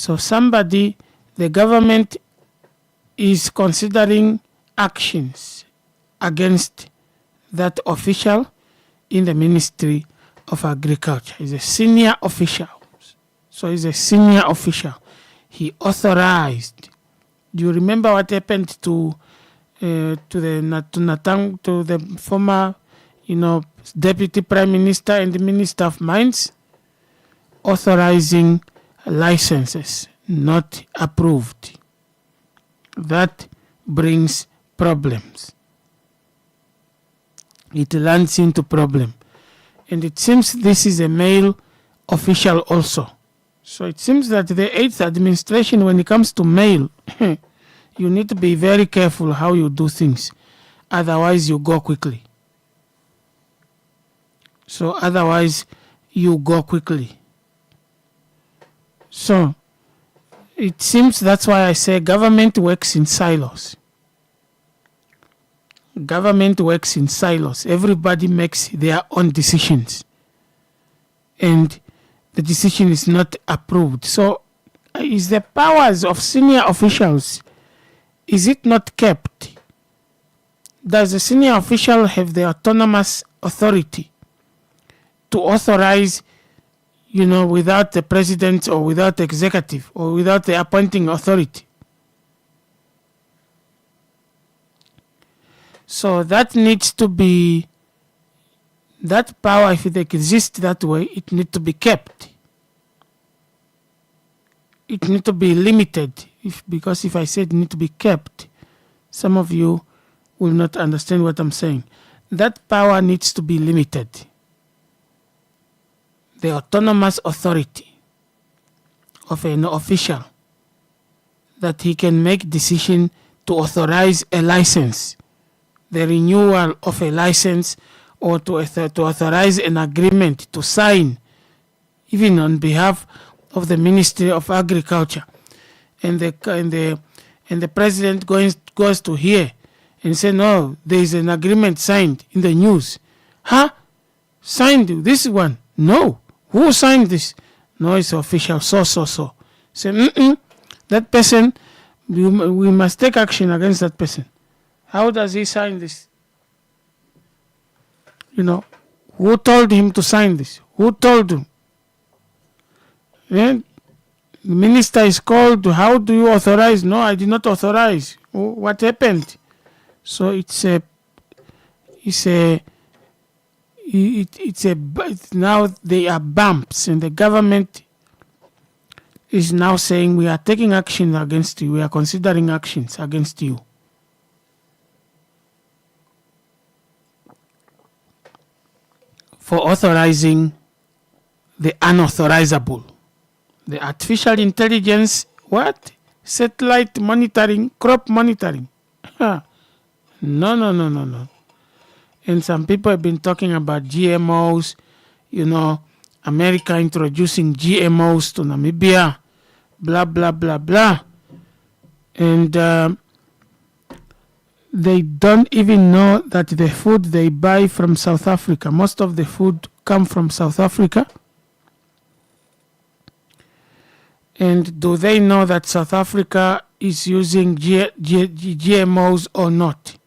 So the government is considering actions against that official in the Ministry of Agriculture. He's a senior official. So he's a senior official. He authorized. Do you remember what happened to the former, Deputy Prime Minister and the Minister of Mines? Authorizing licenses not approved. That brings problems. It lands into problem. And it seems this is a male official also. So it seems that the 8th administration, when it comes to male, you need to be very careful how you do things. Otherwise, you go quickly. So it seems that's why I say government works in silos. Government works in silos. Everybody makes their own decisions. And the decision is not approved. So is the powers of senior officials, is it not kept? Does the senior official have the autonomous authority to authorize, without the president or without the executive or without the appointing authority? So that needs to be, that power, if it exists that way, it needs to be kept. It needs to be limited, because if I said it needs to be kept, some of you will not understand what I'm saying. That power needs to be limited. The autonomous authority of an official, that he can make decision to authorize a license, the renewal of a license, or to authorize an agreement to sign, even on behalf of the Ministry of Agriculture, and the president goes to hear and say, no, there is an agreement signed in the news. Signed this one? No. Who signed this? No, it's official. So. Say, that person, we must take action against that person. How does he sign this? Who told him to sign this? Who told him? The minister is called. How do you authorize? No, I did not authorize. What happened? So now they are bumps, and the government is now saying we are taking action against you. We are considering actions against you. For authorizing the unauthorizable. The artificial intelligence, satellite monitoring, crop monitoring. No. And some people have been talking about GMOs, America introducing GMOs to Namibia, blah, blah, blah, blah. And they don't even know that the food they buy from South Africa, most of the food come from South Africa. And do they know that South Africa is using GMOs or not?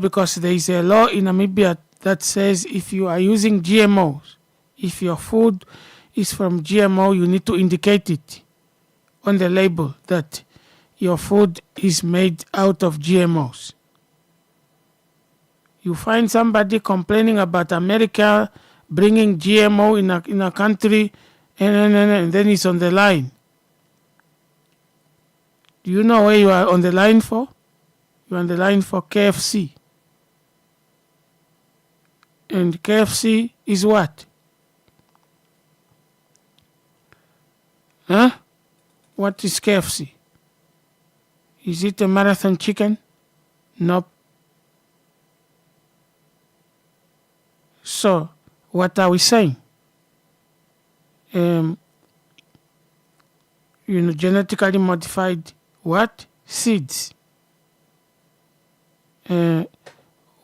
Because there is a law in Namibia that says if you are using GMOs, if your food is from GMO, you need to indicate it on the label that your food is made out of GMOs. You find somebody complaining about America bringing GMO in a country, and then he's on the line. Do you know where you are on the line for? You're on the line for KFC. And KFC is what? What is KFC? Is it a marathon chicken? Nope. So, what are we saying? Genetically modified what? Seeds.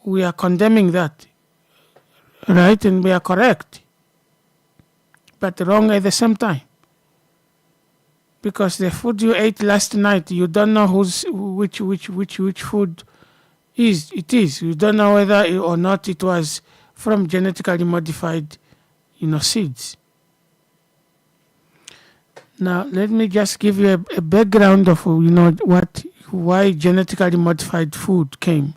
We are condemning that, right? And we are correct. but wrong at the same time. Because the food you ate last night, you don't know which food it is. You don't know whether or not it was from genetically modified, seeds. Now, let me just give you a background of, why genetically modified food came.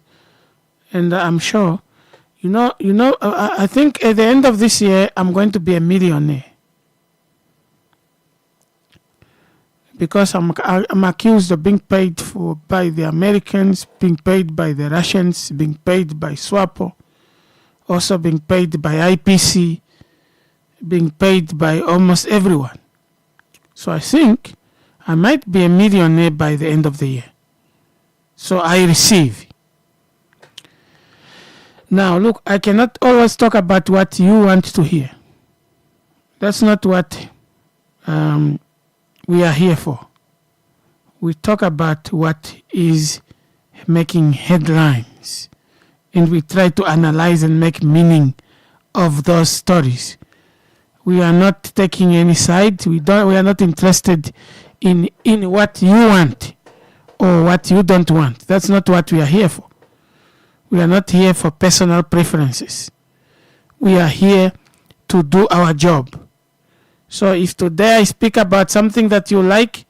And I'm sure, I think at the end of this year, I'm going to be a millionaire. Because I'm accused of being paid by the Americans, being paid by the Russians, being paid by SWAPO, also being paid by IPC, being paid by almost everyone. So I think I might be a millionaire by the end of the year. So I receive. Now look, I cannot always talk about what you want to hear. That's not what we are here for. We talk about what is making headlines, and we try to analyze and make meaning of those stories. We are not taking any side. We are not interested in what you want or what you don't want. That's not what we are here for. We are not here for personal preferences. We are here to do our job. So if today I speak about something that you like,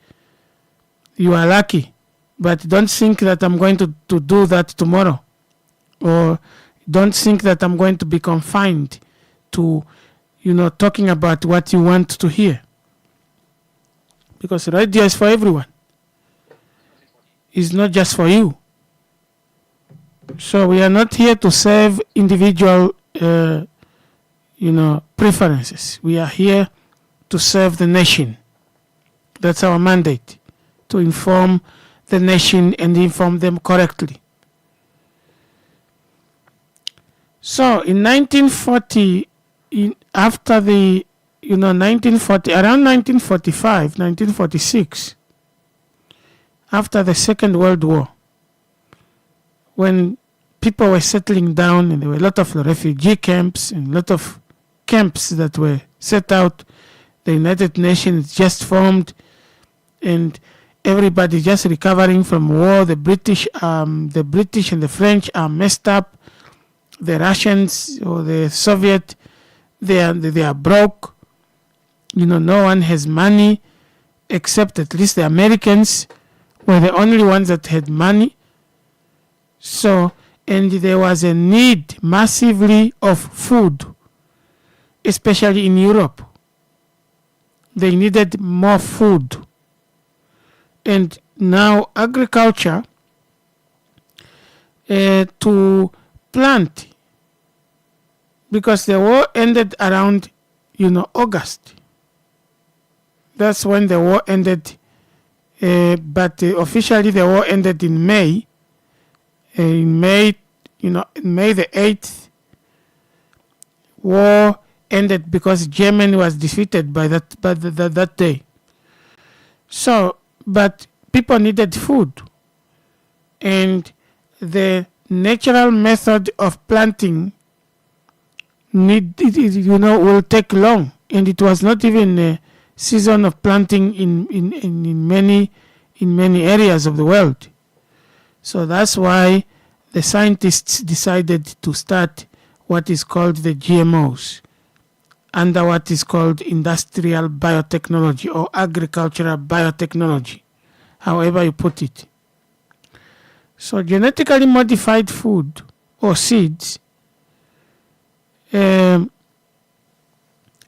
you are lucky. But don't think that I'm going to do that tomorrow. Or don't think that I'm going to be confined to, talking about what you want to hear. Because radio is for everyone. It's not just for you. So we are not here to serve individual, preferences. We are here to serve the nation. That's our mandate, to inform the nation and inform them correctly. So in 1940, after the, 1940, around 1945, 1946, after the Second World War, when people were settling down and there were a lot of refugee camps and a lot of camps that were set out, the United Nations just formed, and everybody just recovering from war. The British and the French are messed up. The Russians or the Soviet, they are broke. No one has money, except at least the Americans were the only ones that had money. So, and there was a need massively of food, especially in Europe. They needed more food. And now agriculture to plant, because the war ended around, August. That's when the war ended. But officially the war ended in May. In May the 8th, war ended because Germany was defeated by that day. So, but people needed food, and the natural method of planting will take long, and it was not even a season of planting in many areas of the world. So that's why the scientists decided to start what is called the GMOs, under what is called industrial biotechnology or agricultural biotechnology, however you put it. So genetically modified food or seeds, in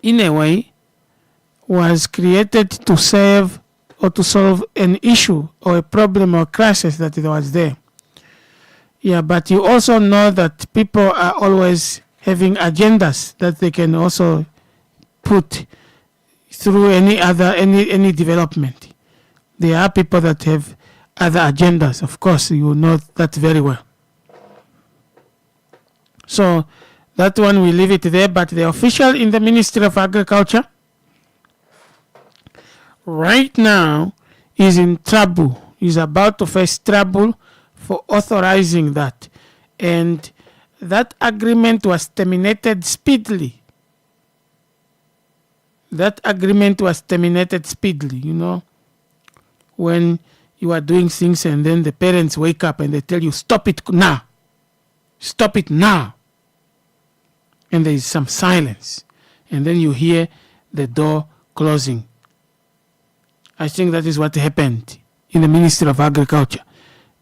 a way, was created to serve or to solve an issue or a problem or crisis that was there. Yeah, but you also know that people are always having agendas that they can also put through any development. There are people that have other agendas. Of course, you know that very well. So that one we leave it there, but the official in the Ministry of Agriculture right now is in trouble. Is about to face trouble for authorizing that. And that agreement was terminated speedily. That agreement was terminated speedily, when you are doing things and then the parents wake up and they tell you, stop it now. Stop it now. And there is some silence. And then you hear the door closing. I think that is what happened in the Ministry of Agriculture.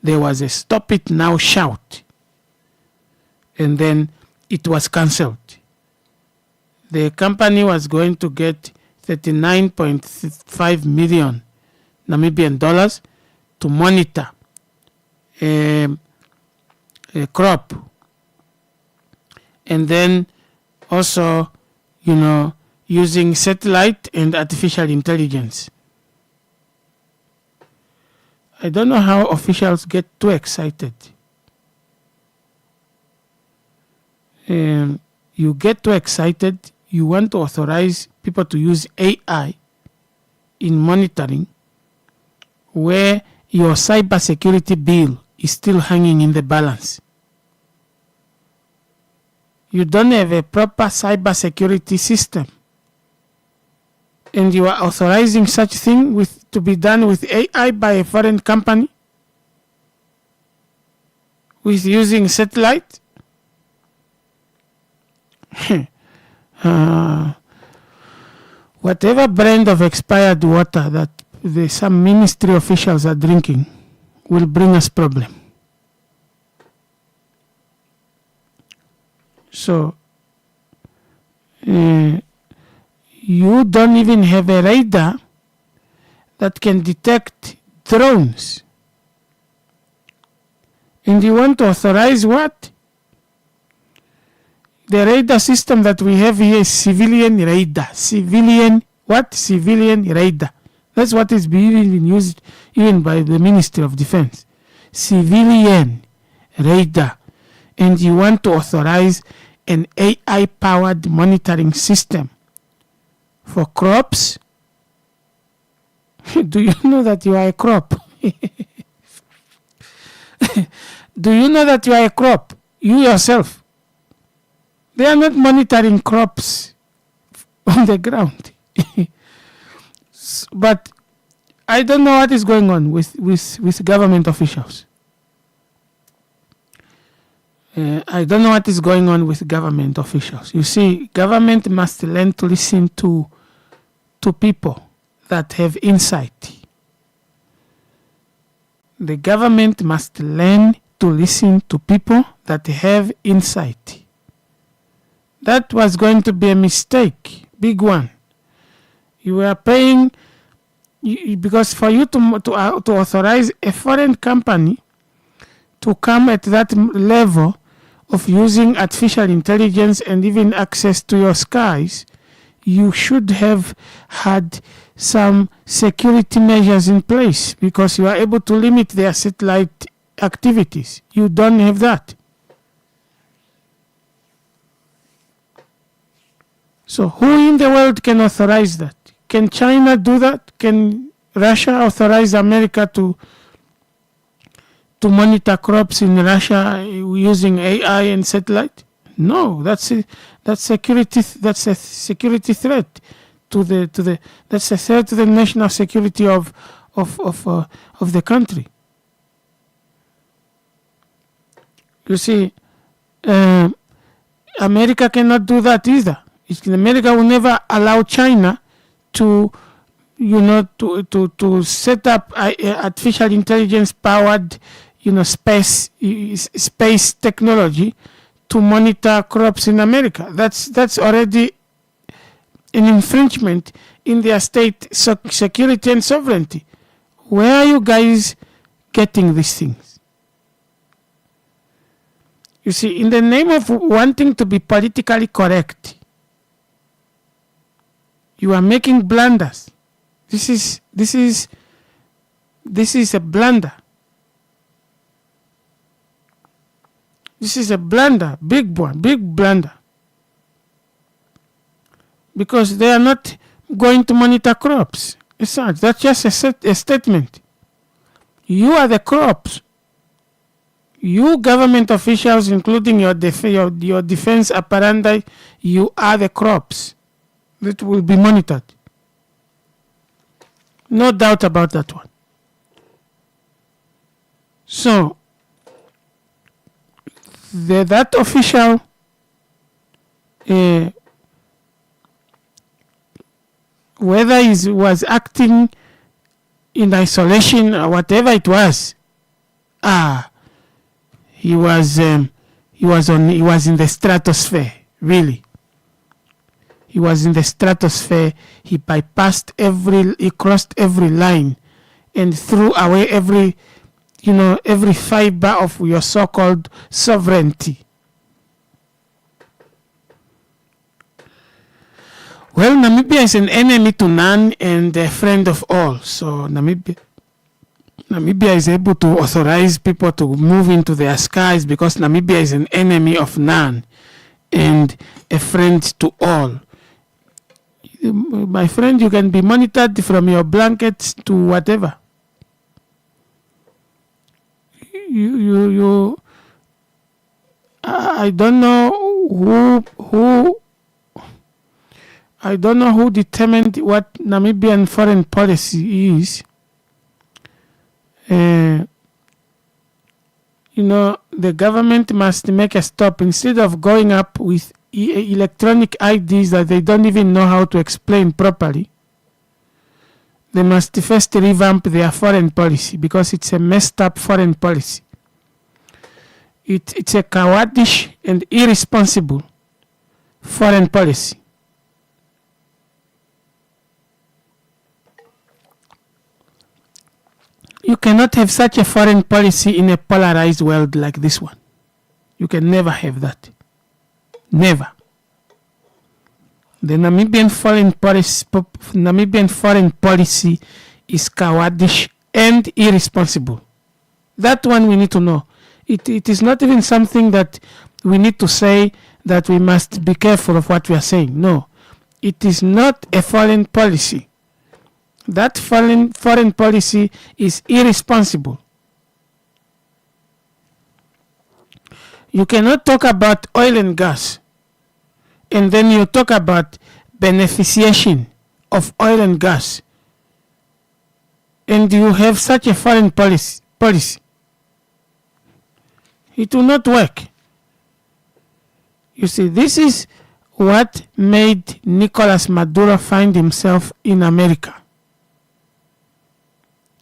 There was a stop it now shout. And then it was cancelled. The company was going to get 39.5 million Namibian dollars to monitor a crop. And then also, using satellite and artificial intelligence. I don't know how officials get too excited. You get too excited, you want to authorize people to use AI in monitoring, where your cybersecurity bill is still hanging in the balance. You don't have a proper cybersecurity system. And you are authorizing such thing to be done with AI by a foreign company? With using satellite? Whatever brand of expired water that some ministry officials are drinking will bring us problem. So, you don't even have a radar that can detect drones. And you want to authorize what? The radar system that we have here is civilian radar. Civilian radar. That's what is being used even by the Ministry of Defense. Civilian radar. And you want to authorize an AI-powered monitoring system for crops? Do you know that you are a crop? Do you know that you are a crop? You yourself. They are not monitoring crops on the ground. But I don't know what is going on with government officials. I don't know what is going on with government officials. You see, government must learn to listen to people that have insight. The government must learn to listen to people that have insight. That was going to be a mistake, big one. You were paying, because for you to authorize a foreign company to come at that level of using artificial intelligence and even access to your skies, you should have had some security measures in place, because you are able to limit their satellite activities. You don't have that. So who in the world can authorize that? Can China do that? Can Russia authorize America to monitor crops in Russia using AI and satellite? No, that's a security threat that's a threat to the national security of the country. You see, America cannot do that either. America will never allow China to set up artificial intelligence powered, space technology to monitor crops in America. That's already an infringement in their state security and sovereignty. Where are you guys getting these things? You see, in the name of wanting to be politically correct, you are making blunders. This is a blunder. This is a blunder, big one, big blunder. Because they are not going to monitor crops. It's not. That's just a statement. You are the crops. You government officials, including your defense apparandi, you are the crops. that will be monitored. No doubt about that one. So, that official whether he was acting in isolation or whatever it was, he was in the stratosphere, really. He was in the stratosphere. He he crossed every line and threw away every fiber of your so-called sovereignty. Well, Namibia is an enemy to none and a friend of all. So Namibia is able to authorize people to move into their skies because Namibia is an enemy of none and a friend to all. My friend, you can be monitored from your blankets to whatever. I don't know who determined what Namibian foreign policy is. The government must make a stop. Instead of going up with electronic IDs that they don't even know how to explain properly, they must first revamp their foreign policy because it's a messed up foreign policy. It's a cowardice and irresponsible foreign policy. You cannot have such a foreign policy in a polarized world like this one. You can never have that. Never. The Namibian foreign policy is cowardice and irresponsible. That one we need to know. It is not even something that we need to say that we must be careful of what we are saying. No. It is not a foreign policy. That foreign policy is irresponsible. You cannot talk about oil and gas and then you talk about beneficiation of oil and gas and you have such a foreign policy. It will not work. You see, this is what made Nicolas Maduro find himself in America.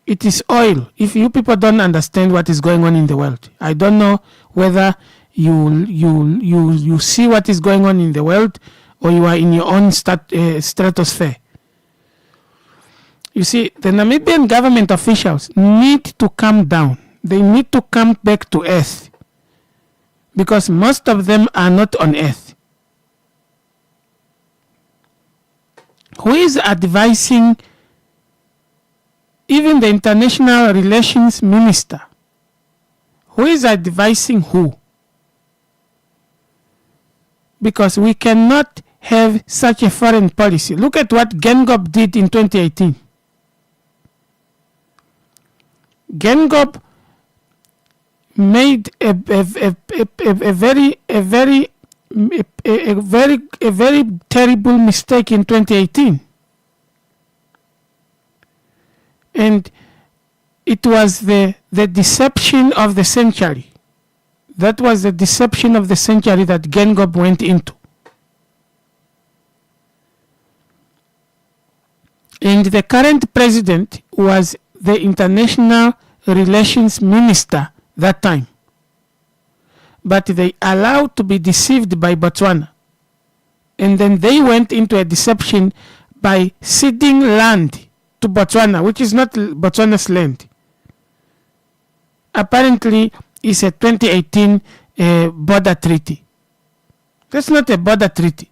It is oil. If you people don't understand what is going on in the world, I don't know whether you see what is going on in the world or you are in your own stratosphere. You see, the Namibian government officials need to calm down. They need to come back to earth because most of them are not on earth. Who is advising even the international relations minister? Who is advising who? Because we cannot have such a foreign policy. Look at what Gengob did in 2018. Gengob made a very terrible mistake in 2018. And it was the deception of the century. That was the deception of the century that Gengob went into. And the current president was the international relations minister that time. But they allowed to be deceived by Botswana. And then they went into a deception by ceding land to Botswana, which is not Botswana's land. Apparently, it's a 2018 border treaty. That's not a border treaty.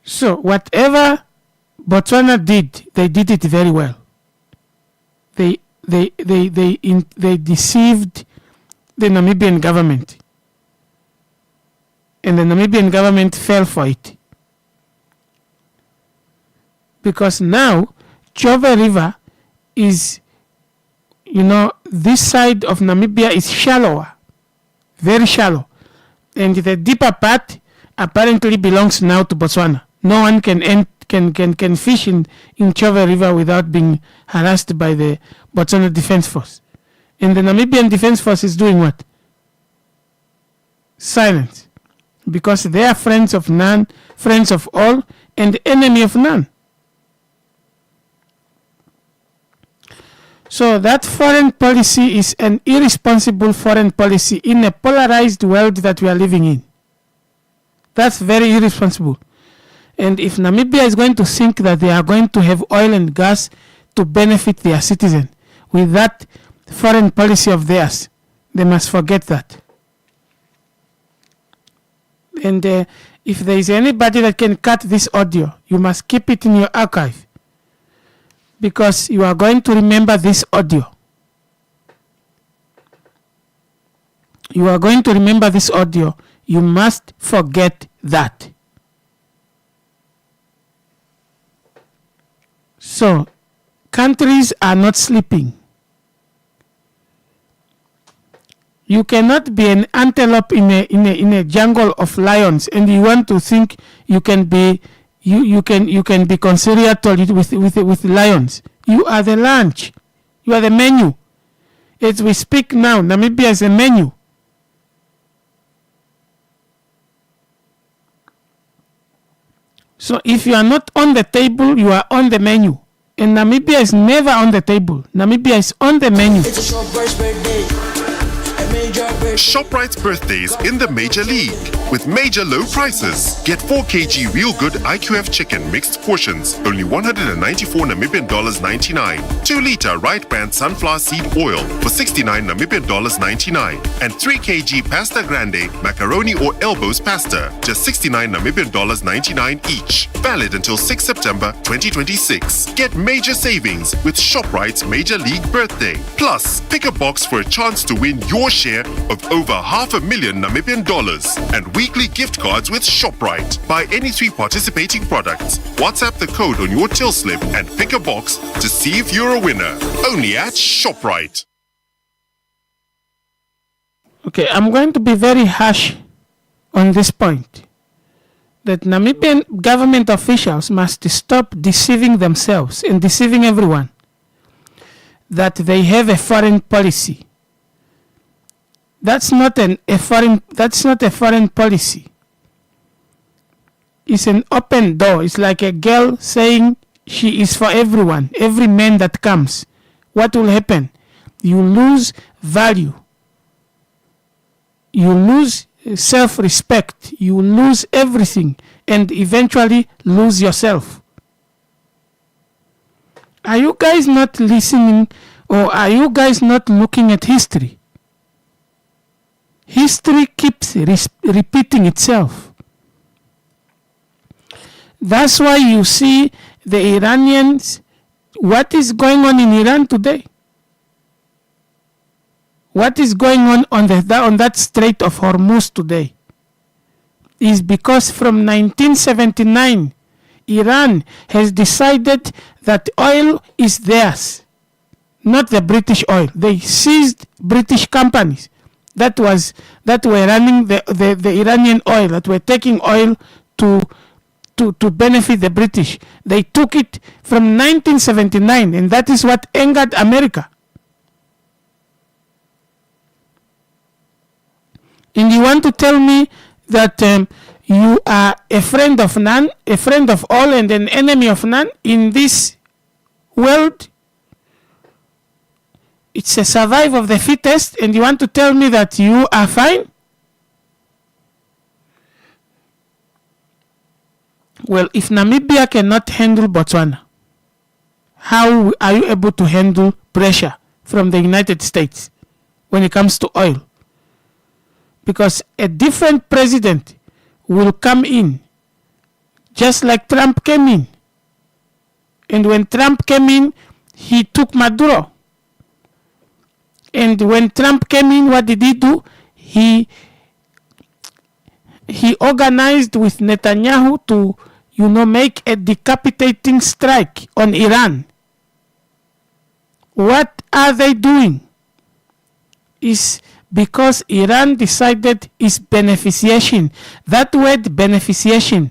So, whatever Botswana did, they did it very well. They deceived the Namibian government. And the Namibian government fell for it. Because now, Chove River is, this side of Namibia is shallower, very shallow. And the deeper part apparently belongs now to Botswana. No one can fish in Chove River without being harassed by the Botswana Defence Force. And the Namibian Defence Force is doing what? Silence. Because they are friends of none, friends of all, and enemy of none. So that foreign policy is an irresponsible foreign policy in a polarized world that we are living in. That's very irresponsible. And if Namibia is going to think that they are going to have oil and gas to benefit their citizens with that foreign policy of theirs, they must forget that. And if there is anybody that can cut this audio, you must keep it in your archive, because you are going to remember this audio. You are going to remember this audio. You must forget that. So, countries are not sleeping. You cannot be an antelope in a jungle of lions, and you want to think you can be conciliatory with lions. You are the lunch. You are the menu. As we speak now, Namibia is a menu. So if you are not on the table, you are on the menu. And Namibia is never on the table. Namibia is on the menu. It's a ShopRite's birthday. ShopRite's birthday is in the Major League with major low prices. Get 4 kg Real Good IQF chicken mixed portions, only 194 Namibian dollars 99. 2 liter Right Brand sunflower seed oil for 69 Namibian dollars 99, and 3 kg Pasta Grande macaroni or elbows pasta, just 69 Namibian dollars 99 each. Valid until 6 September 2026. Get major savings with ShopRite's Major League birthday. Plus, pick a box for a chance to win your share of over $500,000 Namibian dollars and weekly gift cards with ShopRite. Buy any 3 participating products. WhatsApp the code on your till slip and pick a box to see if you're a winner. Only at ShopRite. Okay, I'm going to be very harsh on this point. That Namibian government officials must stop deceiving themselves and deceiving everyone that they have a foreign policy. That's not a foreign policy. It's an open door. It's like a girl saying she is for everyone, every man that comes. What will happen? You lose value. You lose self-respect. You lose everything and eventually lose yourself. Are you guys not listening, or are you guys not looking at history? History keeps repeating itself. That's why you see the Iranians, what is going on in Iran today? What is going on that Strait of Hormuz today is because from 1979, Iran has decided that oil is theirs, not the British oil. They seized British companies that were running the Iranian oil, that were taking oil to benefit the British. They took it from 1979, and that is what angered America. And you want to tell me that you are a friend of none, a friend of all, and an enemy of none in this world? It's a survival of the fittest, and you want to tell me that you are fine? Well, if Namibia cannot handle Botswana, how are you able to handle pressure from the United States when it comes to oil? Because a different president will come in, just like Trump came in. And when Trump came in, he took Maduro. And when Trump came in, what did he do? He organized with Netanyahu to, make a decapitating strike on Iran. What are they doing? Is because Iran decided its beneficiation. That word beneficiation,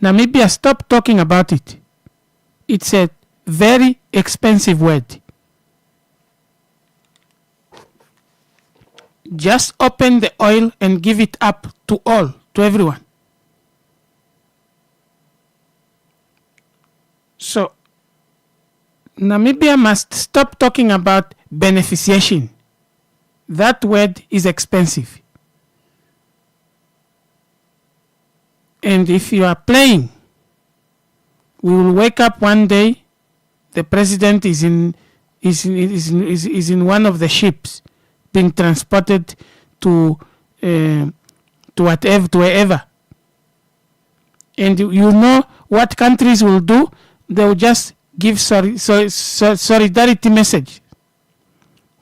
Namibia, stop talking about it. It's a very expensive word. Just open the oil and give it up to all, to everyone. So, Namibia must stop talking about beneficiation. That word is expensive. And if you are playing, we will wake up one day, the president is in one of the ships being transported to wherever. And you know what countries will do? They will just give solidarity message.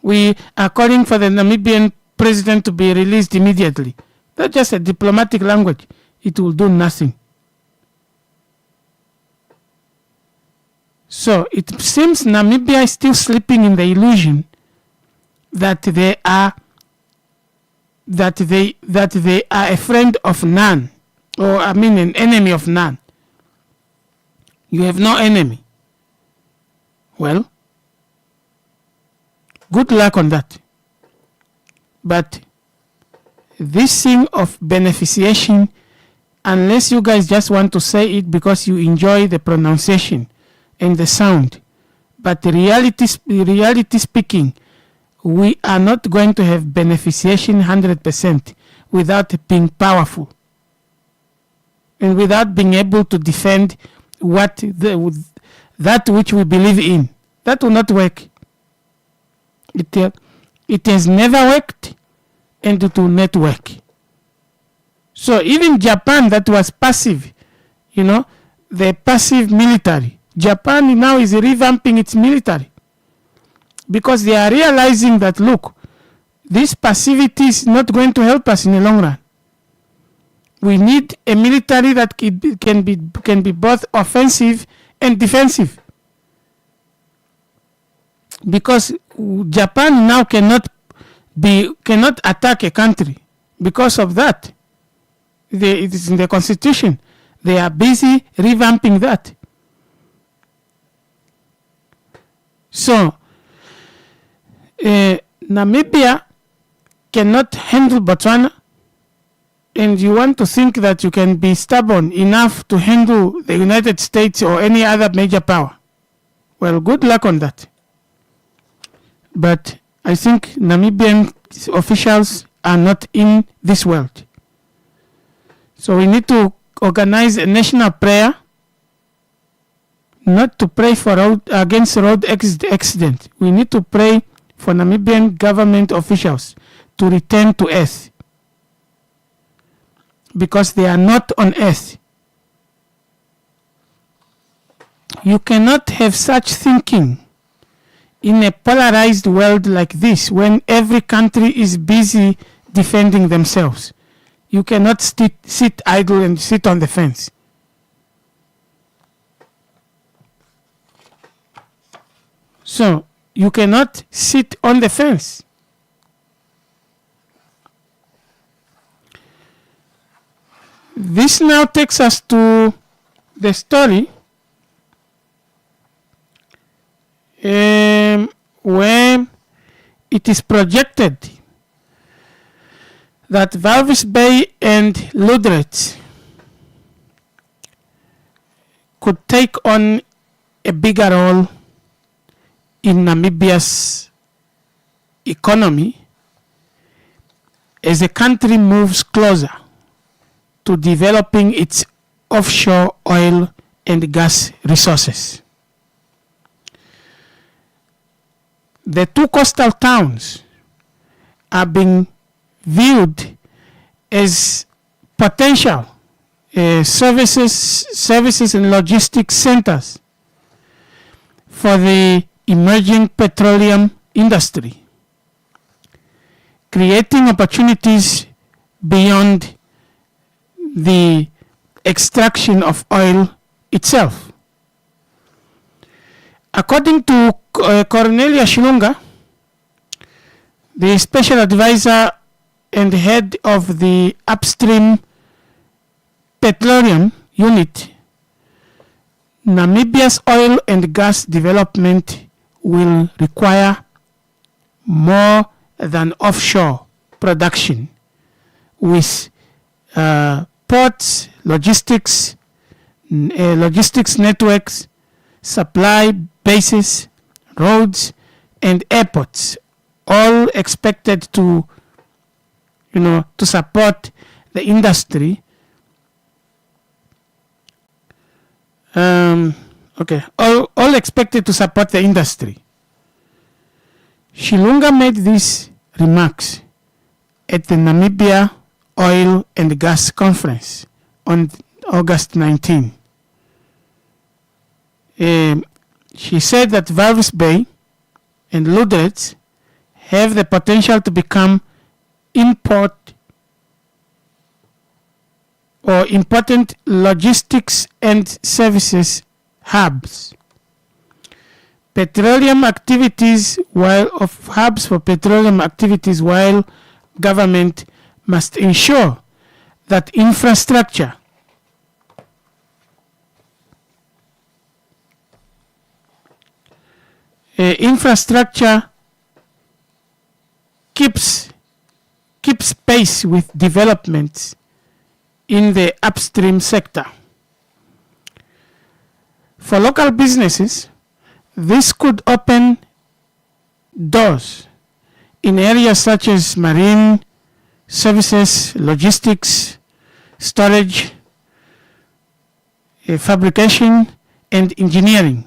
We are calling for the Namibian president to be released immediately. That's just a diplomatic language. It will do nothing. So it seems Namibia is still sleeping in the illusion that they are a friend of none, or an enemy of none. You have no enemy. Well, good luck on that. But this thing of beneficiation, unless you guys just want to say it because you enjoy the pronunciation and the sound, but reality speaking, we are not going to have beneficiation 100% without being powerful and without being able to defend that which we believe in. That will not work. It has never worked, and it will not work. So even Japan, that was passive, the passive military, Japan now is revamping its military because they are realizing that, look, this passivity is not going to help us in the long run. We need a military that can be both offensive and defensive, because Japan now cannot attack a country because of that. It is in the constitution. They are busy revamping that. So Namibia cannot handle Botswana, and you want to think that you can be stubborn enough to handle the United States or any other major power. Well, good luck on that. But I think Namibian officials are not in this world. So we need to organize a national prayer, not to pray against road accident. We need to pray for Namibian government officials to return to earth, because they are not on earth. You cannot have such thinking in a polarized world like this, when every country is busy defending themselves. You cannot sit idle and sit on the fence. So you cannot sit on the fence. This now takes us to the story where it is projected that Walvis Bay and Lüderitz could take on a bigger role in Namibia's economy as the country moves closer to developing its offshore oil and gas resources. The two coastal towns are being viewed as potential services and logistics centers for the emerging petroleum industry, creating opportunities beyond the extraction of oil itself. According to Cornelia Shilunga, the special advisor and head of the upstream petroleum unit, Namibia's oil and gas development will require more than offshore production, with ports, logistics networks, supply bases, roads, and airports, all expected to support the industry. All expected to support the industry. Shilunga made these remarks at the Namibia Oil and Gas Conference on August 19. She said that Walvis Bay and Lüderitz have the potential to become important logistics and services hubs. Hubs for petroleum activities, while government must ensure that infrastructure keeps pace with developments in the upstream sector. For local businesses, this could open doors in areas such as marine services, logistics, storage, fabrication, and engineering.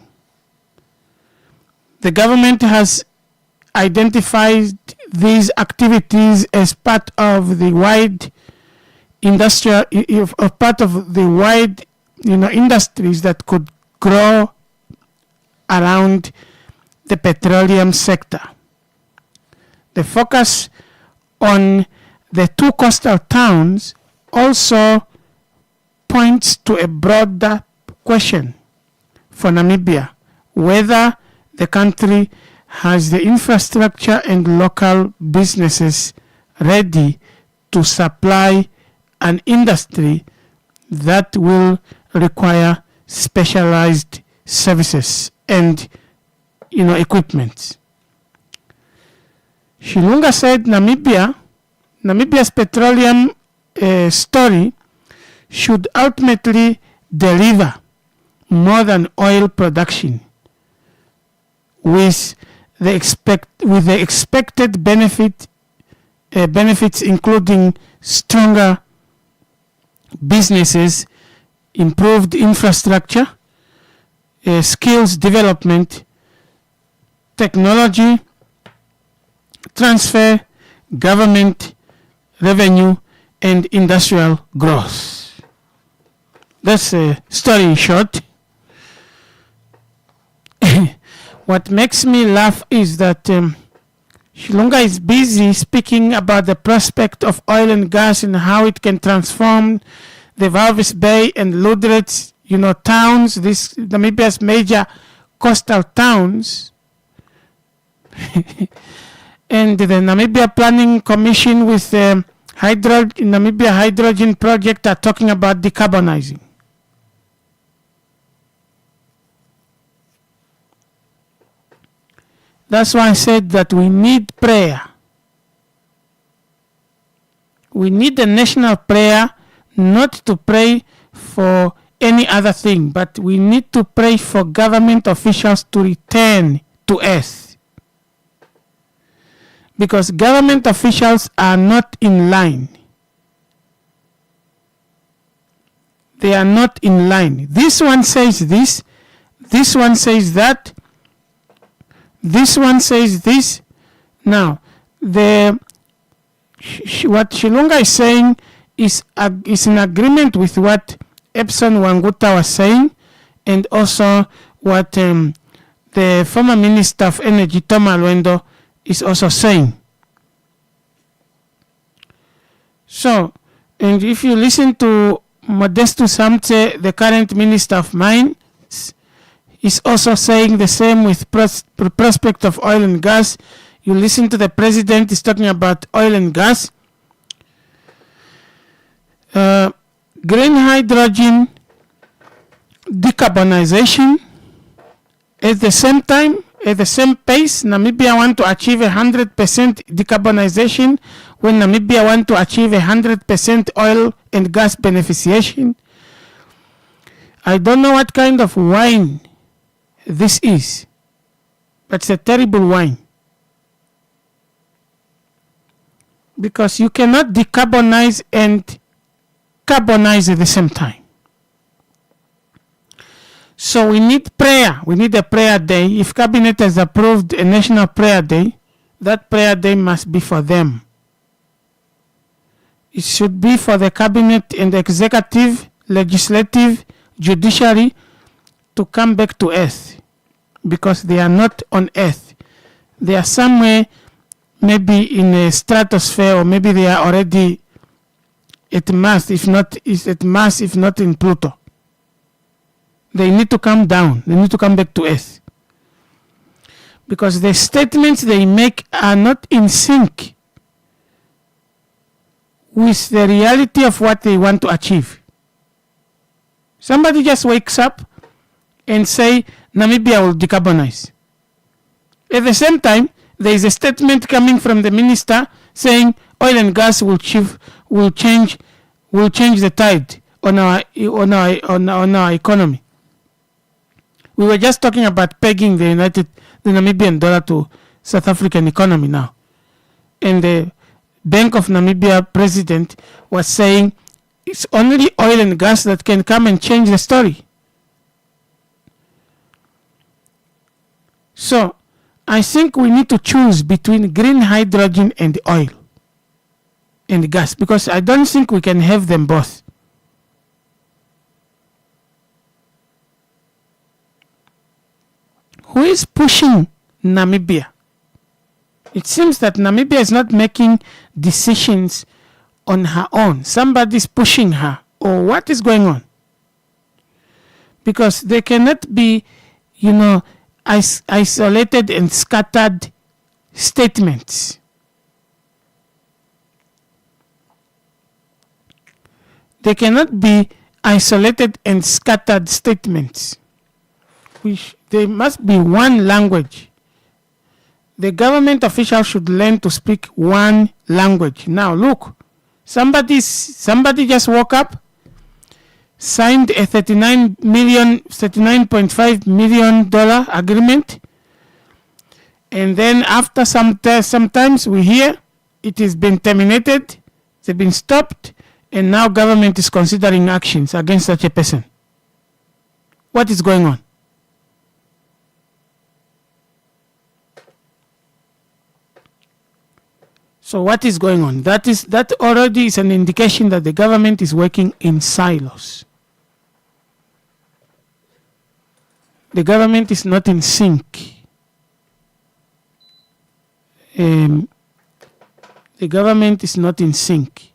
The government has identified these activities as part of the wide industries that could grow around the petroleum sector. The focus on the two coastal towns also points to a broader question for Namibia, whether the country has the infrastructure and local businesses ready to supply an industry that will require specialized services and equipment. Shilunga said Namibia's petroleum story should ultimately deliver more than oil production, with the expected benefits including stronger businesses, improved infrastructure, skills development, technology transfer, government revenue, and industrial growth. That's a story in short. What makes me laugh is that Shilunga is busy speaking about the prospect of oil and gas and how it can transform the Walvis Bay and Lüderitz, towns, these Namibia's major coastal towns. And the Namibia Planning Commission with the Namibia Hydrogen Project are talking about decarbonizing. That's why I said that we need prayer. We need a national prayer, not to pray for any other thing, but we need to pray for government officials to return to earth. Because government officials are not in line. They are not in line. This one says this, this one says that, this one says this. Now, what Shilunga is saying is in agreement with what Epson Wanguta was saying, and also what the former Minister of Energy, Tom Alwendo, is also saying. So, and if you listen to Modesto Samte, the current Minister of Mines, is also saying the same with prospect of oil and gas. You listen to the president, he's talking about oil and gas. Green hydrogen, decarbonization. At the same time, at the same pace, Namibia want to achieve 100% decarbonization when Namibia want to achieve 100% oil and gas beneficiation. I don't know what kind of wine this is, but it's a terrible wine. Because you cannot decarbonize and carbonize at the same time. So we need prayer. We need a prayer day. If Cabinet has approved a national prayer day, that prayer day must be for them. It should be for the Cabinet and the executive, legislative, judiciary to come back to earth, because they are not on earth. They are somewhere, maybe in a stratosphere, or maybe they are already at Mars, if not in Pluto. They need to come down. They need to come back to earth, because the statements they make are not in sync with the reality of what they want to achieve. Somebody just wakes up and say Namibia will decarbonize. At the same time, there is a statement coming from the minister saying oil and gas will change the tide on our economy. We were just talking about pegging the Namibian dollar to South African economy now. And the Bank of Namibia president was saying it's only oil and gas that can come and change the story. So I think we need to choose between green hydrogen and oil and gas, because I don't think we can have them both. Who is pushing Namibia? It seems that Namibia is not making decisions on her own. Somebody's pushing her. Or what is going on? Because they cannot be, isolated and scattered statements. They cannot be isolated and scattered statements. There must be one language. The government officials should learn to speak one language. Now look, somebody just woke up, signed a $39.5 million agreement, and then after sometimes we hear it has been terminated, it's been stopped, and now government is considering actions against such a person. What is going on? So what is going on? That already is an indication that the government is working in silos. The government is not in sync. The government is not in sync.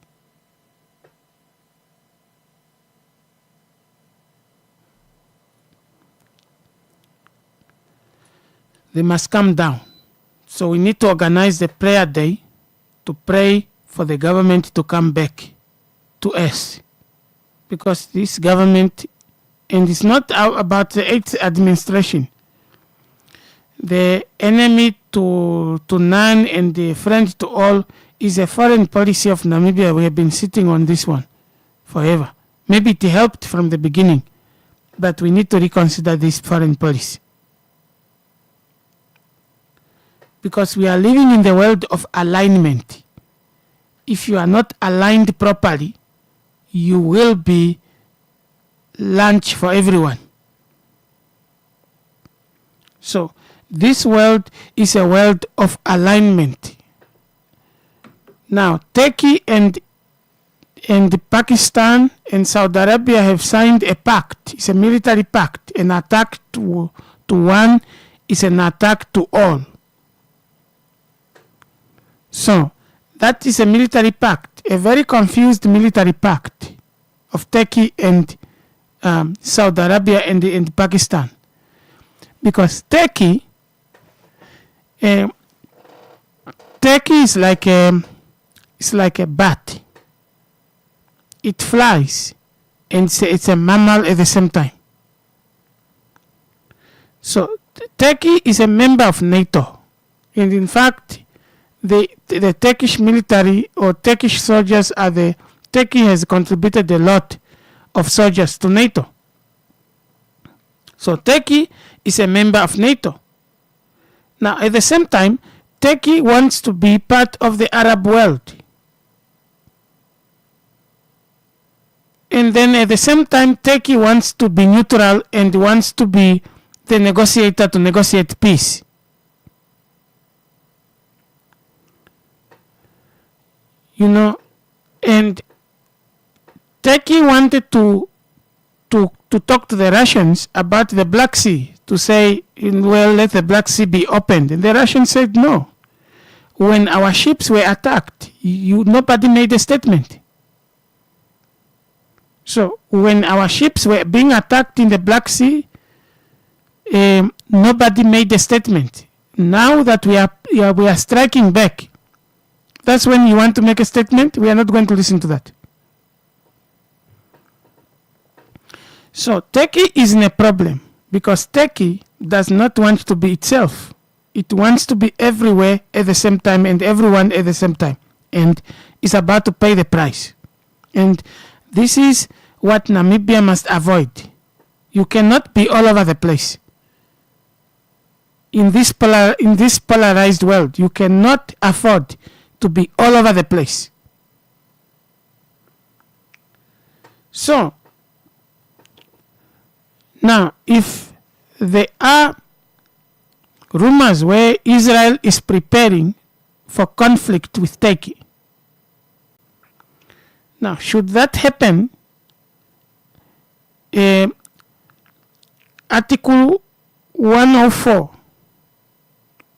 They must come down. So we need to organize the prayer day to pray for the government to come back to us. Because this government, and it's not about the 8th administration, the enemy to none and the friend to all is a foreign policy of Namibia. We have been sitting on this one forever. Maybe it helped from the beginning, but we need to reconsider this foreign policy. Because we are living in the world of alignment. If you are not aligned properly, you will be lunch for everyone. So this world is a world of alignment. Now, Turkey and Pakistan and Saudi Arabia have signed a pact. It's a military pact. An attack to one is an attack to all. So that is a military pact, a very confused military pact of Turkey and Saudi Arabia and Pakistan. Because Turkey turkey is like a bat. It flies, and it's a mammal at the same time. So Turkey is a member of NATO, and in fact, the Turkish military or Turkish soldiers Turkey has contributed a lot of soldiers to NATO. So Turkey is a member of NATO. Now, at the same time, Turkey wants to be part of the Arab world. And then at the same time, Turkey wants to be neutral and wants to be the negotiator to negotiate peace. And Turkey wanted to talk to the Russians about the Black Sea, to say, well, let the Black Sea be opened. And the Russians said no. When our ships were attacked, nobody made a statement. So when our ships were being attacked in the Black Sea, nobody made a statement. Now that we are striking back, that's when you want to make a statement. We are not going to listen to that. So Turkey is in a problem because Turkey does not want to be itself. It wants to be everywhere at the same time and everyone at the same time, and is about to pay the price. And this is what Namibia must avoid. You cannot be all over the place. In this polarized world, you cannot afford to be all over the place. So, now, if there are rumors where Israel is preparing for conflict with Turkey, now, should that happen, Article 104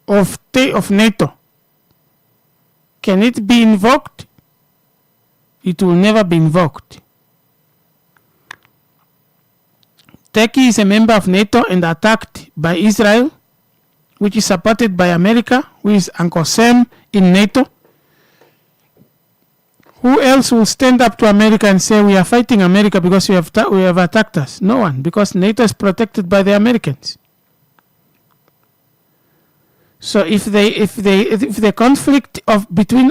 of NATO, can it be invoked? It will never be invoked. Turkey is a member of NATO and attacked by Israel, which is supported by America, who is Uncle Sam in NATO. Who else will stand up to America and say we are fighting America because you have attacked us? No one, because NATO is protected by the Americans. So if the conflict between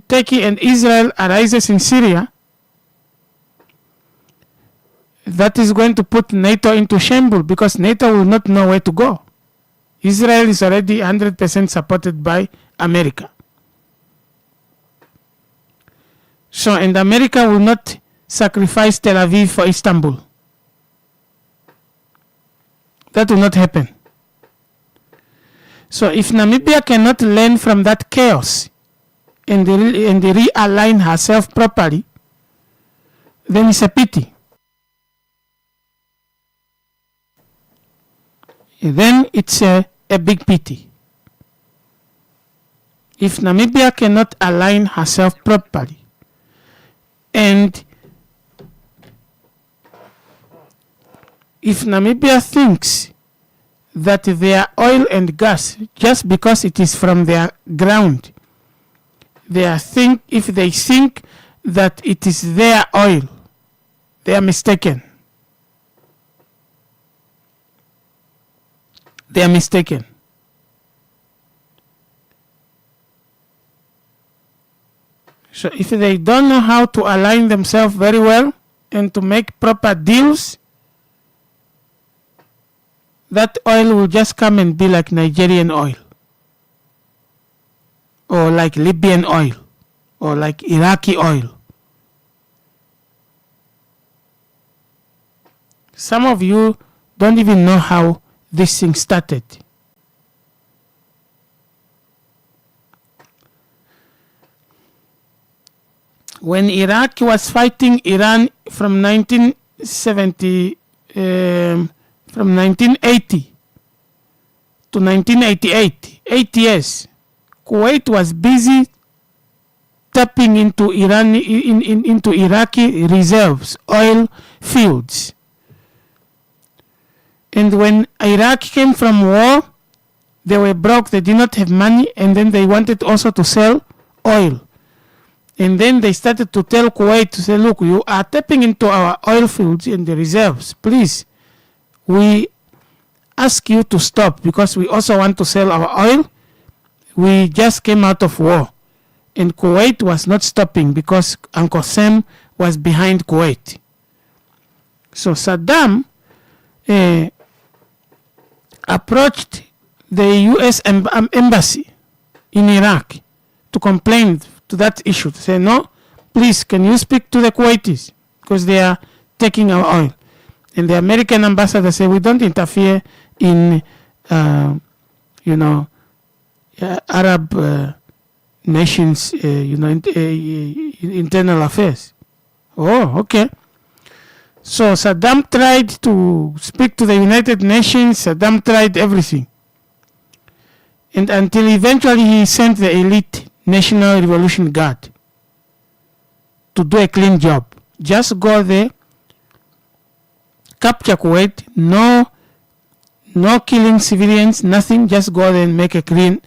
Turkey and Israel arises in Syria, that is going to put NATO into shambles because NATO will not know where to go. Israel is already 100% supported by America. So, and America will not sacrifice Tel Aviv for Istanbul. That will not happen. So if Namibia cannot learn from that chaos and realign herself properly, then it's a pity. Then it's a big pity. If Namibia cannot align herself properly, and if Namibia thinks that their oil and gas, just because it is from their ground, if they think that it is their oil, they are mistaken. They are mistaken. So if they don't know how to align themselves very well and to make proper deals, that oil will just come and be like Nigerian oil, or like Libyan oil, or like Iraqi oil. Some of you don't even know how this thing started. When Iraq was fighting Iran from 1980 to 1988, 8 years, Kuwait was busy tapping into into Iraqi reserves, oil fields. And when Iraq came from war, They were broke, they did not have money, and then they wanted also to sell oil. And then they started to tell Kuwait to say, look, you are tapping into our oil fields and the reserves. Please, we ask you to stop because we also want to sell our oil. We just came out of war. And Kuwait was not stopping because Uncle Sam was behind Kuwait. So Saddam approached the U.S. embassy in Iraq to complain to that issue, to say, no, please, can you speak to the Kuwaitis because they are taking our oil. And the American ambassador said, we don't interfere in, Arab nations, internal affairs. Oh, okay. So Saddam tried to speak to the United Nations. Saddam tried everything. And until eventually he sent the elite National Revolution Guard to do a clean job. Just go there, capture Kuwait, no killing civilians, nothing, just go there and make a clean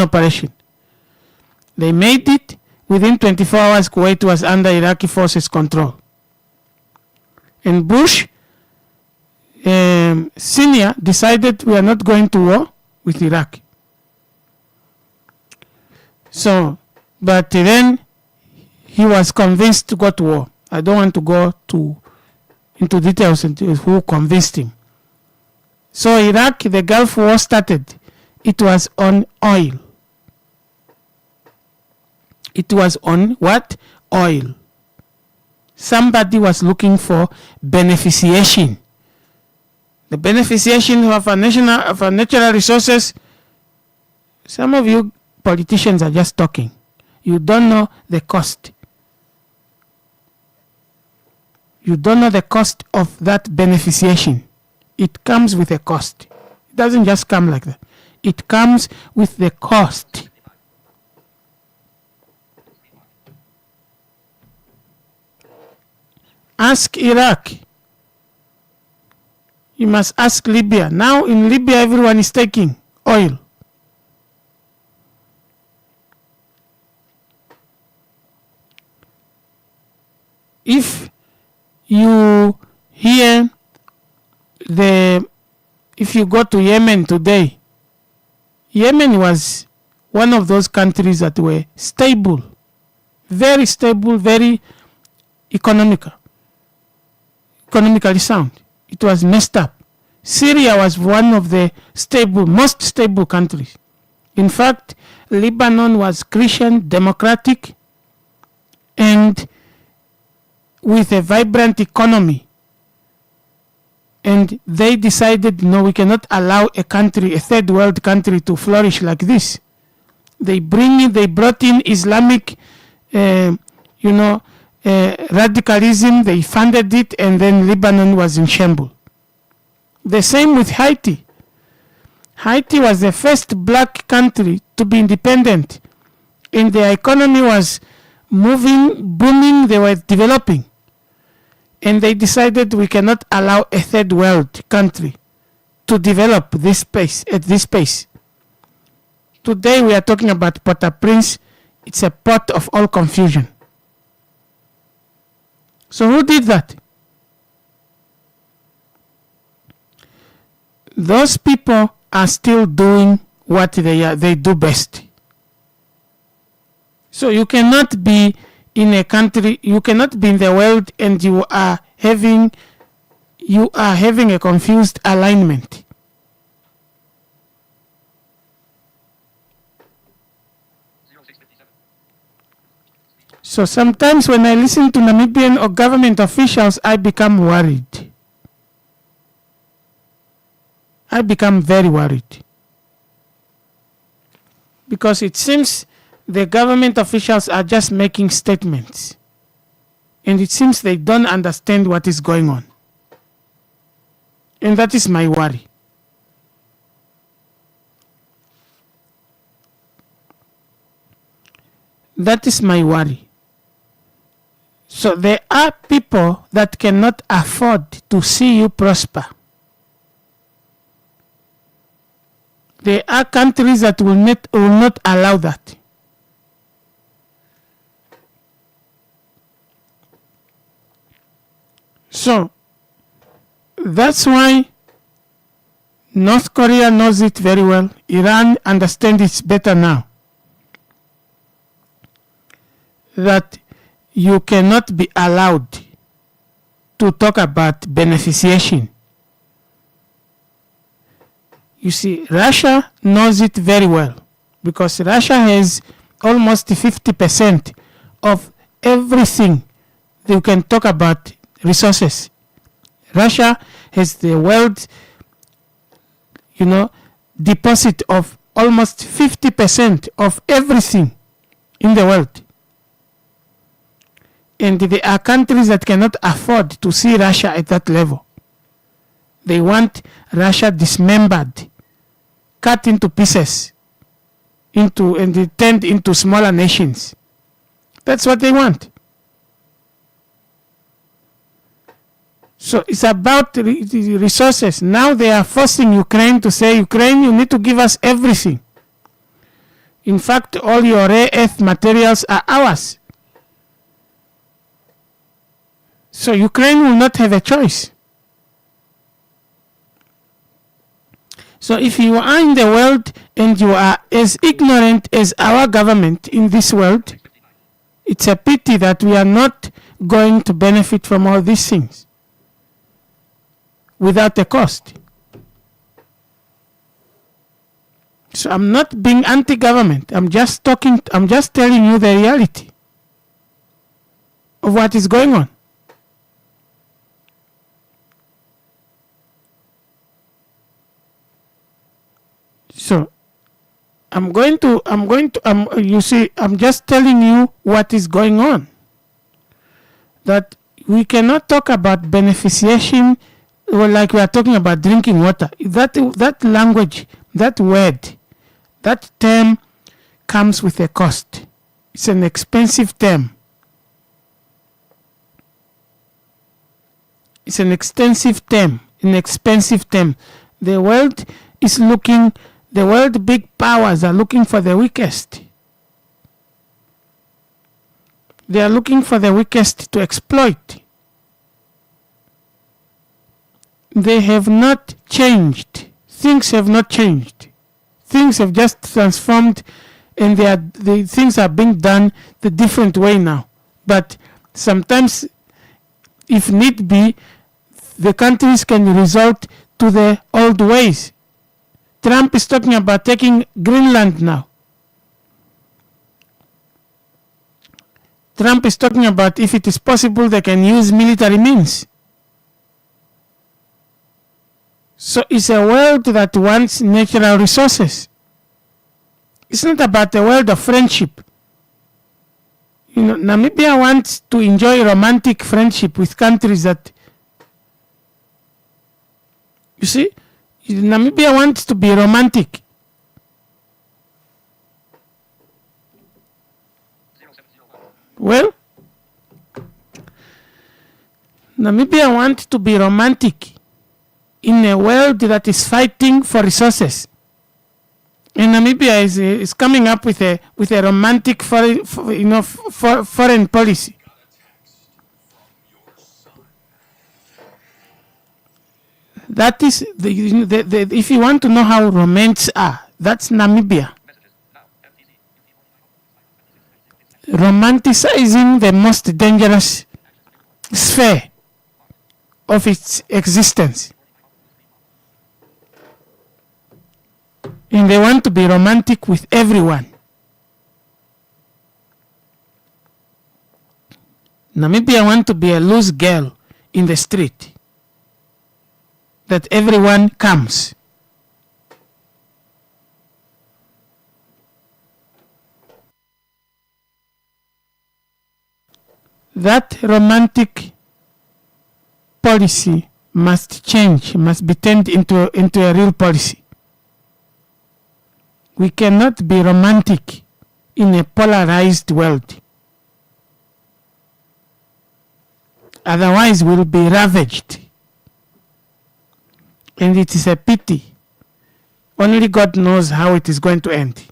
operation. They made it. Within 24 hours, Kuwait was under Iraqi forces' control. And Bush Senior decided we are not going to war with Iraq. So, but then he was convinced to go to war. I don't want to go into details into who convinced him. So Iraq, the Gulf War started. It was on oil. It was on what? Oil. Somebody was looking for beneficiation. The beneficiation of our natural resources. Some of you politicians are just talking. You don't know the cost. You don't know the cost of that beneficiation. It comes with a cost. It doesn't just come like that. It comes with the cost. Ask Iraq. You must ask Libya. Now in Libya everyone is taking oil. If you hear if you go to Yemen today, Yemen was one of those countries that were stable, very economically sound. It was messed up. Syria was one of the most stable countries. In fact, Lebanon was Christian, democratic, and with a vibrant economy. And they decided, no, we cannot allow a third world country to flourish like this. They brought in Islamic, radicalism, they funded it, and then Lebanon was in shambles. The same with Haiti. Haiti was the first black country to be independent, and their economy was moving, booming, they were developing. And they decided we cannot allow a third world country to develop this space at this pace. Today we are talking about Port-au-Prince. It's a pot of all confusion. So who did that? Those people are still doing what they do best. So you cannot be in a country, you cannot be in the world and you are having a confused alignment. So sometimes when I listen to Namibian or government officials, I become worried. I become very worried. Because it seems the government officials are just making statements. And it seems they don't understand what is going on. And that is my worry. That is my worry. So there are people that cannot afford to see you prosper. There are countries that will not allow that. So that's why North Korea knows it very well. Iran understands it better now. That you cannot be allowed to talk about beneficiation. You see, Russia knows it very well because Russia has almost 50% of everything that you can talk about resources. Russia has the world's, deposit of almost 50% of everything in the world. And there are countries that cannot afford to see Russia at that level. They want Russia dismembered, cut into pieces, and turned into smaller nations. That's what they want. So it's about the resources. Now they are forcing Ukraine to say, Ukraine, you need to give us everything. In fact, all your rare earth materials are ours. So Ukraine will not have a choice. So if you are in the world and you are as ignorant as our government in this world, it's a pity that we are not going to benefit from all these things without a cost. So I'm not being anti-government. I'm just telling you the reality of what is going on. So I'm just telling you what is going on. That we cannot talk about beneficiation like we are talking about drinking water. That language, that word, that term comes with a cost. It's an expensive term. It's an expensive term. The world is looking. The world big powers are looking for the weakest. They are looking for the weakest to exploit. They have not changed. Things have not changed. Things have just transformed, and the things are being done the different way now. But sometimes, if need be, the countries can resort to the old ways. Trump is talking about taking Greenland now. Trump is talking about if it is possible they can use military means. So it's a world that wants natural resources. It's not about a world of friendship. Namibia wants to enjoy romantic friendship with countries that, you see, Namibia wants to be romantic. Well, Namibia wants to be romantic in a world that is fighting for resources. And Namibia is coming up with a romantic foreign policy. That is if you want to know how romantics are, that's Namibia. Romanticizing the most dangerous sphere of its existence. And they want to be romantic with everyone. Namibia want to be a loose girl in the street. That everyone comes. That romantic policy must change, must be turned into a real policy. We cannot be romantic in a polarized world. Otherwise, we'll be ravaged. And it is a pity Only God knows how it is going to end.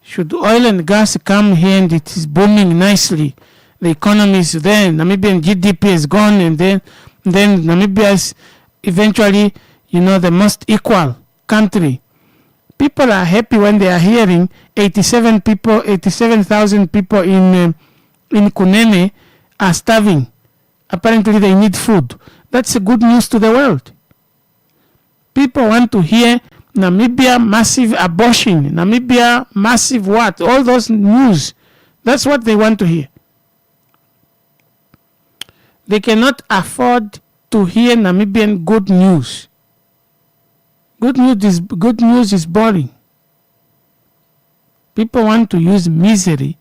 Should oil and gas come here and it is booming nicely, the economy is there, Namibian GDP is gone, and then Namibia is eventually, the most equal country. People are happy when they are hearing 87,000 people in Kunene are starving. Apparently they need food. That's good news to the world. People want to hear Namibia massive abortion, Namibia massive what, all those news. That's what they want to hear. They cannot afford to hear Namibian good news. Good news is boring. People want to use misery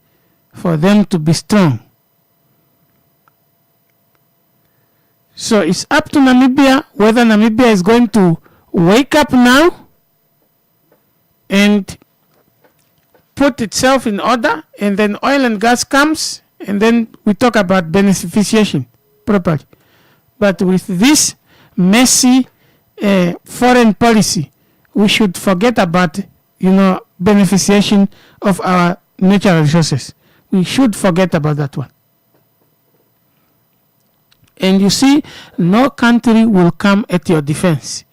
for them to be strong. So it's up to Namibia whether Namibia is going to wake up now and put itself in order, and then oil and gas comes, and then we talk about beneficiation properly. But with this messy foreign policy, we should forget about, beneficiation of our natural resources. We should forget about that one. And you see, no country will come at your defense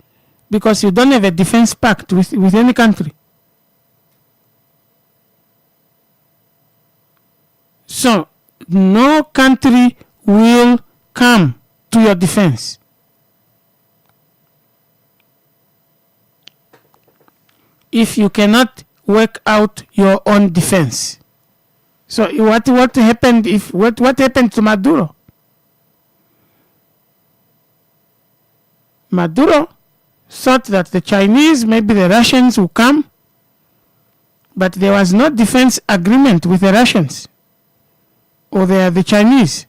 because you don't have a defense pact with any country. So, no country will come to your defense. If you cannot work out your own defense. So what happened what happened to Maduro? Maduro thought that the Chinese, maybe the Russians will come, but there was no defense agreement with the Russians or the Chinese.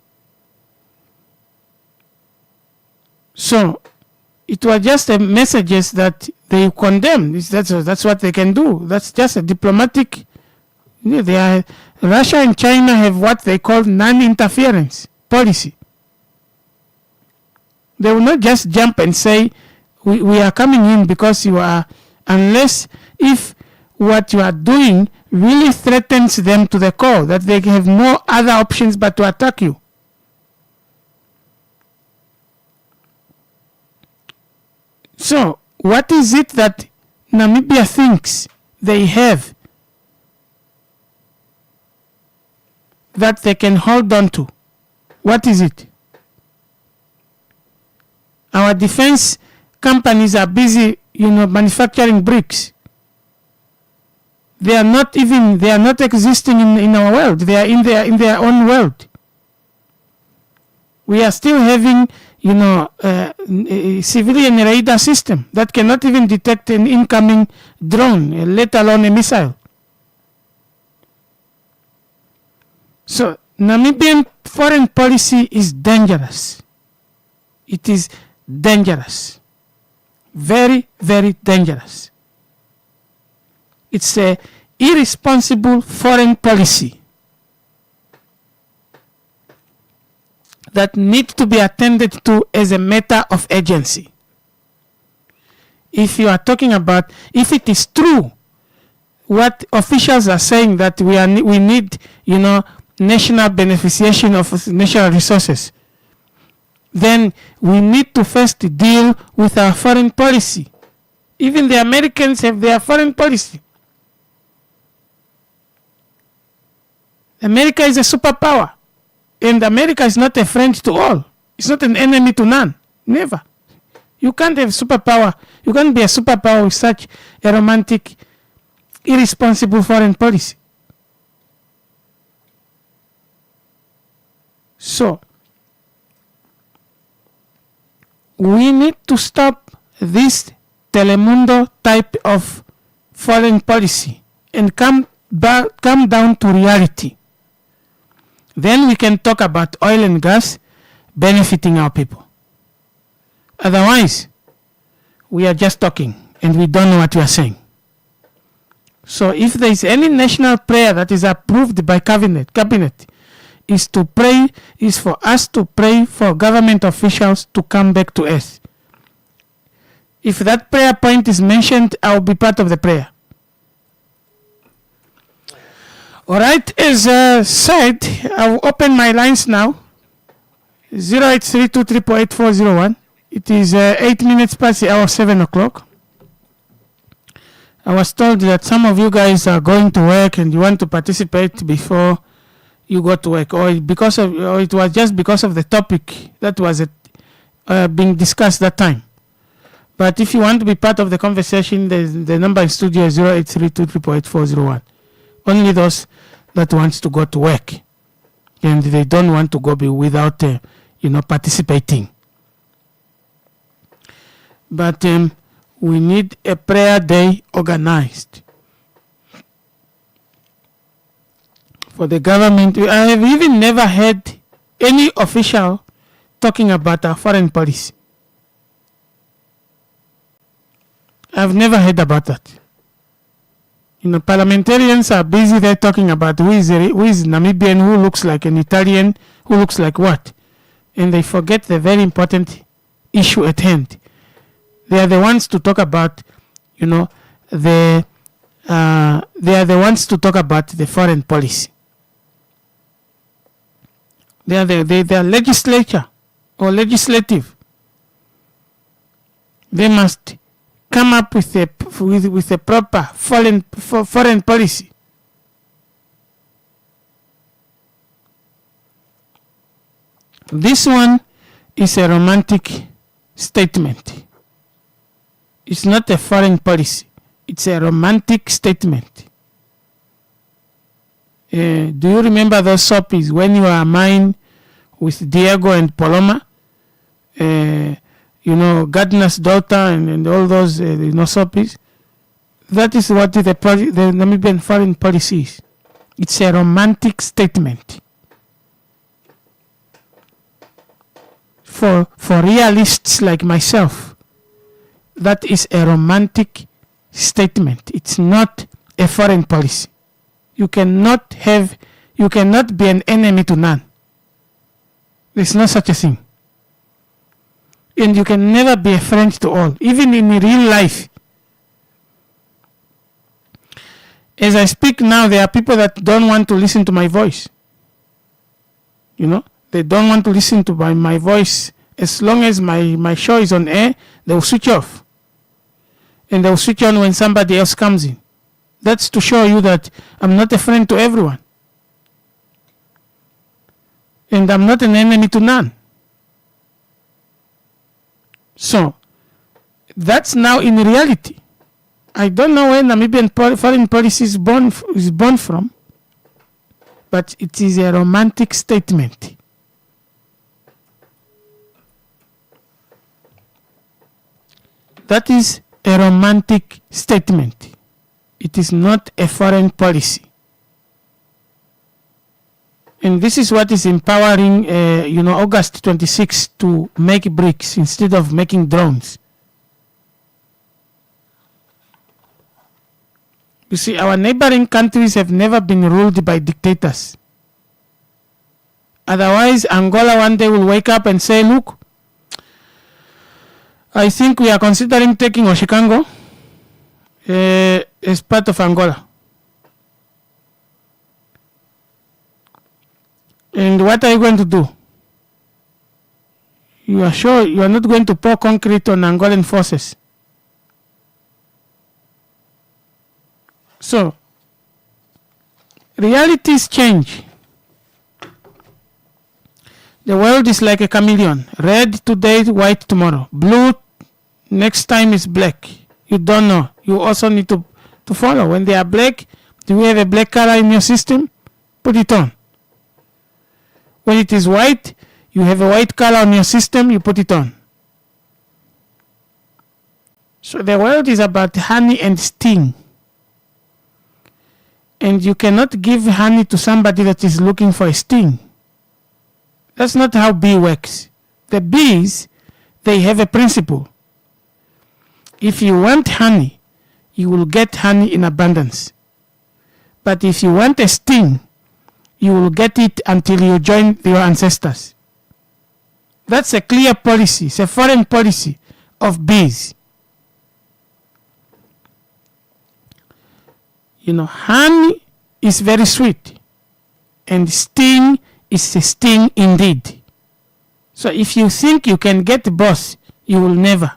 So it was just a messages that they condemn. That's what they can do. That's just a diplomatic. Russia and China have what they call non-interference policy. They will not just jump and say, we are coming in because you are, unless if what you are doing really threatens them to the core, that they have no other options but to attack you. So, what is it that Namibia thinks they have that they can hold on to? What is it? Our defense companies are busy, manufacturing bricks. They are not existing in our world. They are in their own world. We are still having, a civilian radar system that cannot even detect an incoming drone, let alone a missile. So, Namibian foreign policy is dangerous. It is dangerous. Very, very dangerous. It's a irresponsible foreign policy that needs to be attended to as a matter of urgency. If you are talking about, if it is true what officials are saying, that we need, national beneficiation of natural resources, then we need to first deal with our foreign policy. Even the Americans have their foreign policy. America is a superpower. And America is not a friend to all. It's not an enemy to none. Never. You can't have superpower. You can't be a superpower with such a romantic, irresponsible foreign policy. So, we need to stop this Telemundo type of foreign policy and come down to reality. Then we can talk about oil and gas benefiting our people. Otherwise, we are just talking and we don't know what we are saying. So if there is any national prayer that is approved by cabinet is for us to pray for government officials to come back to earth. If that prayer point is mentioned, I'll be part of the prayer. All right, as said, I'll open my lines now. 0832388401. It is 8 minutes past the hour 7 o'clock. I was told that some of you guys are going to work and you want to participate before you go to work, or it was just because of the topic that was being discussed that time. But if you want to be part of the conversation, the number in studio is 0832388401. Only those that wants to go to work and they don't want to go without participating. But we need a prayer day organized for the government. I have even never heard any official talking about our foreign policy. I've never heard about that. Parliamentarians are busy there talking about who is Namibian, who looks like an Italian, who looks like what. And they forget the very important issue at hand. They are the ones to talk about, they are the ones to talk about the foreign policy. They are legislature or legislative. They must come up with a proper foreign policy. This one is a romantic statement. It's not a foreign policy. It's a romantic statement. Do you remember those soapies when you are mine with Diego and Paloma? Gardener's Daughter and all those soapies? That is what the Namibian foreign policy is. It's a romantic statement. For realists like myself, that is a romantic statement. It's not a foreign policy. You cannot be an enemy to none. There's no such a thing. And you can never be a friend to all, even in real life. As I speak now, there are people that don't want to listen to my voice. They don't want to listen to my voice. As long as my show is on air, they will switch off. And they will switch on when somebody else comes in. That's to show you that I'm not a friend to everyone. And I'm not an enemy to none. So, that's now in reality. I don't know where Namibian foreign policy is born from, but it is a romantic statement. That is a romantic statement. It is not a foreign policy. And this is what is empowering, August 26 to make bricks instead of making drones. You see, our neighboring countries have never been ruled by dictators. Otherwise, Angola one day will wake up and say, look, I think we are considering taking Oshikango as part of Angola. And what are you going to do? You are sure you are not going to pour concrete on Angolan forces? So, realities change. The world is like a chameleon. Red today, white tomorrow. Blue, next time is black. You don't know. You also need to follow. When they are black, do you have a black color in your system? Put it on. When it is white, you have a white color on your system, you put it on. So the world is about honey and sting. And you cannot give honey to somebody that is looking for a sting. That's not how bee works. The bees, they have a principle. If you want honey, you will get honey in abundance. But if you want a sting, you will get it until you join your ancestors. That's a clear policy. It's a foreign policy of bees. honey is very sweet, and sting is a sting indeed. So if you think you can get both, you will never.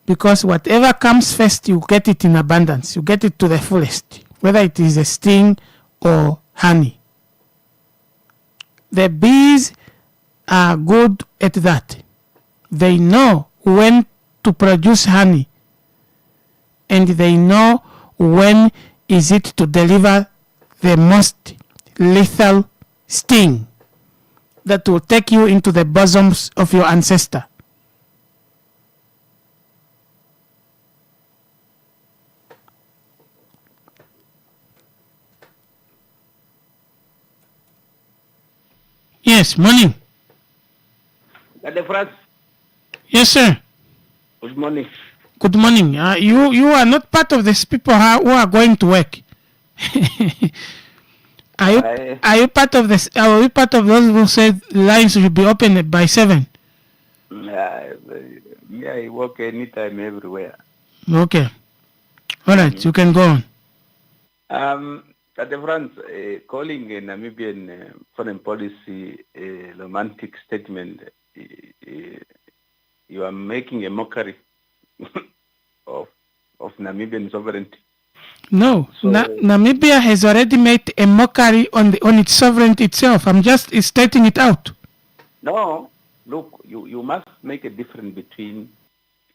Because whatever comes first, you get it in abundance. You get it to the fullest, whether it is a sting or honey. The bees are good at that. They know when to produce honey, and they know when is it to deliver the most lethal sting that will take you into the bosoms of your ancestor. Yes, morning. France. Yes, sir. Good morning. Good morning. You are not part of these people who are going to work. Are you part of this? Are you part of those who said lines should be open by 7? Yeah, I work anytime, everywhere. Okay. All right, you can go on. At the France, calling a Namibian foreign policy a romantic statement, you are making a mockery of Namibian sovereignty. No, so, Namibia has already made a mockery on its sovereignty itself. I'm just stating it out. No, look, you must make a difference between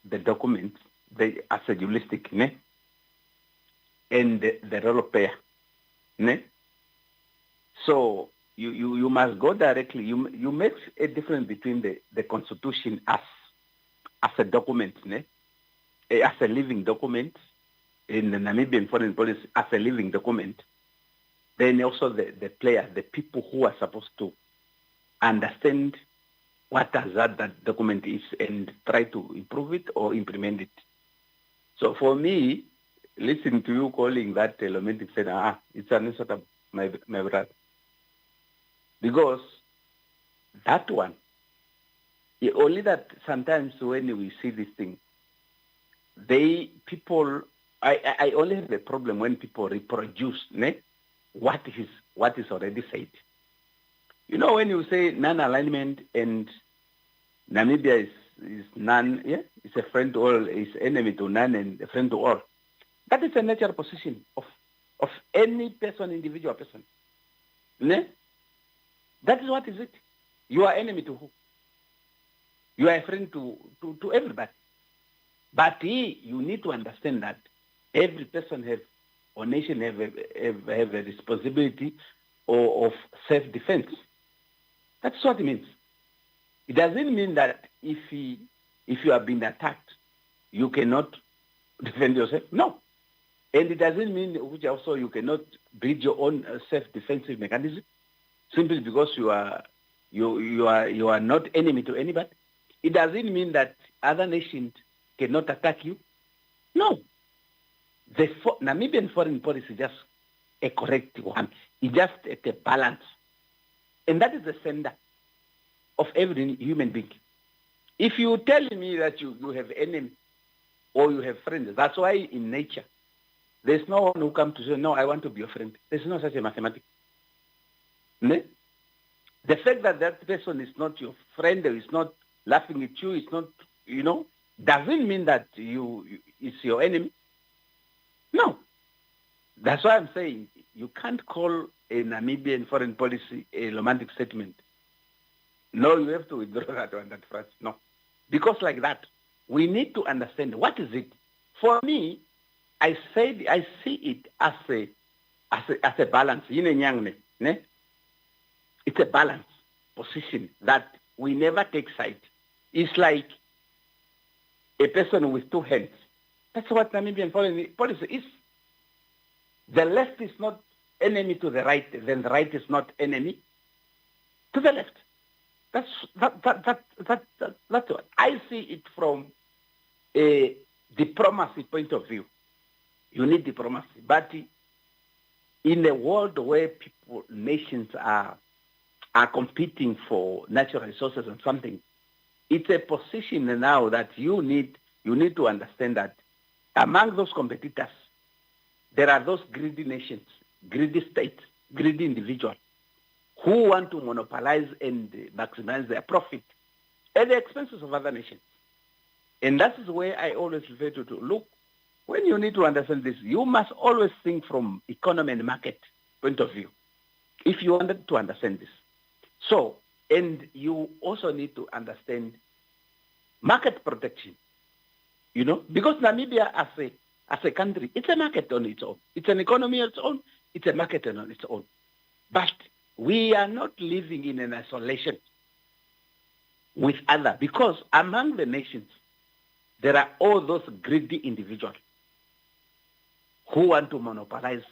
the documents, as a dualistic, ne? And the role of pair. Ne? So you must go directly. You make a difference between the Constitution as a document, ne? As a living document, in the Namibian foreign policy as a living document. Then also the players, the people who are supposed to understand what that document is and try to improve it or implement it. So for me, listening to you calling that romantic said, it's an sort of my brother. Because that one, only that sometimes when we see this thing, I only have a problem when people reproduce what is already said. When you say non-alignment and Namibia is none, it's a friend to all, is enemy to none and a friend to all. That is a natural position of any person, individual person. Ne? That is what is it. You are enemy to who? You are a friend to everybody. But you need to understand that every person or nation have a responsibility of self-defense. That's what it means. It doesn't mean that if you have been attacked, you cannot defend yourself. No. And it doesn't mean which also you cannot build your own self-defensive mechanism simply because you are not enemy to anybody. It doesn't mean that other nations cannot attack you. No. The Namibian foreign policy is just a correct one. It's just a balance. And that is the center of every human being. If you tell me that you have enemy or you have friends, that's why in nature, there's no one who comes to say, no, I want to be your friend. There's no such a mathematics. Ne? The fact that that person is not your friend, or is not laughing at you, is not, doesn't mean that it's your enemy. No. That's why I'm saying you can't call a Namibian foreign policy a romantic statement. No, you have to withdraw that one, that phrase. No. Because like that, we need to understand what is it. For me, I see it as a balance. Yin and yang, ne? It's a balance position that we never take side. It's like a person with two hands. That's what Namibian foreign policy is. The left is not enemy to the right, then the right is not enemy to the left. That's what I see it from a diplomacy point of view. You need diplomacy, but in a world where nations are competing for natural resources and something, it's a position now that you need to understand that Among those competitors, there are those greedy nations, greedy states, greedy individuals who want to monopolize and maximize their profit at the expenses of other nations. And that is where I always refer to look, when you need to understand this, you must always think from economy and market point of view, if you wanted to understand this. So, and you also need to understand market protection, because Namibia as a country, it's a market on its own. It's an economy on its own. It's a market on its own. But we are not living in an isolation with other, because among the nations, there are all those greedy individuals who want to monopolize,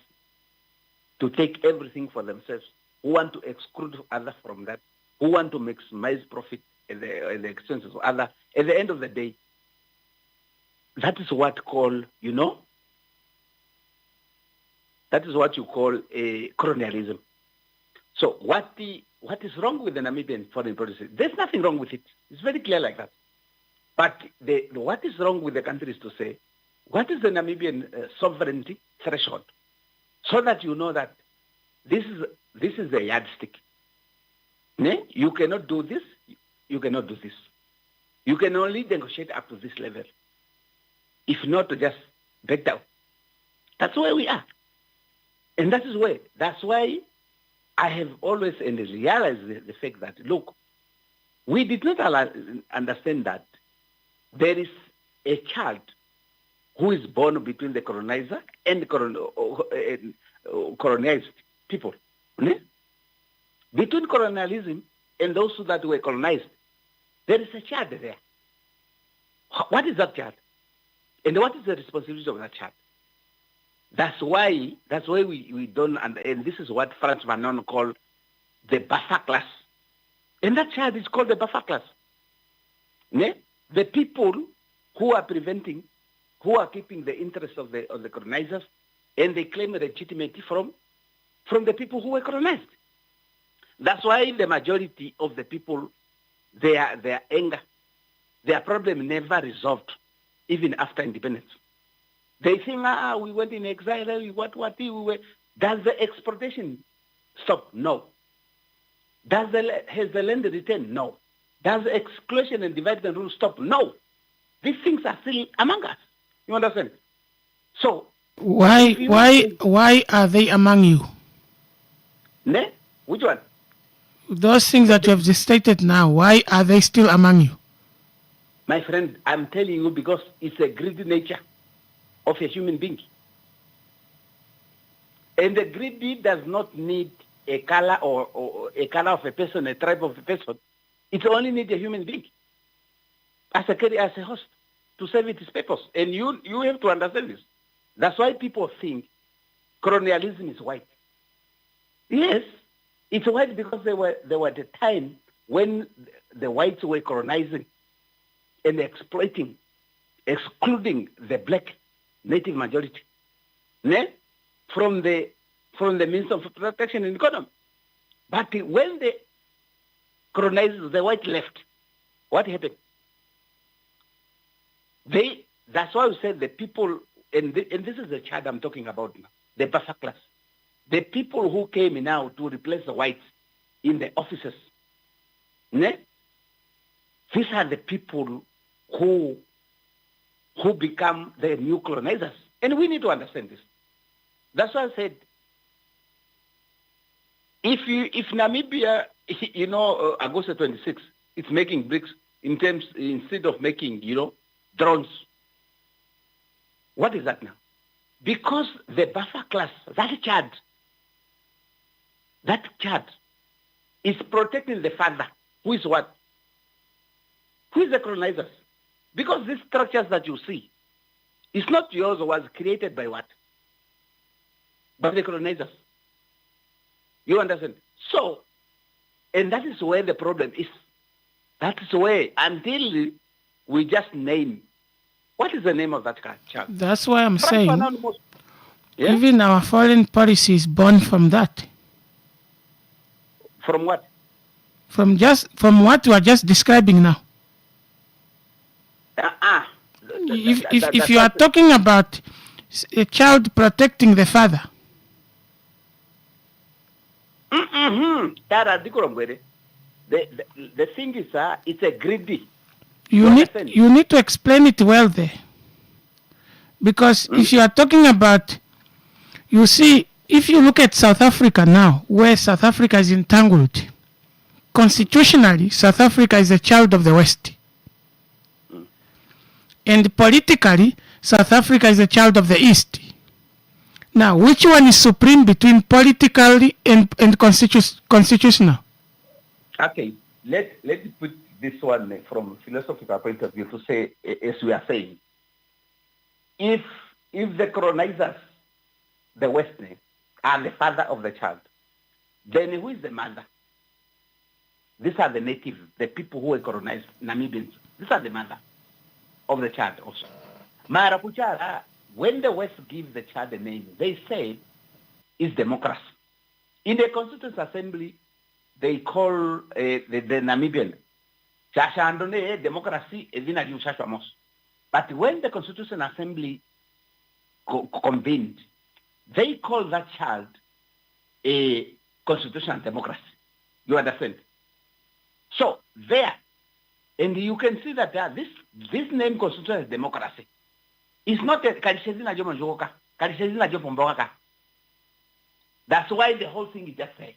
to take everything for themselves, who want to exclude others from that, who want to maximize profit at the expenses of others. At the end of the day, that is what that is what you call a colonialism. So what is wrong with the Namibian foreign policy? There's nothing wrong with it. It's very clear like that. But what is wrong with the country is to say, what is the Namibian sovereignty threshold? So that you know that this is the yardstick. You cannot do this, you cannot do this. You can only negotiate up to this level. If not, to just back down. That's where we are. And that's why I have always realized the fact that, look, we did not understand that there is a child who is born between the colonizer and the colonized people. Between colonialism and those that were colonized, there is a child there. What is that child? And what is the responsibility of that child? That's why we don't, and this is what Frantz Fanon called the buffer class. And that child is called the buffer class. The people who are keeping the interests of the colonizers, and they claim legitimacy from the people who were colonized. That's why the majority of the people, their anger, their problem never resolved, even after independence. They think, we went in exile, we were. Does the exploitation stop? No. Has the land returned? No. Does the exclusion and divide and rule stop? No. These things are still among us. You understand? So why are they among you? Which one? Those things that you have just stated now, why are they still among you? My friend, I'm telling you, because it's a greedy nature of a human being. And the greedy does not need a color or a color of a person, a tribe of a person. It only needs a human being as a host to serve its purpose. And you have to understand this. That's why people think colonialism is white. Yes, it's white because there were the time when the whites were colonizing and exploiting, excluding the black native majority from the means of protection and economy. But when the colonizers, the white left, what happened? That's why we said the people, and this is the child I'm talking about now, the buffer class. The people who came now to replace the whites in the offices. These are the people who become the new colonizers. And we need to understand this. That's why I said, if Namibia, August 26, it's making bricks instead of making, drones. What is that now? Because the buffer class, that child is protecting the father. Who is what? Who is the colonizers? Because these structures that you see, it's not yours, was created by what? By the colonizers. You understand? So, and that is where the problem is. That is where, until we just name, what is the name of that child? That's why I'm saying, even our foreign policy is born from that. From what? From what you are just describing now. if you are talking about a child protecting the father, the thing is, it's a greedy. you need to explain it well there. Because if you are talking about, you see, if you look at South Africa now, where South Africa is entangled, constitutionally, South Africa is a child of the West. And politically, South Africa is a child of the East. Now, which one is supreme between politically and constitutional? Okay, let's put this one from a philosophical point of view to say, as we are saying, if the colonizers, the West, are the father of the child, then who is the mother? These are the natives, the people who were colonized, Namibians. These are the mother of the child also. Marapuchara, when the West gives the child a name, they say it's democracy. In the Constituent Assembly, they call the Namibian Chashandone democracy. But when the Constituent Assembly convened, they call that child a constitutional democracy. You understand? So there, and you can see that this name constitutional democracy is not a Karishezina Jomonjoka, Karishezina Jopomboka. That's why the whole thing is just said.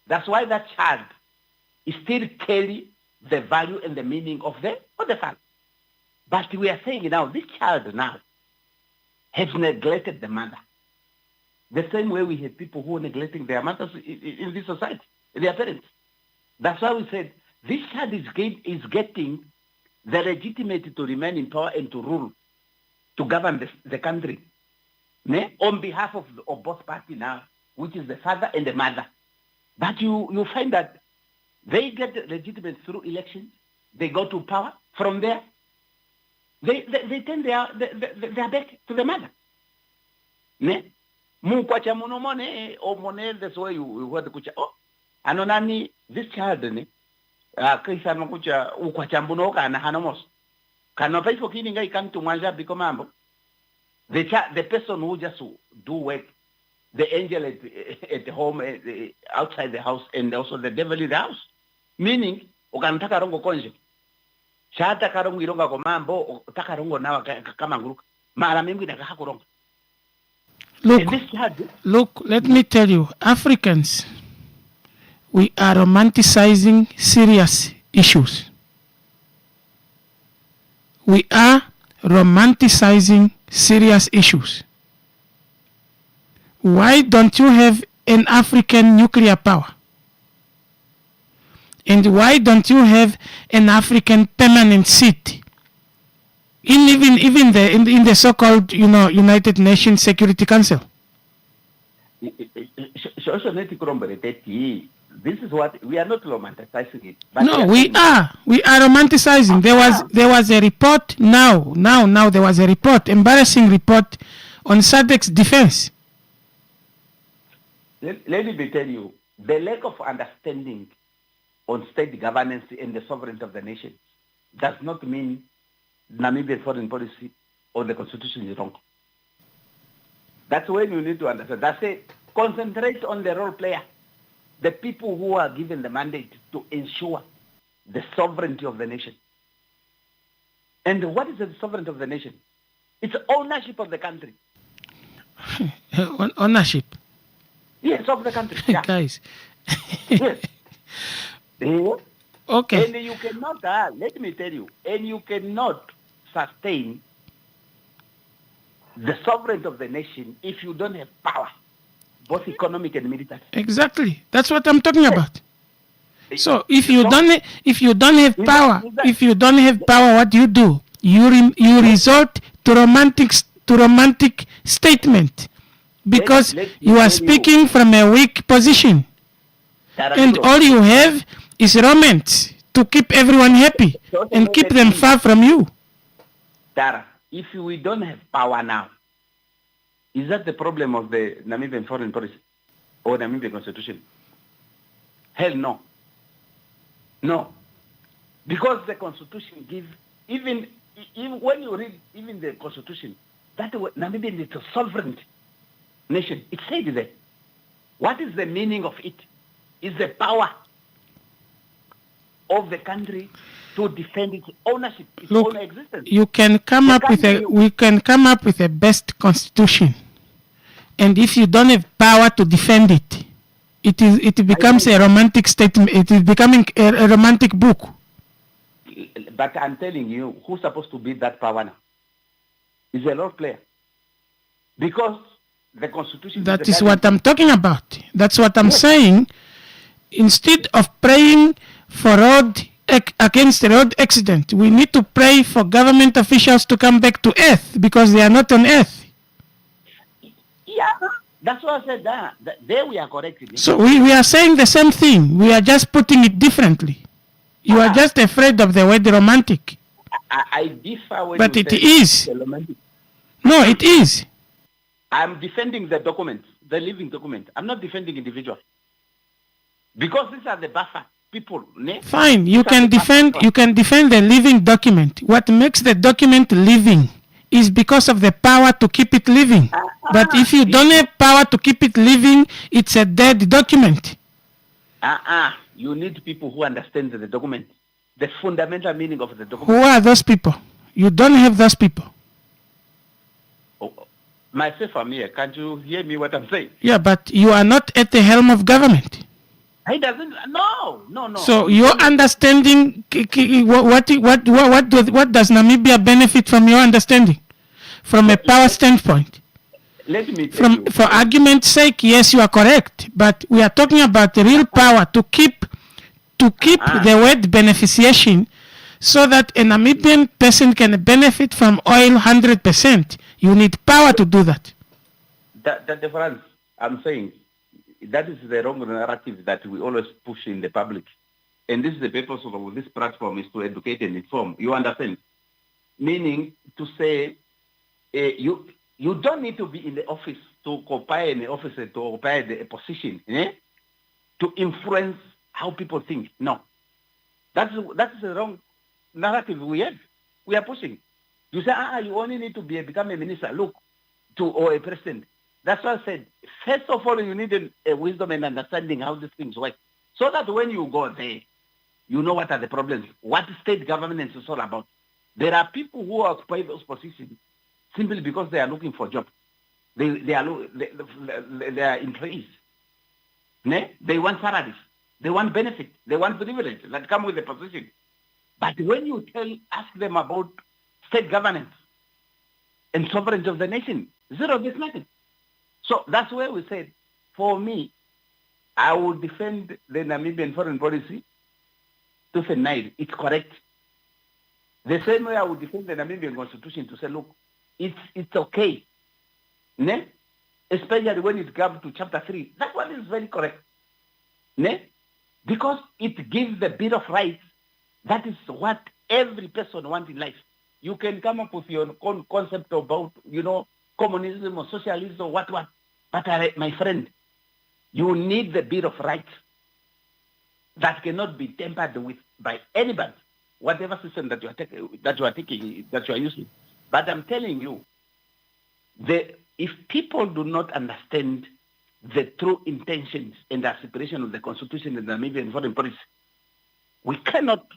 That's why that child is still carry the value and the meaning of the father. But we are saying now, this child now has neglected the mother. The same way we have people who are neglecting their mothers in this society, their parents. That's why we said this child is getting the legitimacy to remain in power and to rule, to govern the country, on behalf of both parties now, which is the father and the mother. But you find that they get legitimate through elections. They go to power. From there, they turn their back to the mother. Mukwacha monomone or monel, that's why you heard the kucha. Oh, anonani, this child, Kaisano kucha, ukwachambunoka and hanamos. Cannot pay for killing I come to Manja Bicomambo. The person who just do work, the angel at the home, outside the house, and also the devil in the house. Meaning, Ukantakarongo konje. Shata karongo ironga komambo, takarongo nawa kamanguru. Maramimbi na kahakorongo. Look, let me tell you, Africans, we are romanticizing serious issues. We are romanticizing serious issues. Why don't you have an African nuclear power? And why don't you have an African permanent seat in the so-called United Nations Security Council? This is what we are not romanticizing it. But no, we are romanticizing. There was a report now there was a report, embarrassing report on SADC's defense. Let me tell you, the lack of understanding on state governance and the sovereignty of the nation does not mean Namibian foreign policy or the constitution is wrong. That's when you need to understand. That's it. Concentrate on the role player, the people who are given the mandate to ensure the sovereignty of the nation. And what is the sovereignty of the nation? It's ownership of the country. Ownership? Yes, of the country. Yeah. Guys. Yes. Okay. And you cannot, let me tell you, and you cannot sustain the sovereignty of the nation if you don't have power, both economic and military. Exactly. That's what I'm talking about. So if you don't have power, what do? You resort to romantic statement because you are speaking from a weak position. And all you have is romance to keep everyone happy and keep them far from you. Tara, if we don't have power now, is that the problem of the Namibian foreign policy or Namibian constitution? Hell no. No. Because the constitution gives, even even when you read even the constitution, that Namibia is a sovereign nation. It says there. What is the meaning of it? Is the power of the country to defend its ownership, its own existence. You can come up with we can come up with a best constitution, and if you don't have power to defend it, it becomes a romantic statement. It is becoming a romantic book. But I'm telling you, who's supposed to be that power now? Is a role player, because the constitution. That is what I'm talking about. That's what I'm saying. Instead of praying for against the road accident, we need to pray for government officials to come back to earth, because they are not on earth. Yeah, that's what I said. There we are correct. So we are saying the same thing. We are just putting it differently. You are just afraid of the word romantic. I differ when but you it say is. romantic. No, it is. I'm defending the document, the living document. I'm not defending individuals. Because these are the buffer people. Fine, you can defend the living document. What makes the document living is because of the power to keep it living. But if you don't have power to keep it living, it's a dead document. You need people who understand the document, the fundamental meaning of the document. Who are those people? You don't have those people. Myself, I'm here. Can't you hear me what I'm saying? Yeah, but you are not at the helm of government. He doesn't. No. So your understanding, what does Namibia benefit from your understanding, from a power standpoint? Let me tell you. For argument's sake, yes, you are correct. But we are talking about the real power to keep the word beneficiation, so that a Namibian person can benefit from oil 100%. You need power to do that. The difference, I'm saying, that is the wrong narrative that we always push in the public. And this is the purpose of this platform, is to educate and inform. You understand? Meaning to say, you don't need to be in the office to occupy an office, to occupy a position, to influence how people think. No. That's the wrong narrative we have. We are pushing. You say, you only need to become a minister, or a president. That's what I said. First of all, you need a wisdom and understanding how these things work, so that when you go there, you know what are the problems, what state governance is all about. There are people who occupy those positions simply because they are looking for jobs. They are employees. They want salaries. They want benefits. They want privilege that come with the position. But when you ask them about state governance and sovereignty of the nation, zero, there's nothing. So that's where we said, for me, I will defend the Namibian foreign policy to say, no, it's correct. The same way I would defend the Namibian constitution to say, look, it's okay. Especially when it comes to chapter 3. That one is very correct. Because it gives the Bill of Rights. That is what every person wants in life. You can come up with your own concept about, communism or socialism or what. But my friend, you need the Bill of Rights that cannot be tampered with by anybody, whatever system that you are using. But I'm telling you, if people do not understand the true intentions and aspiration of the Constitution and the Namibian foreign policy, we cannot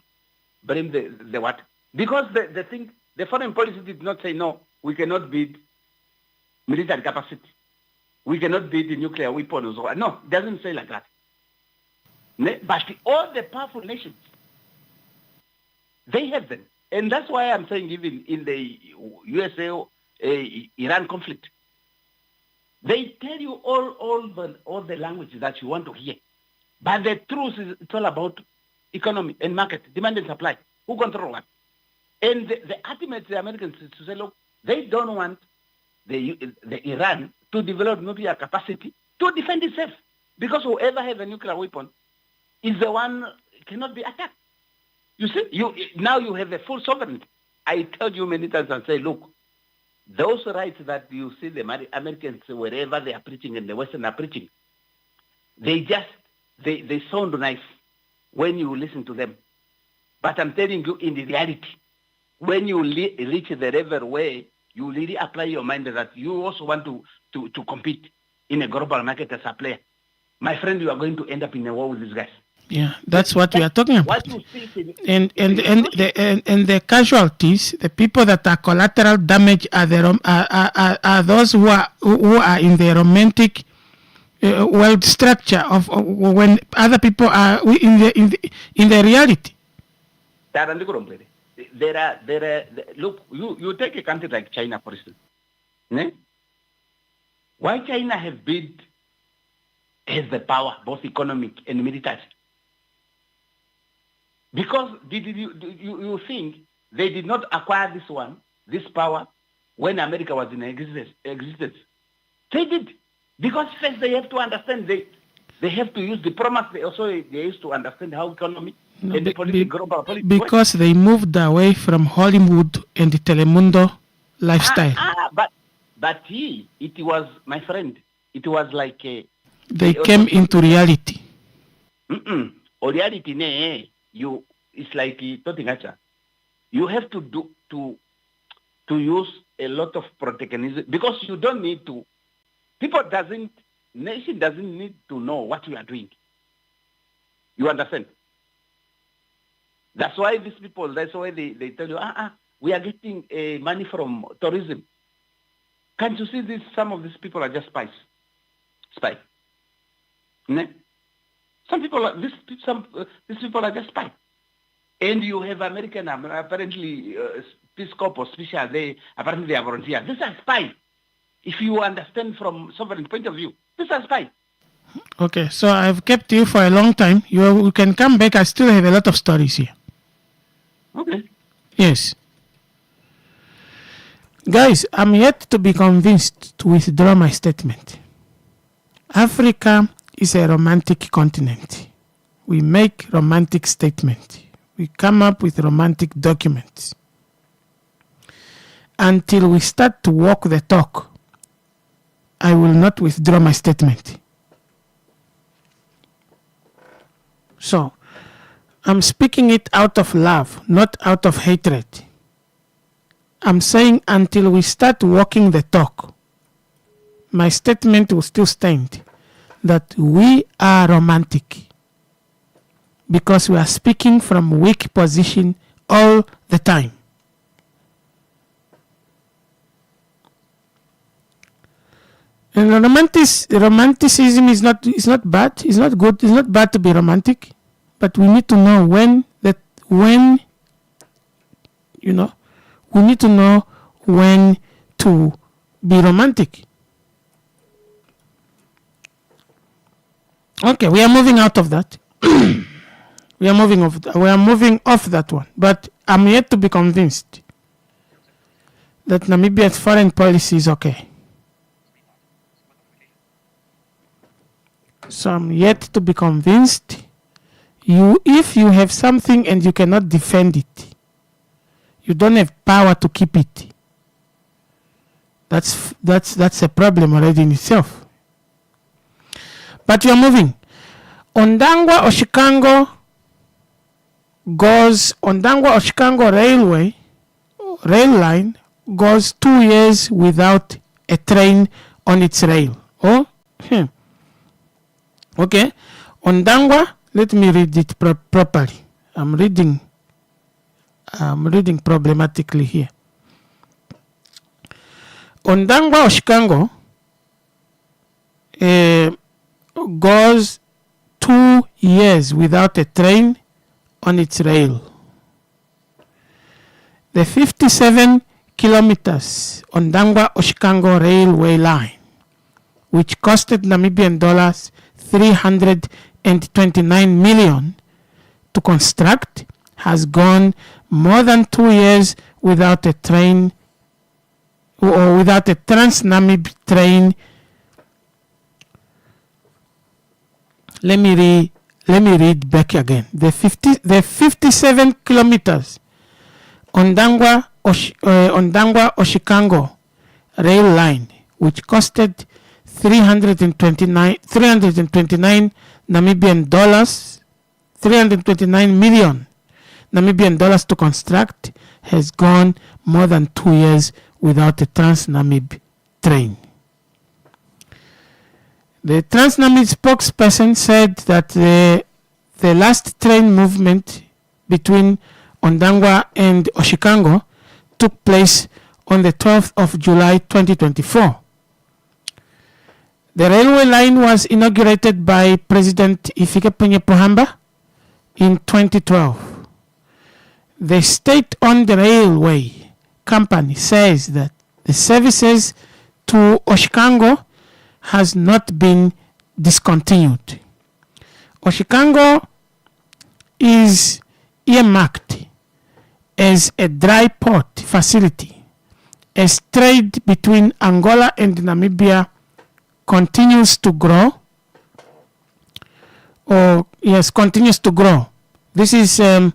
blame the what? Because the foreign policy did not say, no, we cannot build military capacity. We cannot build the nuclear weapons. No, it doesn't say like that. But all the powerful nations, they have them. And that's why I'm saying even in the USA-Iran conflict, they tell you all the language that you want to hear. But the truth is it's all about economy and market, demand and supply. Who control what? And the ultimate, the Americans to say, look, they don't want the Iran to develop nuclear capacity to defend itself. Because whoever has a nuclear weapon is the one cannot be attacked. You see, now you have a full sovereignty. I tell you many times and say, look, those rights that you see the Americans, wherever they are preaching and the Western are preaching, they sound nice when you listen to them. But I'm telling you, in the reality, when you reach the level where you really apply your mind that you also want to compete in a global market as a player, my friend, you are going to end up in a war with these guys. Yeah, that's what we are talking about. What you see And the casualties, the people that are collateral damage are those who are in the romantic world structure of when other people are in the reality. There are look, you take a country like China, for instance. Why China has the power, both economic and military? Because you think they did not acquire this power, when America was in existence? They did. Because first they have to understand, they have to use diplomacy. Also, they used to understand how economy and the global politics because they moved away from Hollywood and the Telemundo lifestyle. But it was, my friend, it was like they came into reality. Reality, it's like you have to use a lot of protectionism, because you don't need to. Nation doesn't need to know what you are doing. You understand? That's why these people, that's why they tell you, we are getting money from tourism. Can't you see this? Some of these people are just spies. Some people are, these people are just spies. And you have American, apparently, Peace Corps or special, apparently they are volunteers. These are spies. If you understand from sovereign point of view, these are spies. Okay, so I've kept you for a long time. You can come back. I still have a lot of stories here. Okay. Yes. Guys, I'm yet to be convinced to withdraw my statement. Africa is a romantic continent. We make romantic statements. We come up with romantic documents. Until we start to walk the talk, I will not withdraw my statement. So, I'm speaking it out of love, not out of hatred. I'm saying until we start walking the talk, my statement will still stand that we are romantic because we are speaking from weak position all the time. And romanticism is not bad. It's not good. It's not bad to be romantic, but we need to know we need to know when to be romantic. Okay, we are moving out of that. We are moving off that one. But I'm yet to be convinced that Namibia's foreign policy is okay. So I'm yet to be convinced. If you have something and you cannot defend it, you don't have power to keep it. That's a problem already in itself. But we are moving. Ondangwa Oshikango rail line goes 2 years without a train on its rail. Okay. Ondangwa, let me read it properly. I'm reading problematically here. Ondangwa Oshikango goes 2 years without a train on its rail. The 57 kilometers Ondangwa Oshikango railway line, which costed Namibian dollars 329 million to construct, has gone more than 2 years without a train or without a Trans-Namib train. Let me read back again. The 57 kilometers Ondangwa Oshikango rail line, which costed 329 Namibian dollars, 329 million Namibian dollars to construct has gone more than 2 years without a Trans-Namib train. The Trans-Namib spokesperson said that the last train movement between Ondangwa and Oshikango took place on the 12th of July 2024. The railway line was inaugurated by President Hifikepunye Pohamba in 2012. The state-owned railway company says that the services to Oshikango has not been discontinued. Oshikango is earmarked as a dry port facility as trade between Angola and Namibia continues to grow. Continues to grow. This is Alina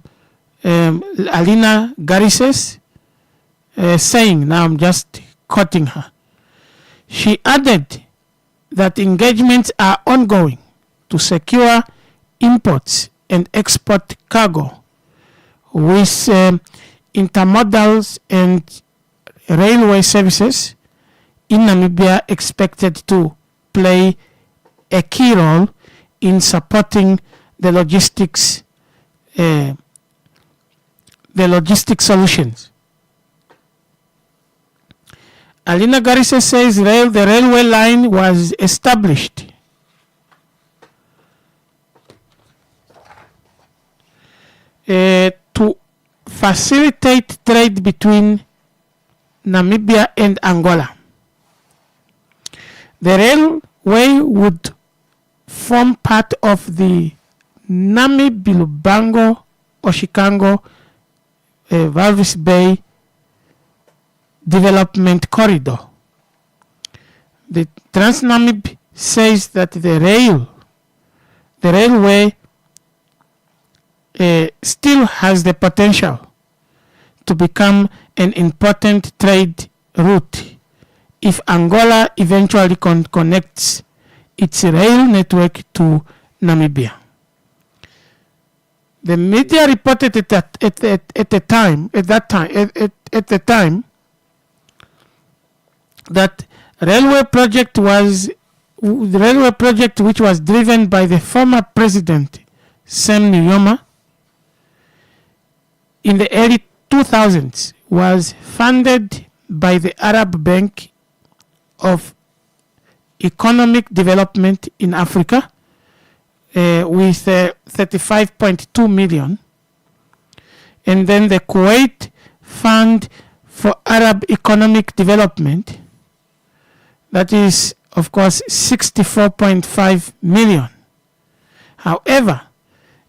Garises saying, now I'm just quoting her. She added that engagements are ongoing to secure imports and export cargo with intermodals and railway services in Namibia expected to play a key role in supporting the logistics solutions. Alina Garissa says the railway line was established to facilitate trade between Namibia and Angola. The railway would form part of the Namib-Lubango Oshikango Walvis Bay development corridor. The Trans-Namib says that the railway still has the potential to become an important trade route if Angola eventually connects its rail network to Namibia. The media reported at the time that the railway project which was driven by the former president Sam Nujoma in the early 2000s was funded by the Arab Bank of Economic Development in Africa with 35.2 million, and then the Kuwait Fund for Arab Economic Development, that is of course 64.5 million. However,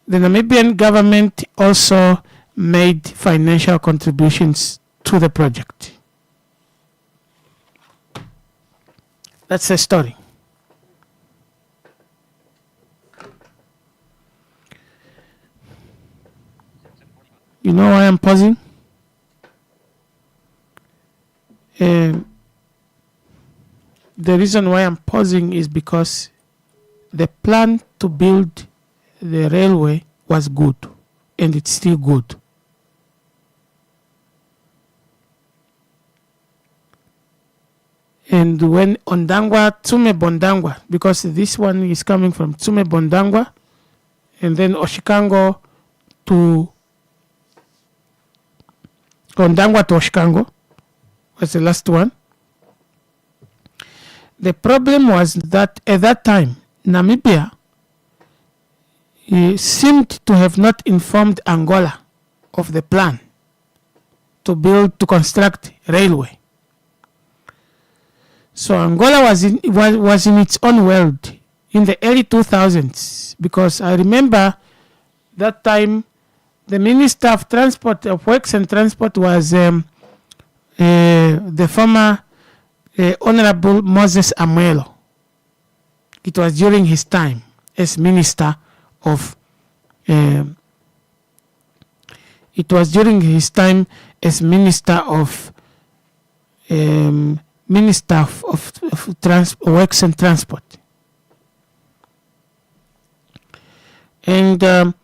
the Namibian government also made financial contributions to the project. That's the story. You know why I'm pausing? The reason why I'm pausing is because the plan to build the railway was good, and it's still good. And when Ondangwa, Tsume Bondangwa, because this one is coming from Tsume Bondangwa, and then Oshikango to Ondangwa to Oshikango was the last one. The problem was that at that time, Namibia seemed to have not informed Angola of the plan to construct railway. So Angola was in its own world in the early 2000s, because I remember that time the Minister of Transport, of Works and Transport was the former Honorable Moses Amuelo. It was during his time as Minister of Works and Transport. And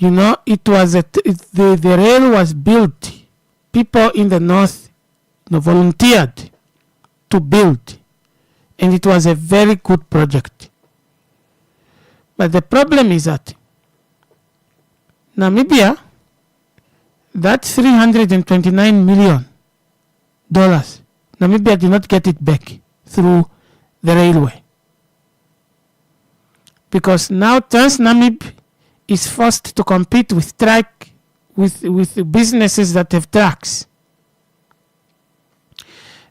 it was the rail was built. People in the north volunteered to build, and it was a very good project. But the problem is that Namibia, that $329 million, Namibia did not get it back through the railway. Because now Trans-Namib is forced to compete with businesses that have trucks.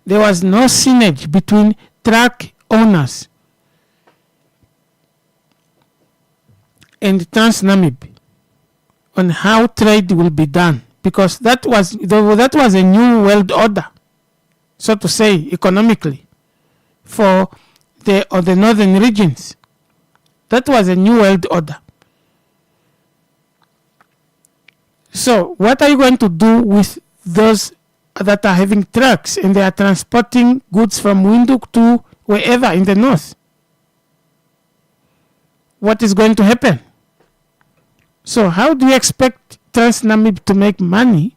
There was no synergy between truck owners and Trans-Namib on how trade will be done, because that was a new world order, so to say, economically, for the northern regions. That was a new world order. So what are you going to do with those that are having trucks and they are transporting goods from Windhoek to wherever in the north? What is going to happen? So how do you expect Trans-Namib to make money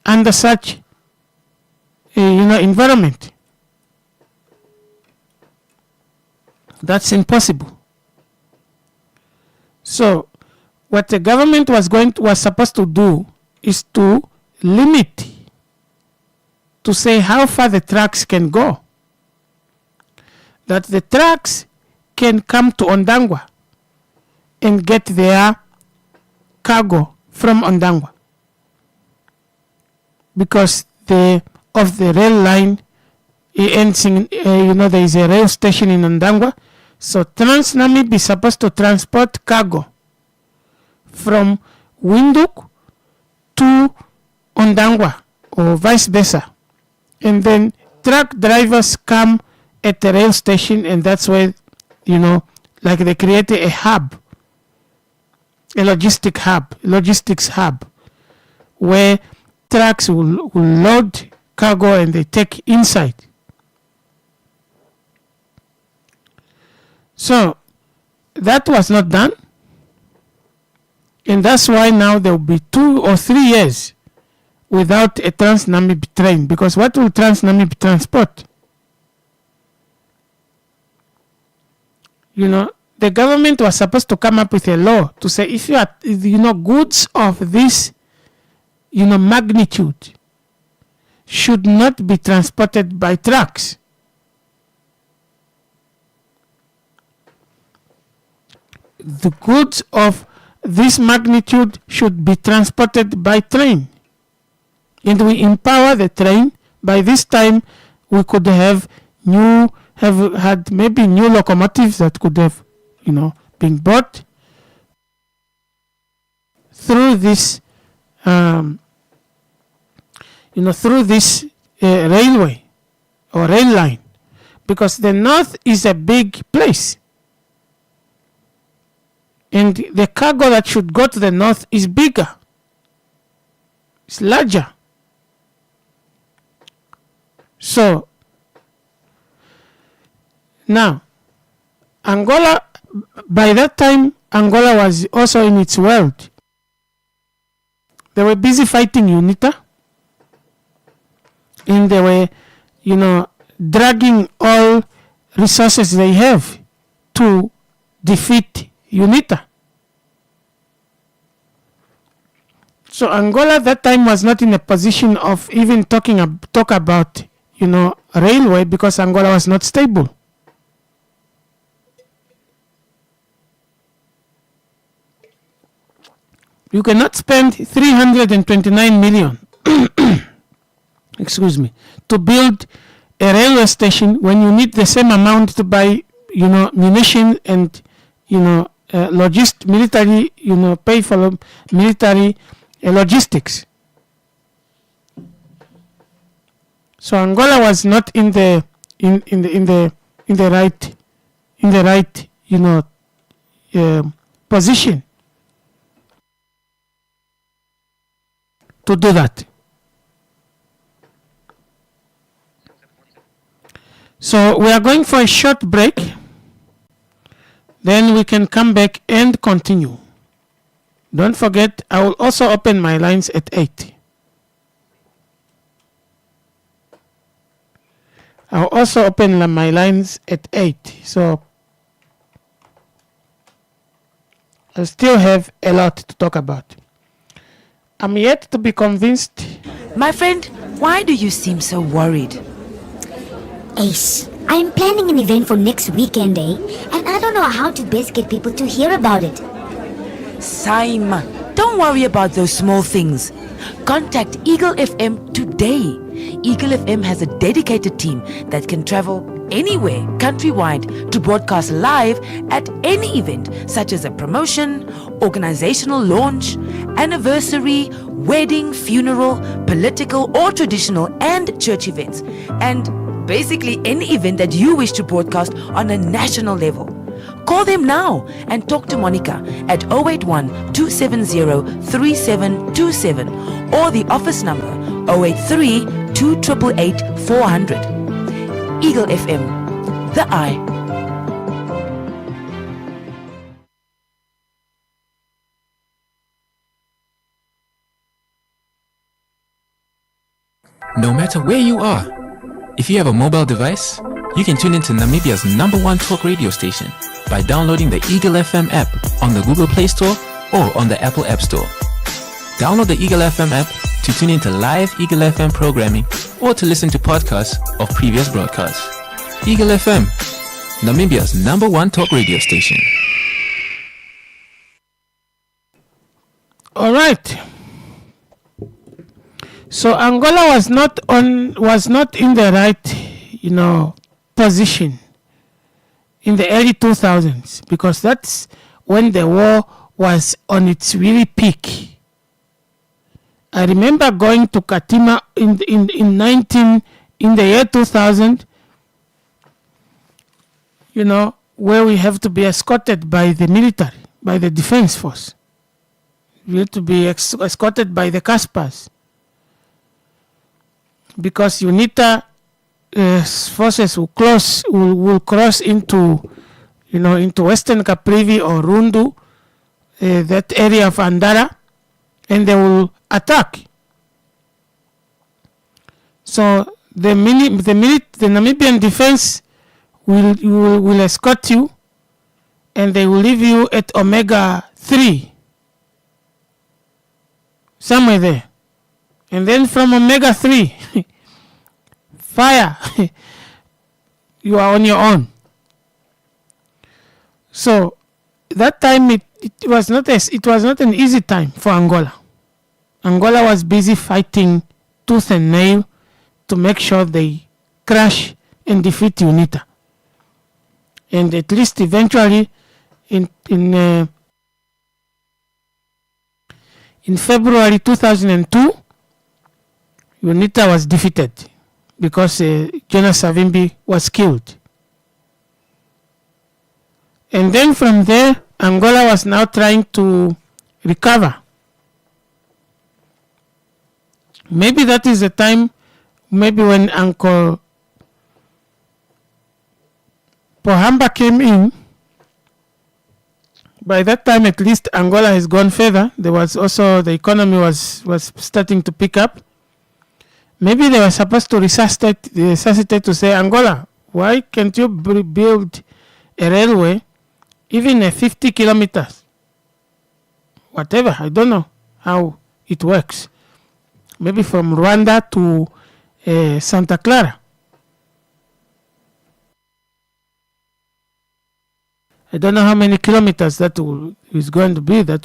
under such environment? That's impossible. So what the government was supposed to do is to limit, to say how far the trucks can go. That the trucks can come to Ondangwa and get their cargo from Ondangwa, because of the rail line ends in, there is a rail station in Ondangwa. So Trans-Namib is supposed to transport cargo from Windhoek to Ondangwa or vice versa, and then truck drivers come at the rail station, and that's where like they created a hub, a logistics hub, where trucks will load cargo and they take inside. So that was not done, and that's why now there will be 2 or 3 years without a Trans-Namib train, because what will Trans-Namib transport? The government was supposed to come up with a law to say if you are, goods of this, magnitude should not be transported by trucks. The goods of this magnitude should be transported by train. And we empower the train. By this time, we could have had maybe new locomotives that could have, been bought through this, railway or rail line, because the north is a big place. And the cargo that should go to the north is bigger. It's larger. So, now, Angola, by that time, Angola was also in its world. They were busy fighting UNITA. And they were, dragging all resources they have to defeat UNITA. So Angola at that time was not in a position of even talk about, railway, because Angola was not stable. You cannot spend 329 million to build a railway station when you need the same amount to buy, munition and, military, pay for military logistics. So Angola was not in the right position to do that. So we are going for a short break. Then we can come back and continue. Don't forget, I will also open my lines at 8. I'll also open my lines at 8. So I still have a lot to talk about. I'm yet to be convinced. My friend, why do you seem so worried? Ace, I'm planning an event for next weekend, and I don't know how to best get people to hear about it. Saima, don't worry about those small things. Contact Eagle FM today. Eagle FM has a dedicated team that can travel anywhere countrywide to broadcast live at any event, such as a promotion, organizational launch, anniversary, wedding, funeral, political or traditional and church events, and basically any event that you wish to broadcast on a national level. Call them now and talk to Monica at 081 270 3727 or the office number 083 2888 400. Eagle FM, the eye. No matter where you are, if you have a mobile device, you can tune into Namibia's #1 talk radio station by downloading the Eagle FM app on the Google Play Store or on the Apple App Store. Download the Eagle FM app to tune into live Eagle FM programming or to listen to podcasts of previous broadcasts. Eagle FM, Namibia's #1 talk radio station. All right. So Angola was not in the right, position in the early 2000s, because that's when the war was on its really peak. I remember going to Katima in the year 2000, where we have to be escorted by the military, by the defense force. We have to be escorted by the Caspars, because UNITA forces will cross into Western Caprivi or Rundu, that area of Andara, and they will attack. So the Namibian defense will escort you, and they will leave you at Omega 3, somewhere there. And then from Omega 3, fire, you are on your own. So that time it was not an easy time for Angola. Angola was busy fighting tooth and nail to make sure they crush and defeat UNITA. And at least eventually in February 2002, UNITA was defeated because Jonas Savimbi was killed. And then from there, Angola was now trying to recover. Maybe that is the time, maybe when Uncle Pohamba came in. By that time, at least, Angola has gone further. There was also, the economy was starting to pick up. Maybe they were supposed to resuscitate to say, Angola, why can't you build a railway, even a 50 kilometers? Whatever, I don't know how it works. Maybe from Rwanda to Santa Clara. I don't know how many kilometers that is going to be. That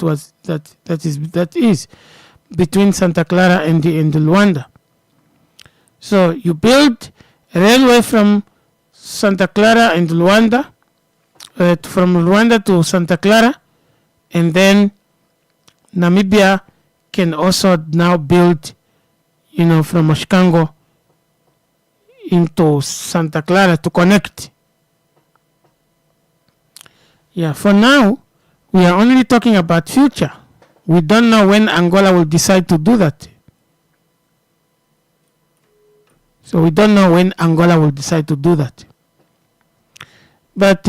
is between Santa Clara and the Luanda. So you build a railway from Santa Clara and Luanda, from Luanda to Santa Clara, and then Namibia can also now build, from Oshikango into Santa Clara to connect. Yeah, for now, we are only talking about future. We don't know when Angola will decide to do that. So we don't know when Angola will decide to do that. But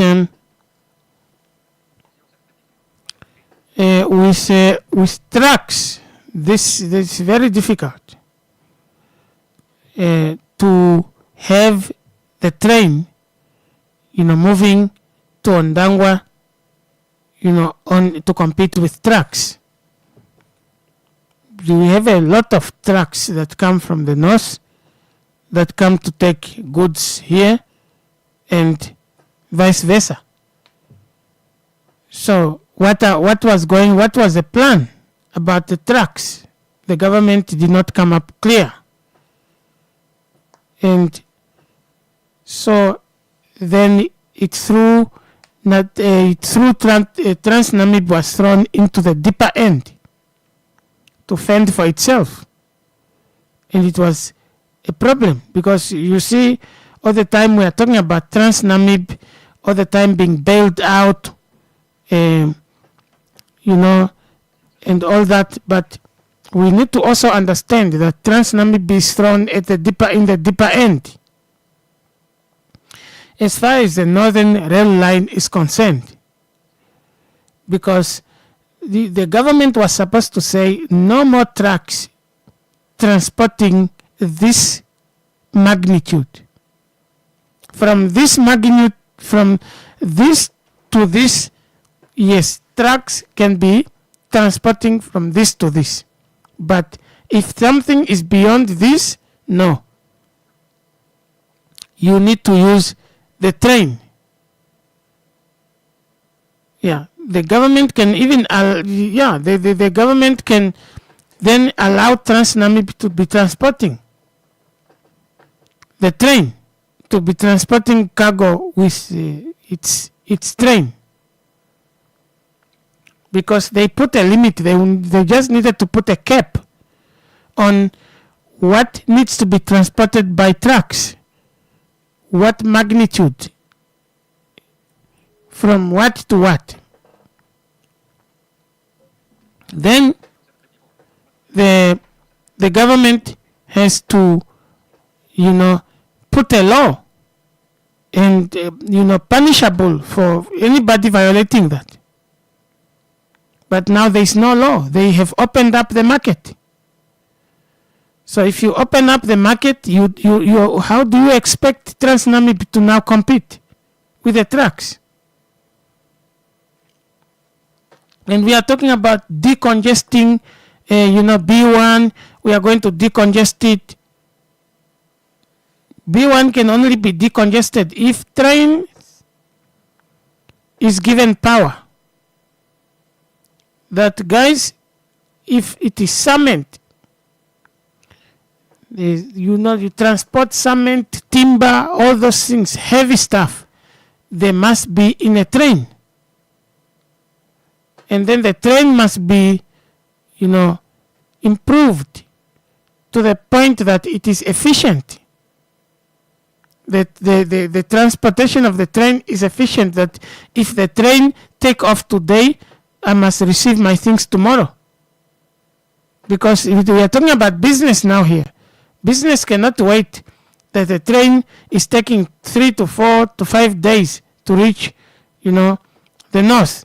with trucks, this is very difficult to have the train, moving to Ondangwa, on to compete with trucks. We have a lot of trucks that come from the north that come to take goods here and vice versa. So what was the plan about the trucks? The government did not come up clear. And so then Trans-Namib was thrown into the deeper end to fend for itself. And it was a problem because you see all the time we are talking about Trans-Namib all the time being bailed out, and all that, but we need to also understand that Trans-Namib is thrown in the deeper end. As far as the northern rail line is concerned, because the government was supposed to say no more trucks transporting this magnitude. From this magnitude, from this to this, yes, trucks can be transporting from this to this. But if something is beyond this, no. You need to use the train. Yeah, the government can even, the government can then allow Trans-Namib to be transporting the train, to be transporting cargo with its train. Because they put a limit, they just needed to put a cap on what needs to be transported by trucks, what magnitude, from what to what. Then the government has to, put a law and, punishable for anybody violating that. But now there is no law. They have opened up the market. So if you open up the market, you how do you expect Trans-Namib to now compete with the trucks? And we are talking about decongesting, B1. We are going to decongest it. B1 can only be decongested if train is given power. That guys, if it is cement, you transport cement, timber, all those things, heavy stuff, they must be in a train. And then the train must be, improved to the point that it is efficient. That the transportation of the train is efficient, that if the train take off today, I must receive my things tomorrow. Because we are talking about business now here. Business cannot wait that the train is taking 3 to 4 to 5 days to reach, the north.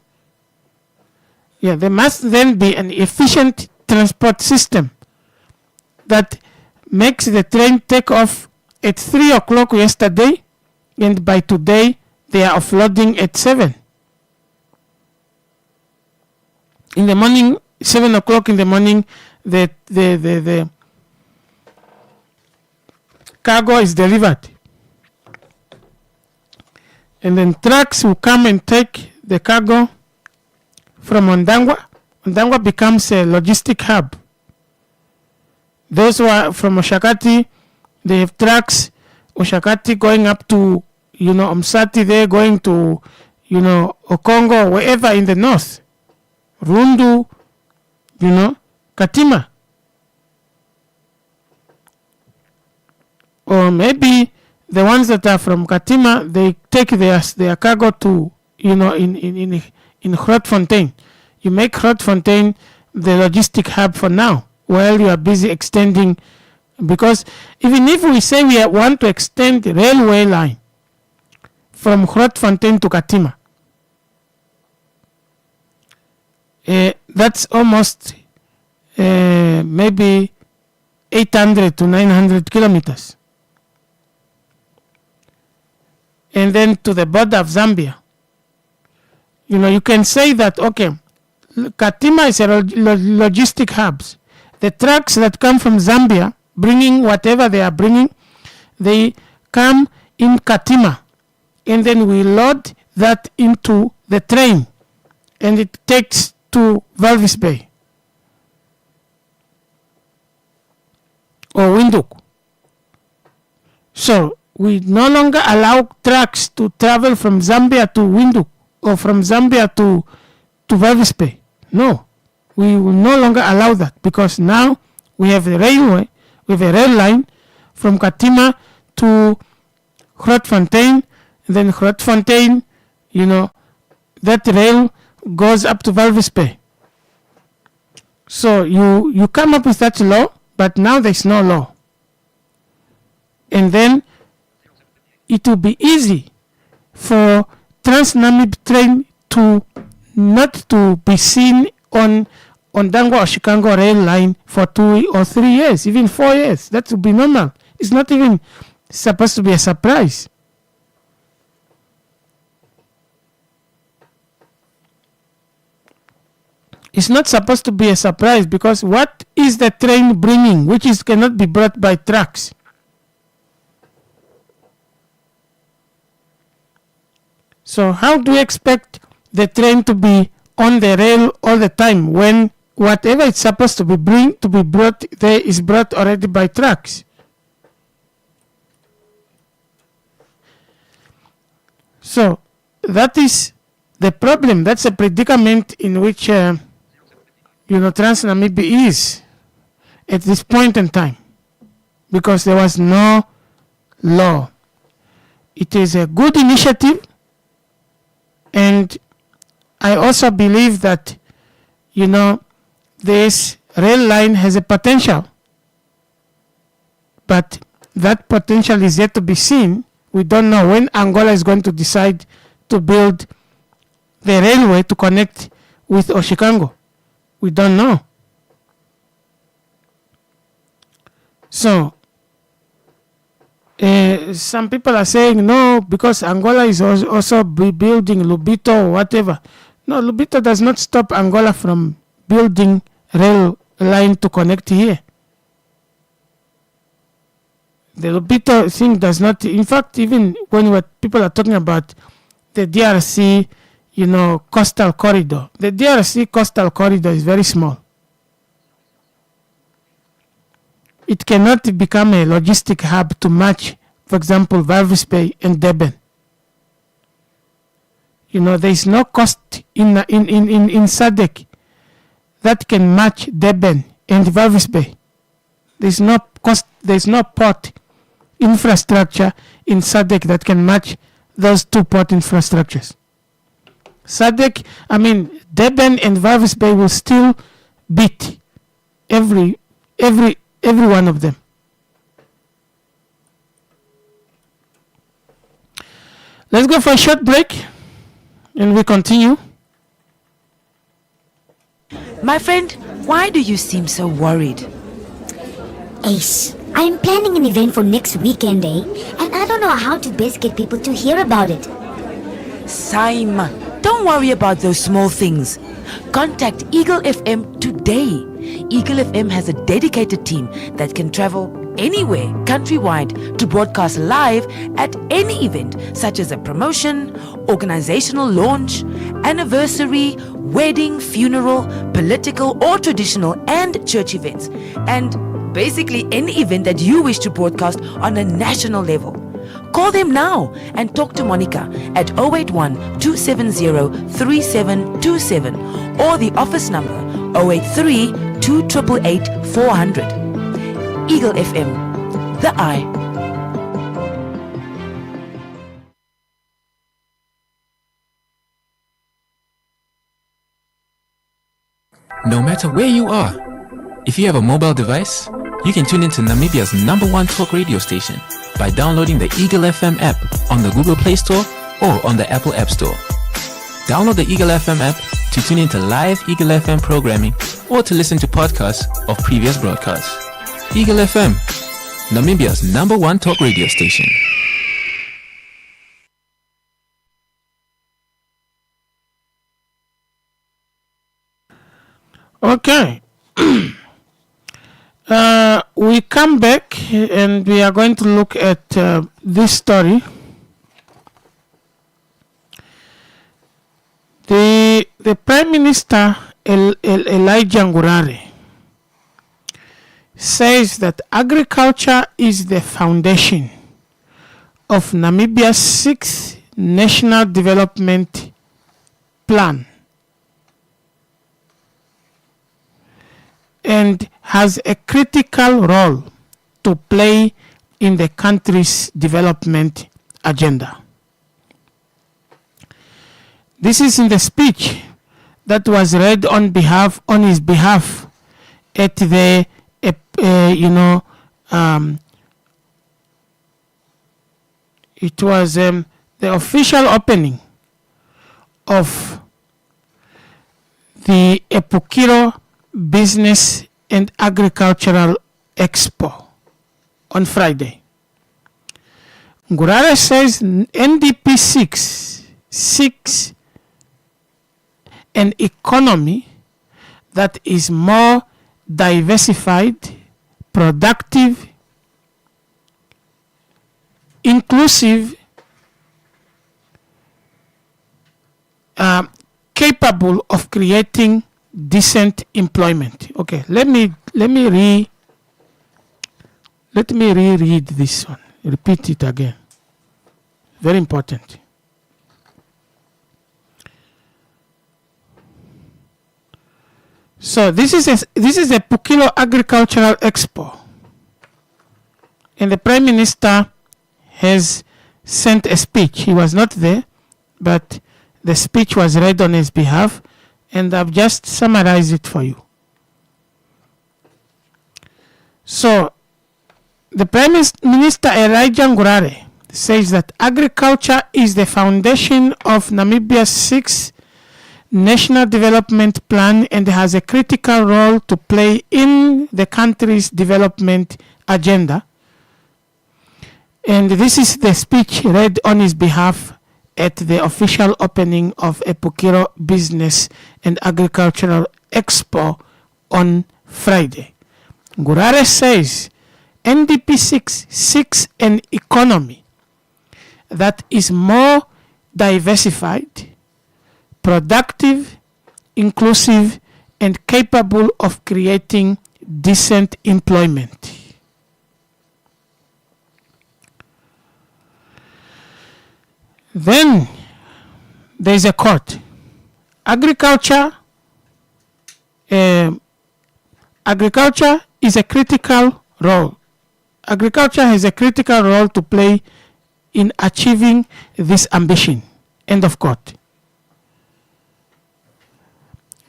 Yeah, there must then be an efficient transport system that makes the train take off at 3 o'clock yesterday, and by today they are offloading at 7. In the morning, 7 o'clock in the morning, the cargo is delivered. And then trucks will come and take the cargo from Ondangwa. Ondangwa becomes a logistic hub. Those who are from Oshakati, they have trucks. Oshakati going up to, Omsati, they're going to, Okongo, wherever in the north. Rundu, Katima. Or maybe the ones that are from Katima, they take their cargo to, in Grootfontein. You make Grootfontein the logistic hub for now, while you are busy extending. Because even if we say we want to extend the railway line from Grootfontein to Katima, That's almost maybe 800 to 900 kilometers. And then to the border of Zambia. You can say that, okay, Katima is a logistic hubs. The trucks that come from Zambia, bringing whatever they are bringing, they come in Katima. And then we load that into the train. And it takes to Walvis Bay. Or Windhoek. So we no longer allow trucks to travel from Zambia to Windhoek or from Zambia to Walvis Bay. No, we will no longer allow that because now we have a railway, we have a rail line from Katima to Grootfontein. Then Grootfontein, that rail goes up to Walvis Bay. So you come up with that law, but now there's no law. And then it will be easy for Trans-Namib train to not to be seen on Dangwa or Chicago rail line for 2 or 3 years, even 4 years. That would be normal. It's not even supposed to be a surprise. It's not supposed to be a surprise because what is the train bringing which cannot be brought by trucks? So how do you expect the train to be on the rail all the time when whatever it's supposed to be brought there is brought already by trucks? So that is the problem. That's a predicament in which Trans-Namib is at this point in time because there was no law. It is a good initiative. And I also believe that, this rail line has a potential. But that potential is yet to be seen. We don't know when Angola is going to decide to build the railway to connect with Oshikango. We don't know. So, some people are saying no because Angola is also building Lubito or whatever. No, Lubito does not stop Angola from building rail line to connect here. The Lubito thing does not. In fact, even when people are talking about the DRC, coastal corridor, the DRC coastal corridor is very small. It cannot become a logistic hub to match, for example, Walvis Bay and Durban. There is no cost in SADC that can match Durban and Walvis Bay. There is no cost. There is no port infrastructure in SADC that can match those two port infrastructures. SADC, Durban and Walvis Bay will still beat every one of them. Let's go for a short break and we continue. My friend, why do you seem so worried? Ace, I'm planning an event for next weekend, and I don't know how to best get people to hear about it. Sizuma, don't worry about those small things. Contact Eagle FM today. Eagle FM has a dedicated team that can travel anywhere countrywide to broadcast live at any event such as a promotion, organizational launch, anniversary, wedding, funeral, political or traditional and church events, and basically any event that you wish to broadcast on a national level. Call them now and talk to Monica at 081 270 3727 or the office number 083 2888 400. Eagle FM, the eye. No matter where you are, if you have a mobile device, you can tune into Namibia's #1 talk radio station by downloading the Eagle FM app on the Google Play Store or on the Apple App Store. Download the Eagle FM app to tune into live Eagle FM programming or to listen to podcasts of previous broadcasts. Eagle FM, Namibia's #1 talk radio station. Okay. We come back and we are going to look at this story. The Prime Minister Elijah Ngurare says that agriculture is the foundation of Namibia's 6th National Development Plan and has a critical role to play in the country's development agenda. This is in the speech that was read on his behalf at the it was the official opening of the Epukiro Business and Agricultural Expo on Friday. Ngurare says NDP 6 an economy that is more diversified, productive, inclusive, capable of creating decent employment. Okay, let me reread this one. Repeat it again. Very important. So this is a Pukilo Agricultural Expo, and the Prime Minister has sent a speech. He was not there, but the speech was read on his behalf, and I've just summarized it for you. So the Prime Minister Elijah Ngurare says that agriculture is the foundation of Namibia's 6th National Development Plan and has a critical role to play in the country's development agenda. And this is the speech read on his behalf at the official opening of Epukiro Business and Agricultural Expo on Friday. Ngurare says NDP 6 an economy that is more diversified, productive, inclusive, and capable of creating decent employment. Then there's a quote. Agriculture is a critical role. Agriculture has a critical role to play in achieving this ambition. End of quote.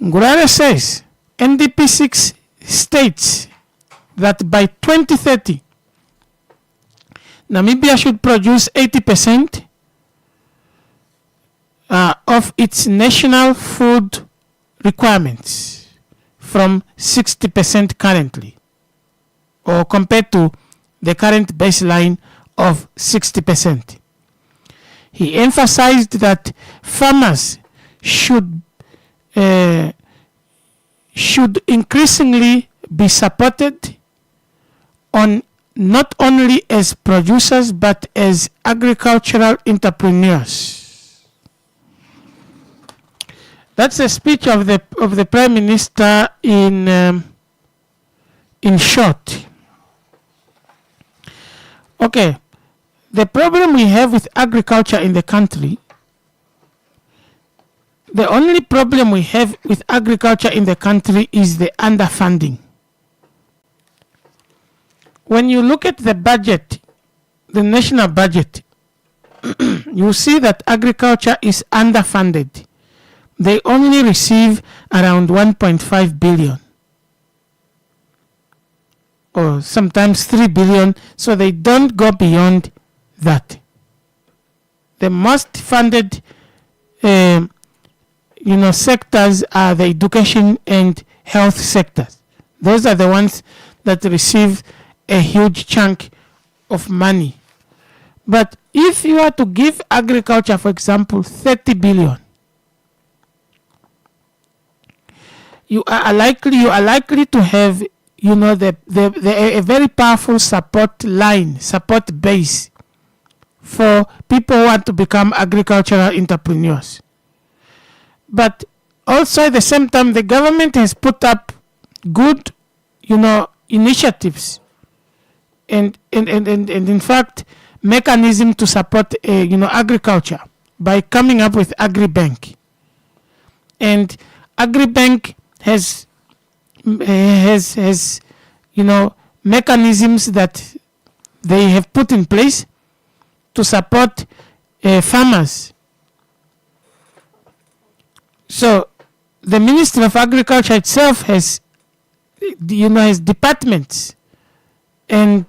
Ngurare says NDP 6 states that by 2030, Namibia should produce 80% of its national food requirements from 60% currently, or compared to the current baseline of 60%. He emphasized that farmers should increasingly be supported on not only as producers but as agricultural entrepreneurs. That's a speech of the Prime Minister in short. Okay, the problem we have with agriculture in the country, the only problem we have with agriculture in the country is the underfunding. When you look at the budget, the national budget, you see that agriculture is underfunded. They only receive around 1.5 billion or sometimes 3 billion, so they don't go beyond that. The most funded sectors are the education and health sectors. Those are the ones that receive a huge chunk of money. But if you are to give agriculture, for example, 30 billion, you are likely to have a very powerful support base for people who want to become agricultural entrepreneurs. But also at the same time, the government has put up good, initiatives and in fact mechanism to support agriculture by coming up with AgriBank. And AgriBank has mechanisms that they have put in place to support farmers. So the Ministry of Agriculture itself has departments and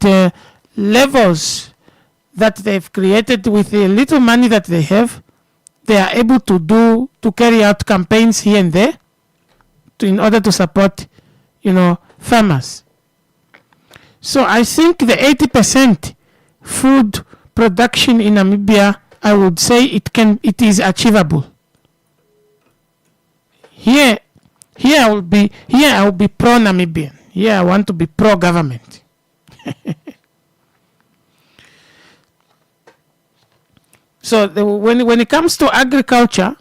levels that they've created with the little money that they have. They are able to carry out campaigns here and there in order to support, farmers. So I think the 80% food production in Namibia, I would say it is achievable. Here I will be pro Namibian. Here I want to be pro government. So when it comes to agriculture,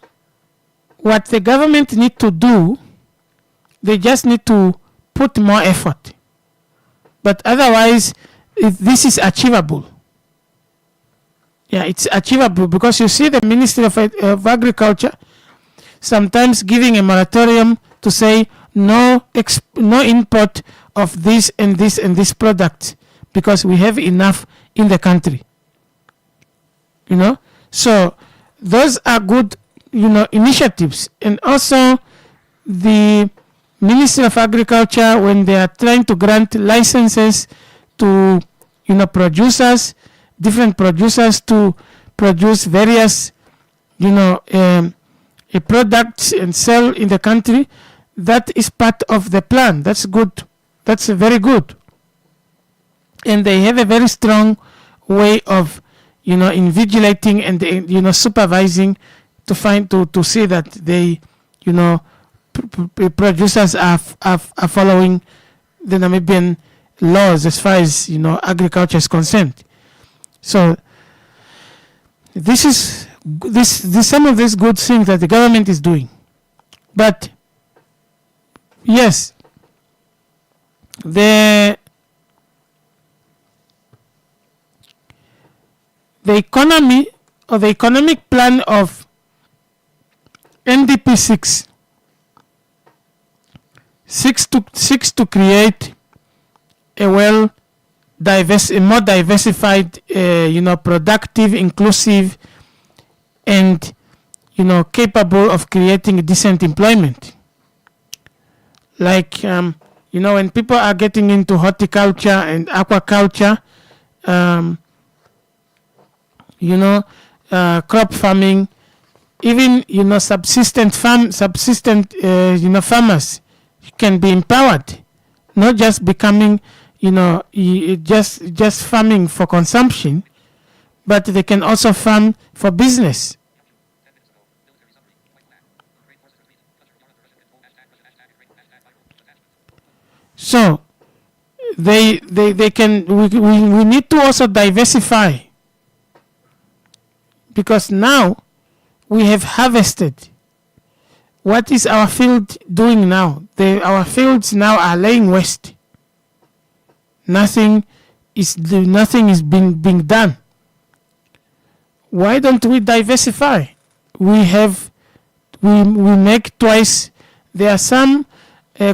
what the government need to do, they just need to put more effort. But otherwise, this is achievable. Yeah, it's achievable because you see the Ministry of Agriculture sometimes giving a moratorium to say no import of this and this and this product because we have enough in the country. So those are good, initiatives. And also the Ministry of Agriculture, when they are trying to grant licenses to, producers, different producers to produce various, products and sell in the country, that is part of the plan. That's good. That's very good. And they have a very strong way of, invigilating and, supervising to see that they, producers are following the Namibian laws as far as, agriculture is concerned. So this is some of these good things that the government is doing. But yes, the economy or the economic plan of NDP 6 seeks to create a more diversified, productive, inclusive, and capable of creating decent employment. Like when people are getting into horticulture and aquaculture, crop farming, even subsistent farmers can be empowered, not just becoming just farming for consumption, but they can also farm for business. So we need to also diversify, because now we have harvested. What is our field doing now? Our fields now are laying waste. Nothing is being done. Why don't we diversify? We make twice. There are some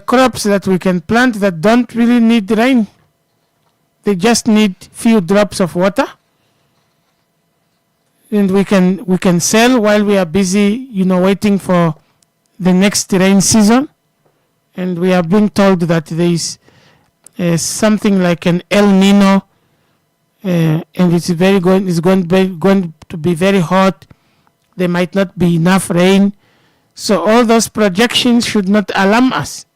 crops that we can plant that don't really need rain. They just need few drops of water, and we can sell while we are busy, waiting for the next rain season. And we are being told that there is something like an El Nino, and it's going to be very hot. There might not be enough rain, So all those projections should not alarm us,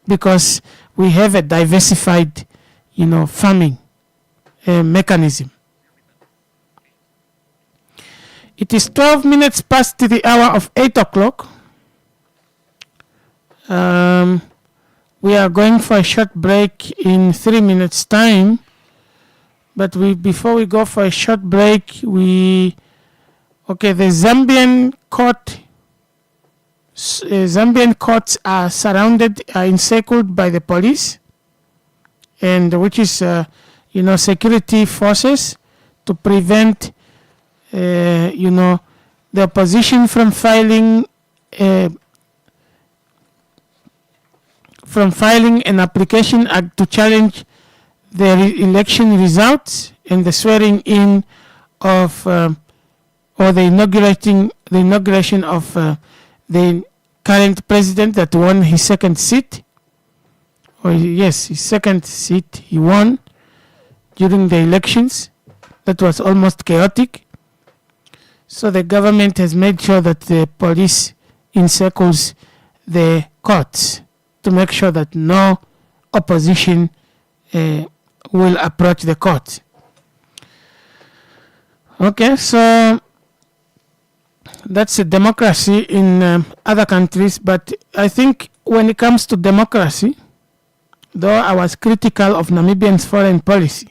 because we have a diversified, farming mechanism. It is 12 minutes past the hour of 8 o'clock. We are going for a short break in 3 minutes' time. But before we go for a short break, the Zambian courts are encircled by the police, and which is, security forces to prevent, the opposition from filing an application to challenge the election results and the swearing in of or the inauguration of the current president that won his second seat. His second seat he won during the elections. That was almost chaotic. So the government has made sure that the police encircles the courts to make sure that no opposition will approach the court. Okay, so that's a democracy in other countries, but I think when it comes to democracy, though I was critical of Namibians' foreign policy,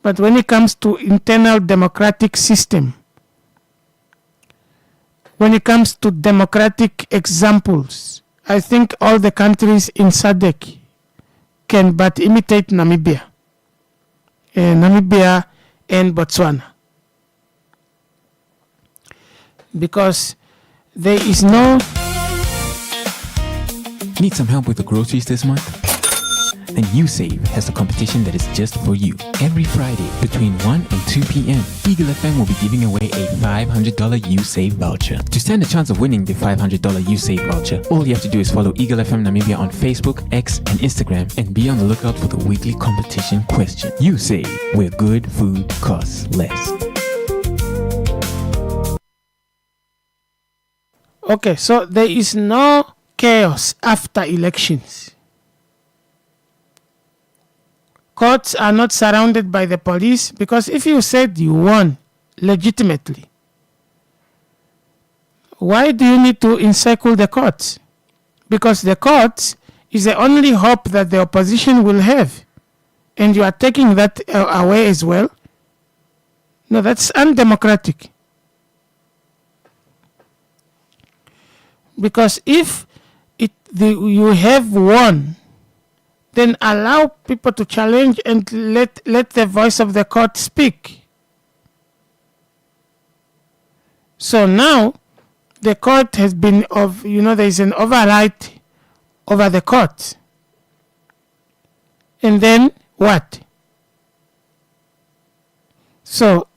but when it comes to internal democratic system, when it comes to democratic examples, I think all the countries in SADC can but imitate Namibia and Botswana, because there is no... Need some help with the groceries this month? Then USave has the competition that is just for you. Every Friday between 1 and 2 p.m., Eagle FM will be giving away a $500 USave voucher. To stand a chance of winning the $500 USave voucher, all you have to do is follow Eagle FM Namibia on Facebook, X, and Instagram, and be on the lookout for the weekly competition question. USave, where good food costs less. Okay, so there is no chaos after elections. Courts are not surrounded by the police, because if you said you won legitimately, why do you need to encircle the courts? Because the courts is the only hope that the opposition will have, and you are taking that away as well. No, that's undemocratic. Because if you have won, then allow people to challenge and let the voice of the court speak. So now the court has been there is an override over the court. And then what? So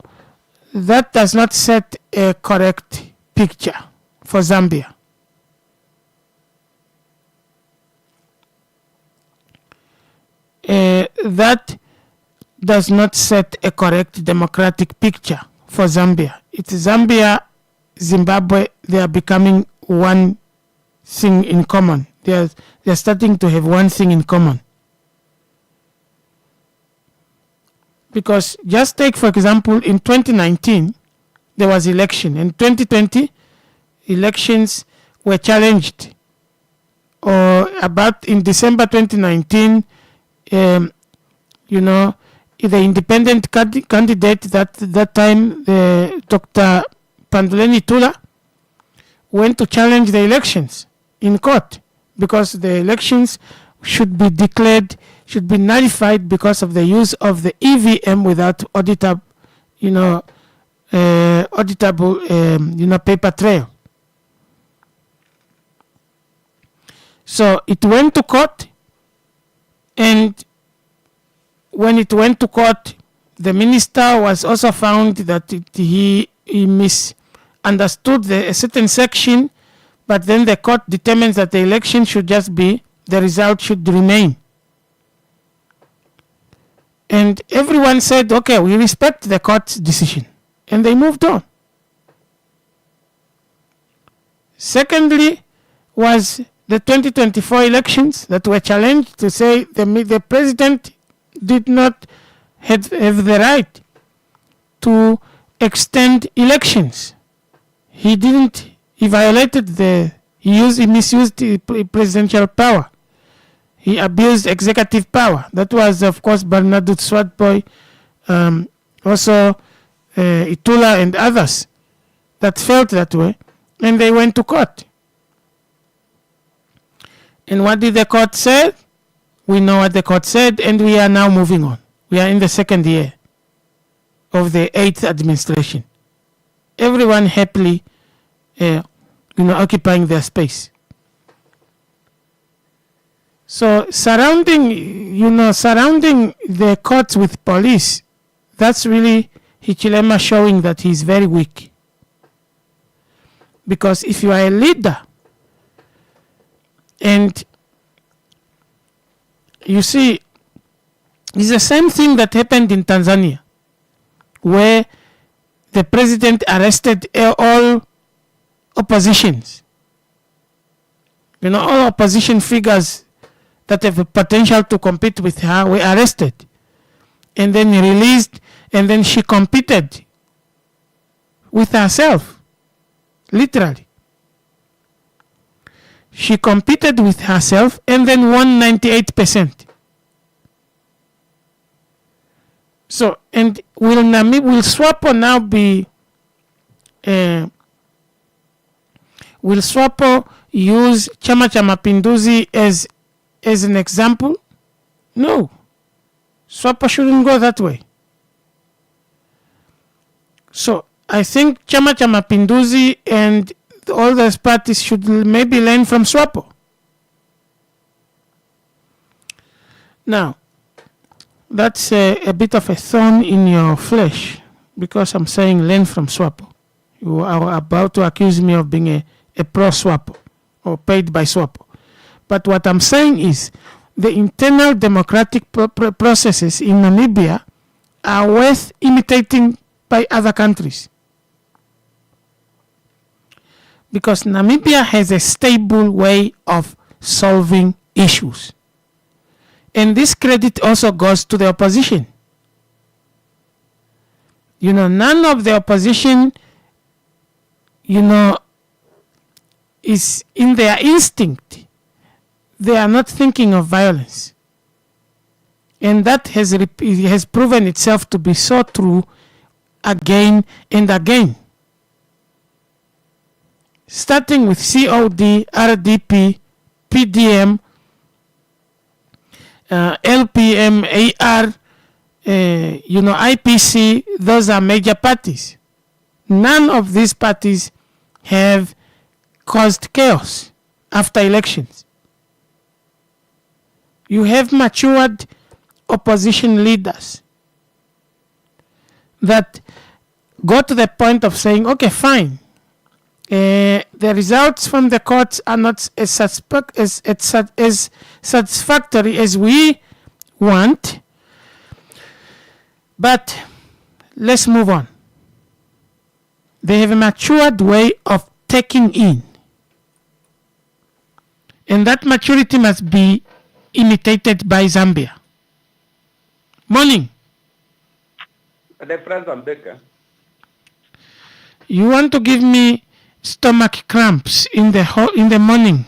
that does not set a correct picture for Zambia. That does not set a correct democratic picture for Zambia. It's Zambia, Zimbabwe, they are becoming one thing in common. They are starting to have one thing in common. Because just take, for example, in 2019, there was election. In 2020, elections were challenged. Or about in December 2019, the independent candidate that time, Dr. Panduleni Tula, went to challenge the elections in court, because the elections should be nullified because of the use of the EVM without auditable paper trail. So it went to court. And when it went to court, the minister was also found that he misunderstood a certain section, but then the court determines that the election should just be, the result should remain. And everyone said, okay, we respect the court's decision. And they moved on. Secondly, was the 2024 elections that were challenged to say the president did not have the right to extend elections. He didn't. He violated he misused the presidential power. He abused executive power. That was, of course, Bernardo Swatboy, also Itula and others that felt that way, and they went to court. And what did the court say? We know what the court said, and we are now moving on. We are in the second year of the 8th administration. Everyone happily, occupying their space. So surrounding the courts with police, that's really Hichilema showing that he's very weak. Because if you are a leader, and you see, it's the same thing that happened in Tanzania, where the president arrested all oppositions. All opposition figures that have a potential to compete with her were arrested and then released, and then she competed with herself, literally. She competed with herself and then won 98%. So, and will SWAPO now be, will SWAPO use Chama cha Mapinduzi as an example? No. SWAPO shouldn't go that way. So, I think Chama cha Mapinduzi and all those parties should maybe learn from SWAPO. Now, that's a bit of a thorn in your flesh, because I'm saying learn from SWAPO. You are about to accuse me of being a pro-SWAPO or paid by SWAPO. But what I'm saying is the internal democratic processes in Namibia are worth imitating by other countries. Because Namibia has a stable way of solving issues. And this credit also goes to the opposition. None of the opposition, is in their instinct. They are not thinking of violence. And that has proven itself to be so true again and again. Starting with COD, RDP, PDM, LPM, AR, IPC, those are major parties. None of these parties have caused chaos after elections. You have matured opposition leaders that go to the point of saying, okay, fine, the results from the courts are not as satisfactory as we want, but let's move on. They have a matured way of taking in, and that maturity must be imitated by Zambia. Morning. You want to give me stomach cramps in the morning?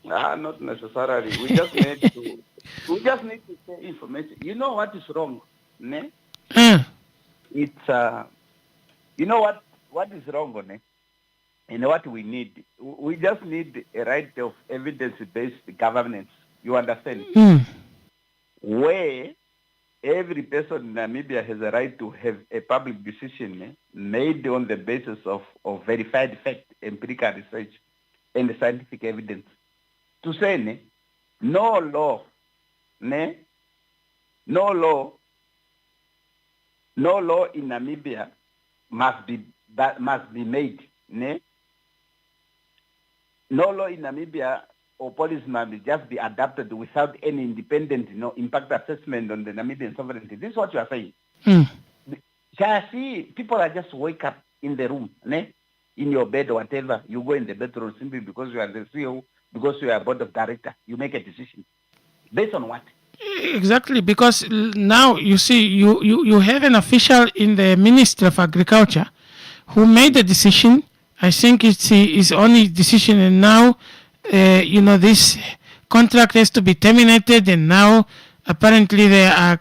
Not necessarily. We just need to say information. You know what is wrong, ne? It's you know what is wrong, ne? And what we need. We just need a right of evidence-based governance. You understand? Where every person in Namibia has a right to have a public decision made on the basis of verified fact, empirical research, and scientific evidence. To say, no law in Namibia must be made. No law in Namibia or policy must just be adapted without any independent impact assessment on the Namibian sovereignty. This is what you are saying. See, people are just wake up in the room. in your bed or whatever, you go in the bedroom simply because you are the CEO, because you are a board of director, you make a decision. Based on what? Exactly, because now you see, you have an official in the Ministry of Agriculture who made the decision. I think it's his only decision, and now, this contract has to be terminated, and now apparently there are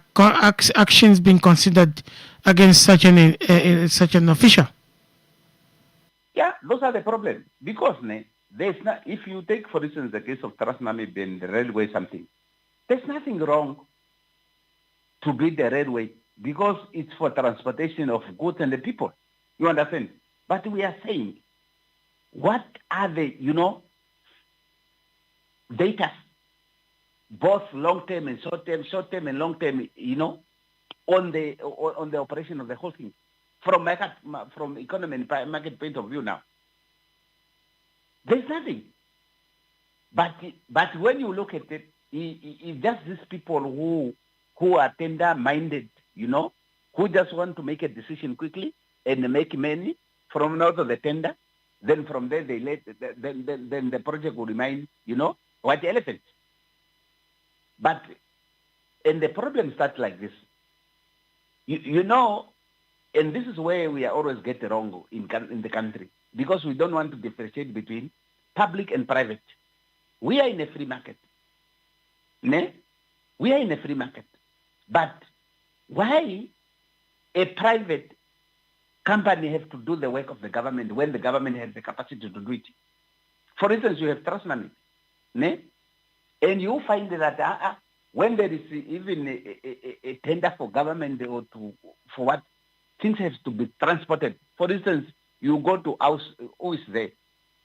actions being considered against such an official. Yeah, those are the problems. Because there's not, if you take, for instance, the case of Transnamib and the railway something, there's nothing wrong to build the railway because it's for transportation of goods and the people. You understand? But we are saying, what are the, data, both long-term and short-term and long-term, on the operation of the whole thing, from economy and market point of view now? There's nothing. But when you look at it, it's just these people who are tender-minded, who just want to make a decision quickly and make money from out of the tender. Then from there then the project will remain, white elephant. But and the problem starts like this. And this is where we are always get wrong in the country, because we don't want to differentiate between public and private. We are in a free market. We are in a free market. But why a private company have to do the work of the government when the government has the capacity to do it? For instance, you have trust money. And you find that when there is even a tender for government or for what, things have to be transported. For instance, you go to house, who is there?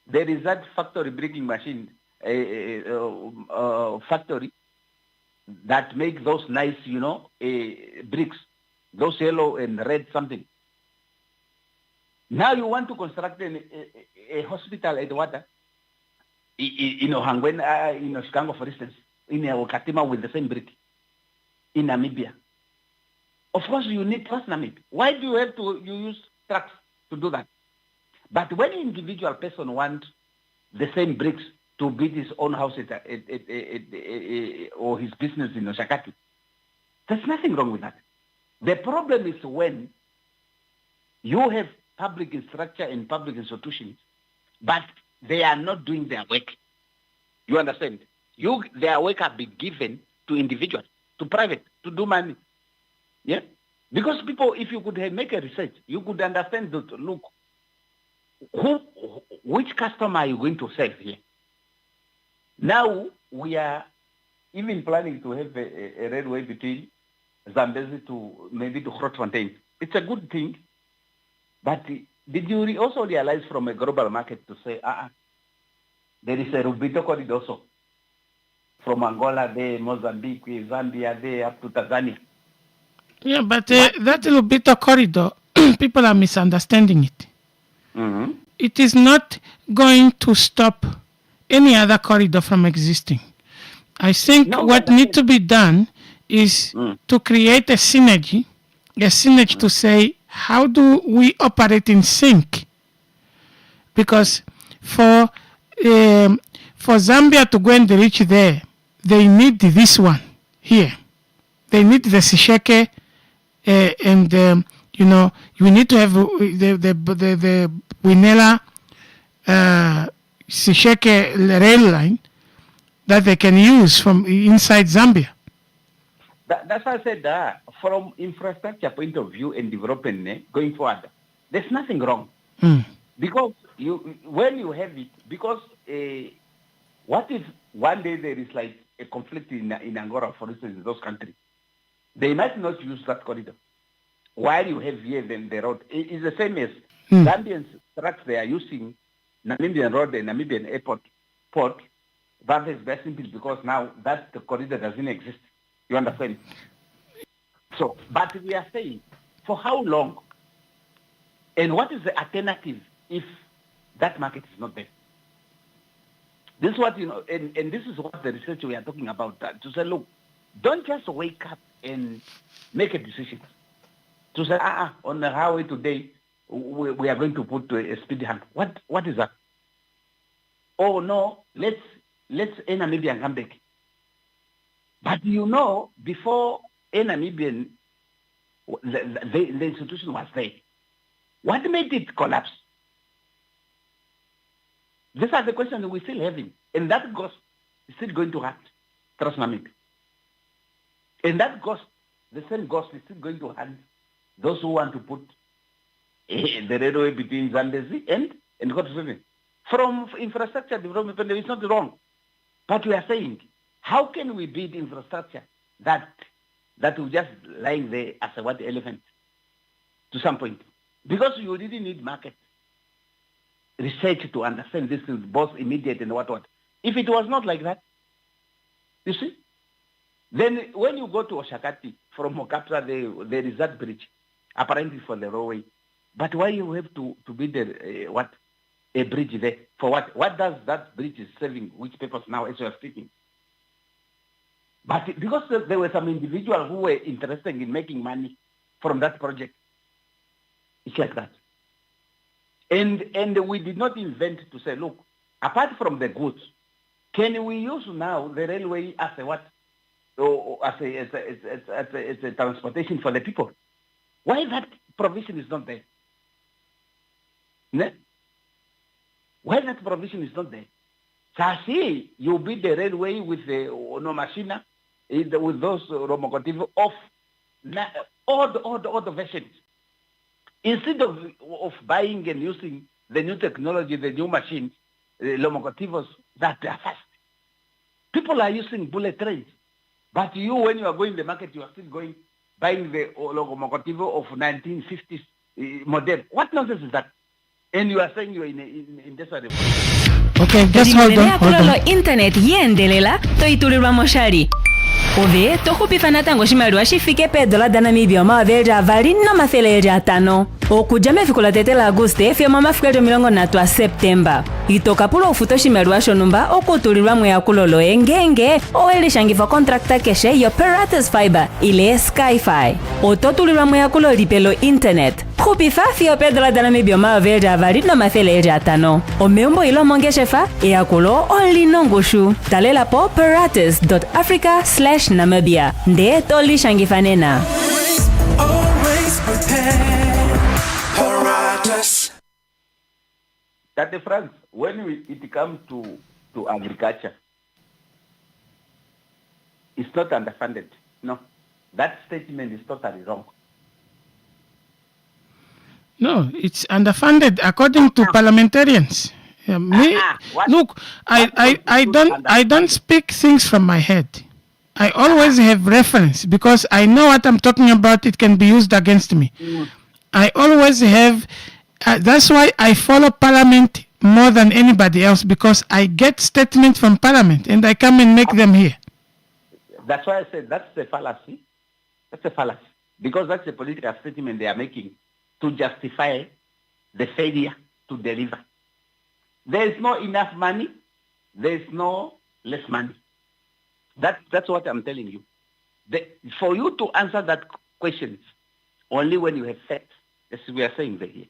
There is that factory breaking machine, factory that make those nice, bricks, those yellow and red something. Now you want to construct a hospital at water, in Ohangwen, in Chicago, for instance, in Okatima with the same brick, in Namibia. Of course, you need trust Namibia. Why do you have to use trucks to do that? But when an individual person wants the same bricks to build his own house or his business in Oshakati, there's nothing wrong with that. The problem is when you have public structure and public institutions, but they are not doing their work. You understand? Their work have been given to individuals, to private, to do money. Yeah? Because people, if you could make a research, you could understand that, look, which customer are you going to serve here? Now, we are even planning to have a railway between Zambezi to maybe to Grootfontein. It's a good thing. But did you also realize from a global market to say, there is a Rubito corridor also from Angola there, Mozambique, Zambia there, up to Tanzania? Yeah, but that Rubito corridor, people are misunderstanding it. Mm-hmm. It is not going to stop any other corridor from existing. I think what needs to be done is to create a synergy to say, how do we operate in sync? Because for Zambia to go and reach there, they need this one here. They need the Sisheke, and you need to have the Winela Sisheke rail line that they can use from inside Zambia. That's why I said from infrastructure point of view and development going forward, there's nothing wrong. Because when you have it, because what if one day there is like a conflict in Angola, for instance, in those countries? They might not use that corridor. While you have here then the road, it's the same as Zambian trucks they are using Namibian road and Namibian port. That is very simple because now that the corridor doesn't exist. You understand? So, but we are saying, for how long? And what is the alternative if that market is not there? This is what, and this is what the research we are talking about, to say, look, don't just wake up and make a decision. To say, on the highway today, we are going to put a speed hump. What is that? Oh no, let's Namibian come back. But before Namibian, the institution was there. What made it collapse? These are the questions we're still having. And that ghost is still going to hunt Transnamib. And that ghost, the same ghost, is still going to hunt those who want to put the railway between Zambezi and God's From infrastructure development, it's not wrong. But we are saying, how can we build infrastructure that will just lying there as a what elephant to some point? Because you really need market research to understand this is both immediate and what. If it was not like that, you see, then when you go to Oshakati from Mokapsa, there is that bridge, apparently for the railway. But why you have to build a bridge there? For what? What does that bridge is serving? Which purpose now as you are speaking? But because there were some individuals who were interested in making money from that project, it's like that. And we did not invent to say, look, apart from the goods, can we use now the railway as a what? Or as a transportation for the people? Why that provision is not there? Ne? Why that provision is not there? Sasi, you build the railway with the machine, with those locomotives of all the versions. Instead of buying and using the new technology, the new machines, the locomotives that are fast. People are using bullet trains. But you, when you are going to the market, you are still buying the locomotive of 1950s model. What nonsense is that? And you are saying you are in this area. Okay, just hold on. Internet yendelela toitulirwa moshari. Ove tokupifana tango shimaliwa shifike $1 dha Namibia omayovi avali nomathele atano. Okuja mefiko la 3 Aguste fyoma mafika 30 Septemba. Itokapula ufuta oshimaliwa shonumba okutulirwa mweyakulo loye ngenge owelishangifa contracta keshe yo Pirates Fiber ile Skyfi. Ototulirwa mweyakulo lipelo internet. Kupifa fyo $1 dha Namibia omayovi avali nomathele atano. Omeumbo ilo mongeshefa eyakulo only nongushu. Talela po pirates.africa/Namibia. Nde tolishangifanena. Always prepare. That the France, when it comes to agriculture, it's not underfunded. No, that statement is totally wrong. No, it's underfunded according to parliamentarians. Look, I don't speak things from my head. I always have reference because I know what I'm talking about. It can be used against me. I always have. That's why I follow Parliament more than anybody else, because I get statements from Parliament and I come and make them here. That's why I said that's a fallacy. That's a fallacy. Because that's a political statement they are making to justify the failure to deliver. There is no enough money. There is no less money. That's what I'm telling you. For you to answer that question, only when you have facts, as we are saying here.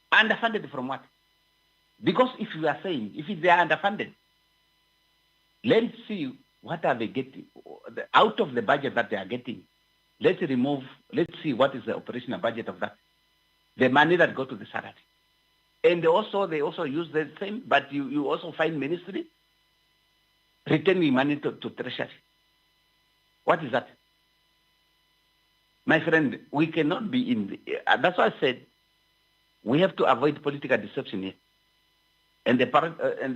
Underfunded from what? Because if you are saying, if they are underfunded, let's see what are they getting out of the budget that they are getting. Let's see what is the operational budget of that. The money that go to the salary. And they also use the same, but you also find ministry returning money to treasury. What is that? My friend, we cannot be that's why I said we have to avoid political deception here. And the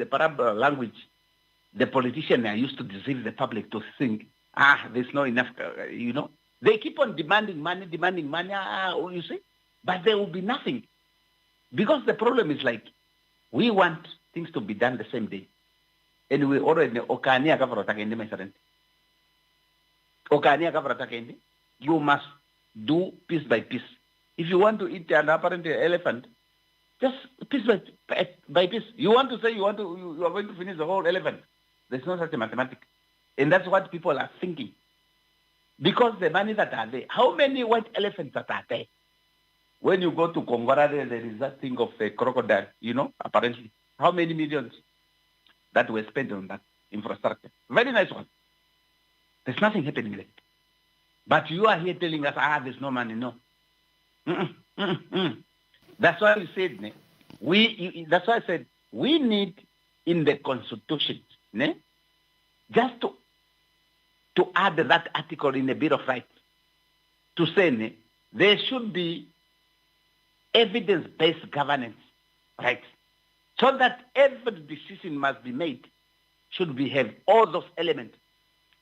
parable language, the politicians are used to deceive the public to think, there's not enough, They keep on demanding money, you see, but there will be nothing. Because the problem is like, we want things to be done the same day. And we already know, you must do piece by piece. If you want to eat an apparent elephant, just piece by piece. You want to say you are going to finish the whole elephant. There's no such a mathematics. And that's what people are thinking. Because the money that are there, how many white elephants that are there? When you go to Kongora, there is that thing of a crocodile, apparently. How many millions that were spent on that infrastructure? Very nice one. There's nothing happening there. But you are here telling us, there's no money. No. That's why you said, that's why I said, we need in the Constitution, just to add that article in the Bill of Rights, to say there should be evidence-based governance, right? So that every decision must be made should have all those elements.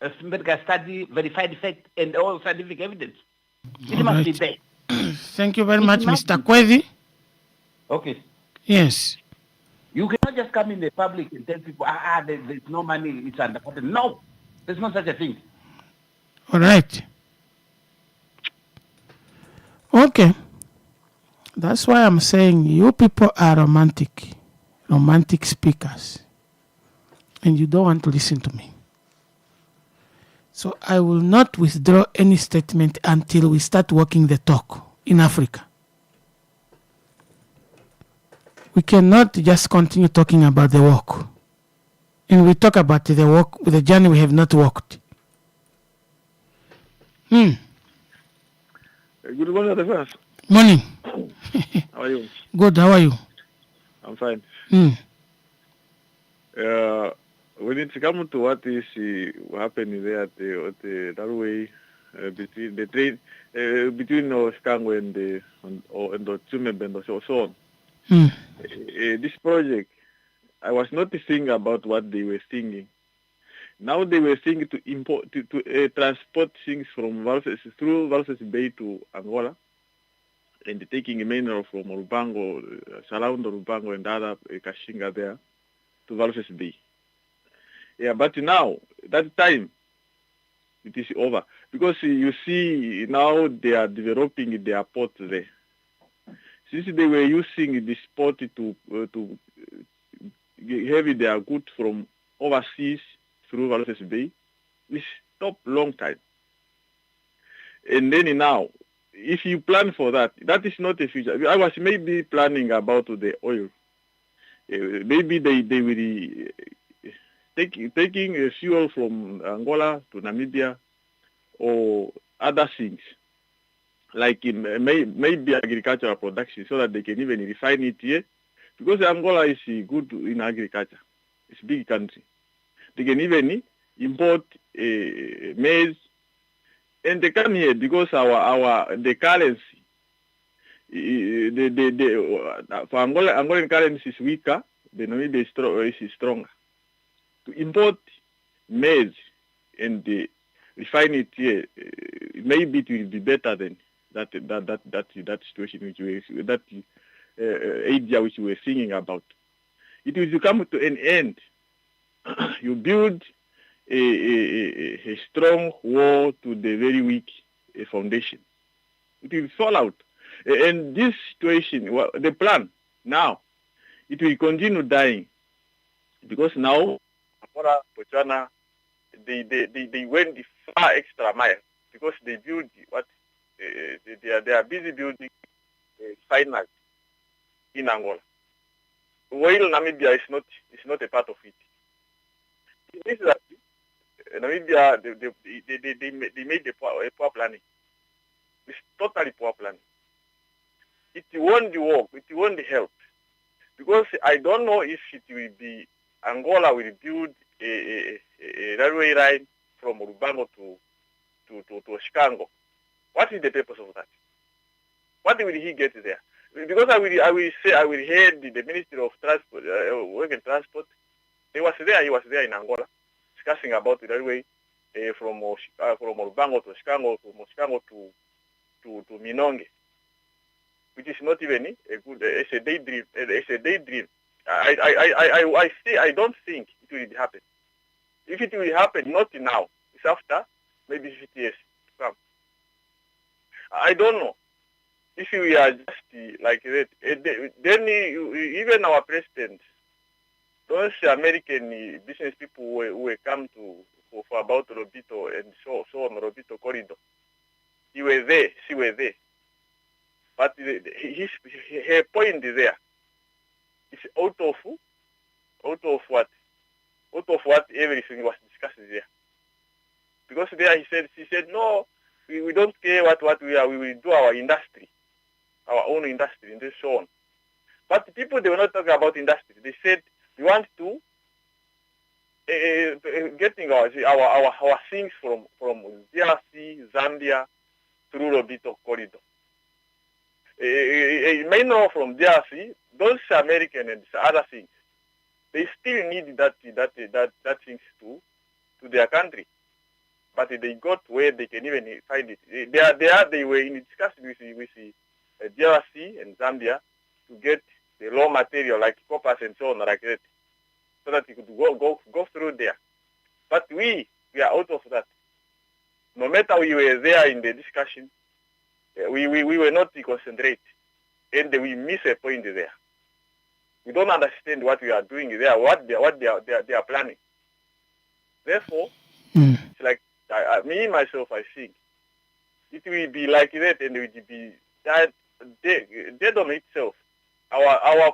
A medical study, verified effect, and all scientific evidence. It must be there. Thank you very much, Mr. Kwezi. Okay. Yes. You cannot just come in the public and tell people, there's no money, it's underfunded. No, there's no such a thing. All right. Okay. That's why I'm saying you people are romantic speakers. And you don't want to listen to me. So I will not withdraw any statement until we start walking the talk in Africa. We cannot just continue talking about the walk. And we talk about the walk, the journey we have not walked. Good morning, Advance. Morning. How are you? Good, how are you? I'm fine. Mm. When it comes to what is happening there at the runway between the train between Skango and the Tsumeb and so on, this project, I was not thinking about what they were thinking. Now they were thinking to import to transport things from through Valses Bay to Angola, and taking a mineral from Rubango, surround Rubango and other Kashinga there to Valses Bay. Yeah, but now, that time, it is over. Because you see, now they are developing their port there. Since they were using this port to have their goods from overseas through Valses Bay, it stopped long time. And then now, if you plan for that, that is not a future. I was maybe planning about the oil. Maybe they will... taking a fuel from Angola to Namibia or other things, like maybe agricultural production, so that they can even refine it here. Because Angola is good in agriculture. It's a big country. They can even import maize, and they come here because the currency, for Angolan currency is weaker, the Namibia is stronger. To import maize and refine it here, maybe it will be better than that situation that idea which we were thinking about. It will come to an end. You build a strong wall to the very weak foundation. It will fall out. And this situation, the plan now, it will continue dying because now Botswana, they went the far extra mile because they build what they are busy building finance in Angola. While Namibia is not a part of it. It means that Namibia they made a poor planning. It's totally poor planning. It won't work. It won't help because I don't know if it will be Angola will build a railway line from Rubango to Skango. What is the purpose of that? What will he get there? Because I will head the Ministry of Transport, Work and Transport. He was there in Angola, discussing about the railway from Rubango to Skango, from Skango to Minonge, which is not even a good. It's a daydream. It's a daydream. I don't think it will happen. If it will happen, not now. It's after maybe 50 years to come. I don't know. If we are just like that, then even our president, those American business people who come for about Robito and so on, Robito corridor, he was there, she was there. But her point there is out of what? Out of what everything was discussed there. Because there she said, no, we don't care what we are. We will do our industry, our own industry, and so on. But the people, they were not talking about industry. They said, we want to getting our things from DRC, Zambia, through Lobito corridor. May know from DRC, those American and other things, they still need that things to their country. But they got where they can even find it. They were in discussion with DRC and Zambia to get the raw material like copper and so on like that, so that you could go through there. But we are out of that. No matter we were there in the discussion, we were not concentrate, and we miss a point there. We don't understand what we are doing there, what they are planning. Therefore, it's like me myself, I think it will be like that, and it will be that dead on itself. Our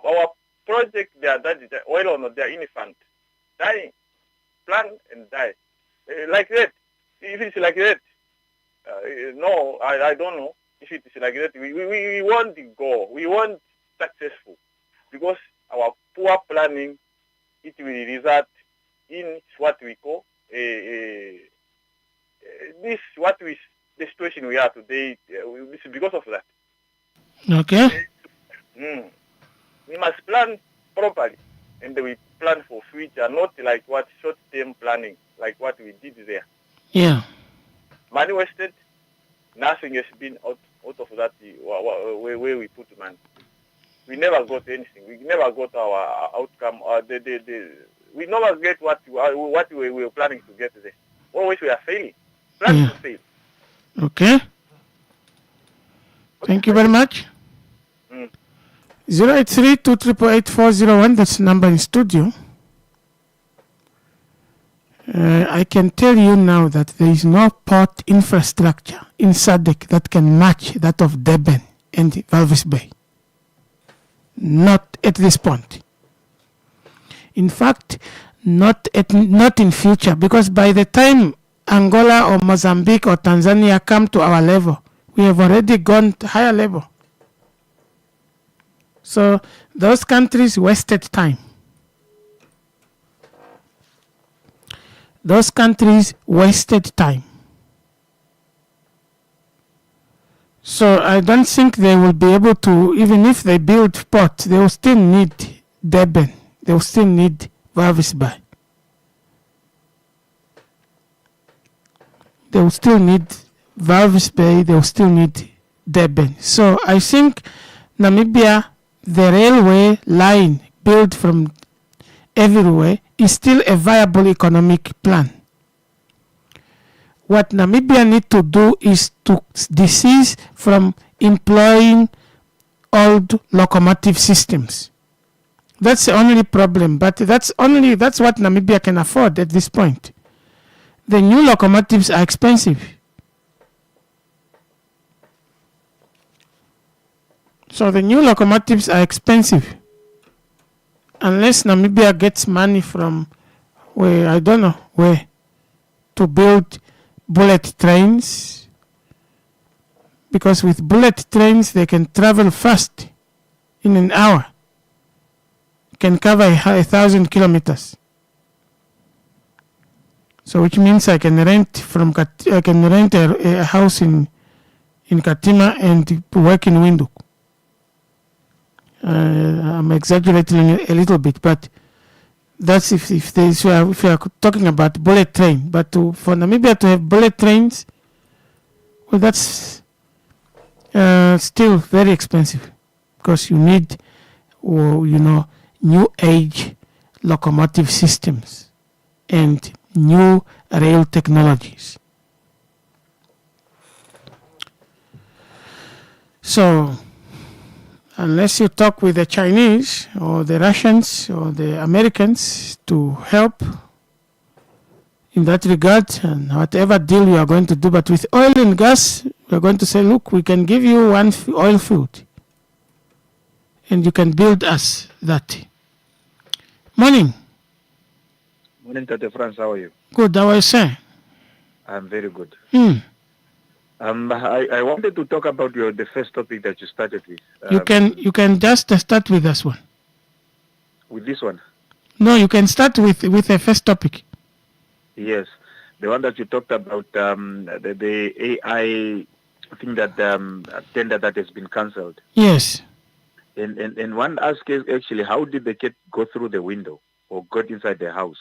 project, they are oil or not, they are infant, dying, plan and die, like that. If it's like that, no, I don't know if it is like that. We want the goal, we want successful, because our poor planning, it will result in what we call the situation we are today. This is because of that. Okay. We must plan properly, and we plan for future, not like what short-term planning, like what we did there. Yeah. Money wasted, nothing has been out of that where we put money. We never got anything. We never got our outcome. We never get what we were planning to get there. Always we are failing. Planning to fail. Okay. Thank you very much. 083-288-401, that's the number in studio. I can tell you now that there is no port infrastructure in SADC that can match that of Durban and Walvis Bay. Not at this point. In fact, not in future, because by the time Angola or Mozambique or Tanzania come to our level, we have already gone to higher level. So those countries wasted time. Those countries wasted time. So I don't think they will be able to, even if they build ports, they will still need Durban. They will still need Walvis Bay. They will still need Walvis Bay. They will still need Durban. So I think Namibia, the railway line built from everywhere, is still a viable economic plan. What Namibia need to do is to desist from employing old locomotive systems. That's the only problem, but that's what Namibia can afford at this point. The new locomotives are expensive. So the new locomotives are expensive. Unless Namibia gets money from where, I don't know where, to build bullet trains. Because with bullet trains, they can travel fast in an hour. Can cover 1,000 kilometers. So which means I can rent a house in Katima and work in Windhoek. I'm exaggerating a little bit, but that's if we are talking about bullet train. But for Namibia to have bullet trains, well, that's still very expensive, because you need, new age locomotive systems and new rail technologies. So unless you talk with the Chinese or the Russians or the Americans to help in that regard, and whatever deal you are going to do, but with oil and gas, We're going to say, look, we can give you one oil field, and you can build us that. Morning. Morning, Tate France. How are you? Good. How are you, sir? I'm very good. Hmm. I wanted to talk about the first topic that you started with. You can just start with this one. With this one? No, you can start with the first topic. Yes, the one that you talked about, the AI thing that tender that has been cancelled. Yes. And one asks actually, how did the cat go through the window or got inside the house?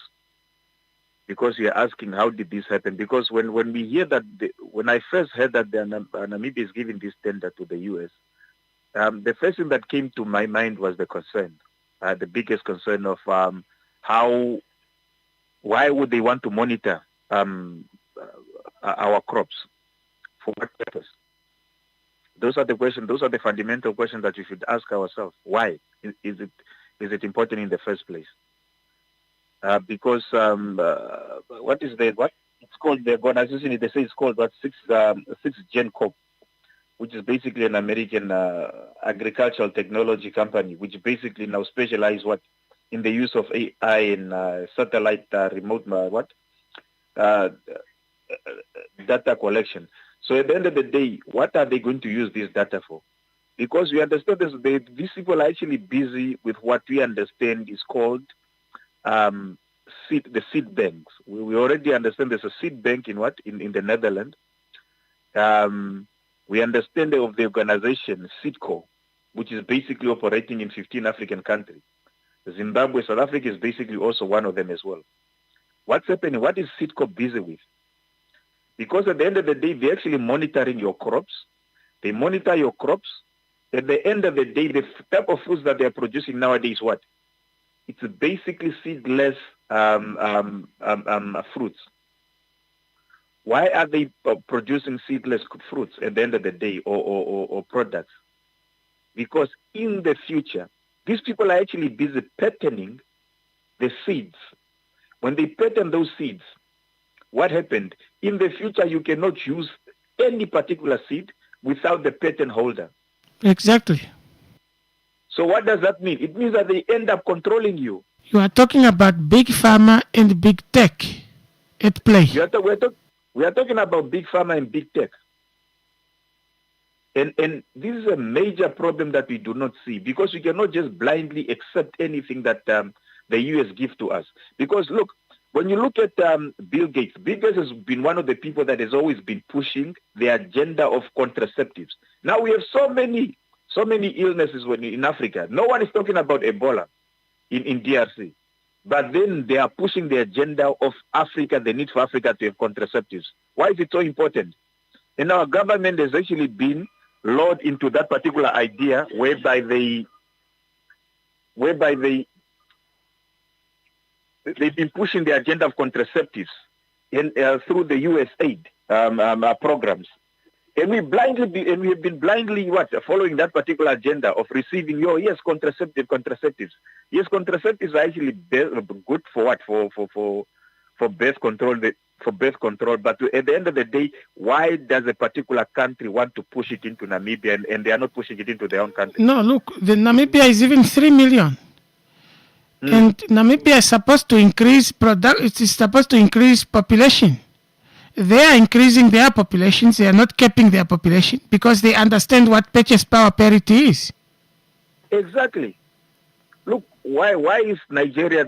Because we are asking, how did this happen? Because when we hear that, when I first heard that Namibia is giving this tender to the U.S., the first thing that came to my mind was the concern, the biggest concern of why would they want to monitor our crops? For what purpose? Those are the questions. Those are the fundamental questions that we should ask ourselves. Why is it important in the first place? Because what it's called, the organization, they say it's called 6 Gen Corp, which is basically an American agricultural technology company, which basically now specialize in the use of AI and satellite remote data collection. So at the end of the day, what are they going to use this data for? Because we understand these people are actually busy with what we understand is called the seed banks. We already understand there's a seed bank in the Netherlands. We understand of the organization SEEDCO, which is basically operating in 15 African countries. Zimbabwe, South Africa is basically also one of them as well. What's happening? What is SEEDCO busy with? Because at the end of the day, they're actually monitoring your crops. They monitor your crops. At the end of the day, the type of fruits that they're producing nowadays, what? It's basically seedless fruits. Why are they producing seedless fruits at the end of the day or products? Because in the future, these people are actually busy patterning the seeds. When they pattern those seeds, what happened? In the future, you cannot use any particular seed without the patent holder. Exactly. So what does that mean? It means that they end up controlling you. You are talking about big pharma and big tech at play. We are talking about big pharma and big tech. And this is a major problem that we do not see, because we cannot just blindly accept anything that the U.S. gives to us. Because look, when you look at Bill Gates has been one of the people that has always been pushing the agenda of contraceptives. Now we have so many illnesses in Africa. No one is talking about Ebola in DRC. But then they are pushing the agenda of Africa, the need for Africa to have contraceptives. Why is it so important? And our government has actually been lured into that particular idea whereby they've been pushing the agenda of contraceptives through the U.S. aid programs. And we have been blindly following that particular agenda of receiving contraceptives. Yes, contraceptives are actually good for what? For birth control. But at the end of the day, why does a particular country want to push it into Namibia and they are not pushing it into their own country? No, look, the Namibia is even 3 million. And Namibia is supposed to increase it is supposed to increase population. They are increasing their populations. They are not keeping their population because they understand what purchase power parity is. Exactly. Look, why is Nigeria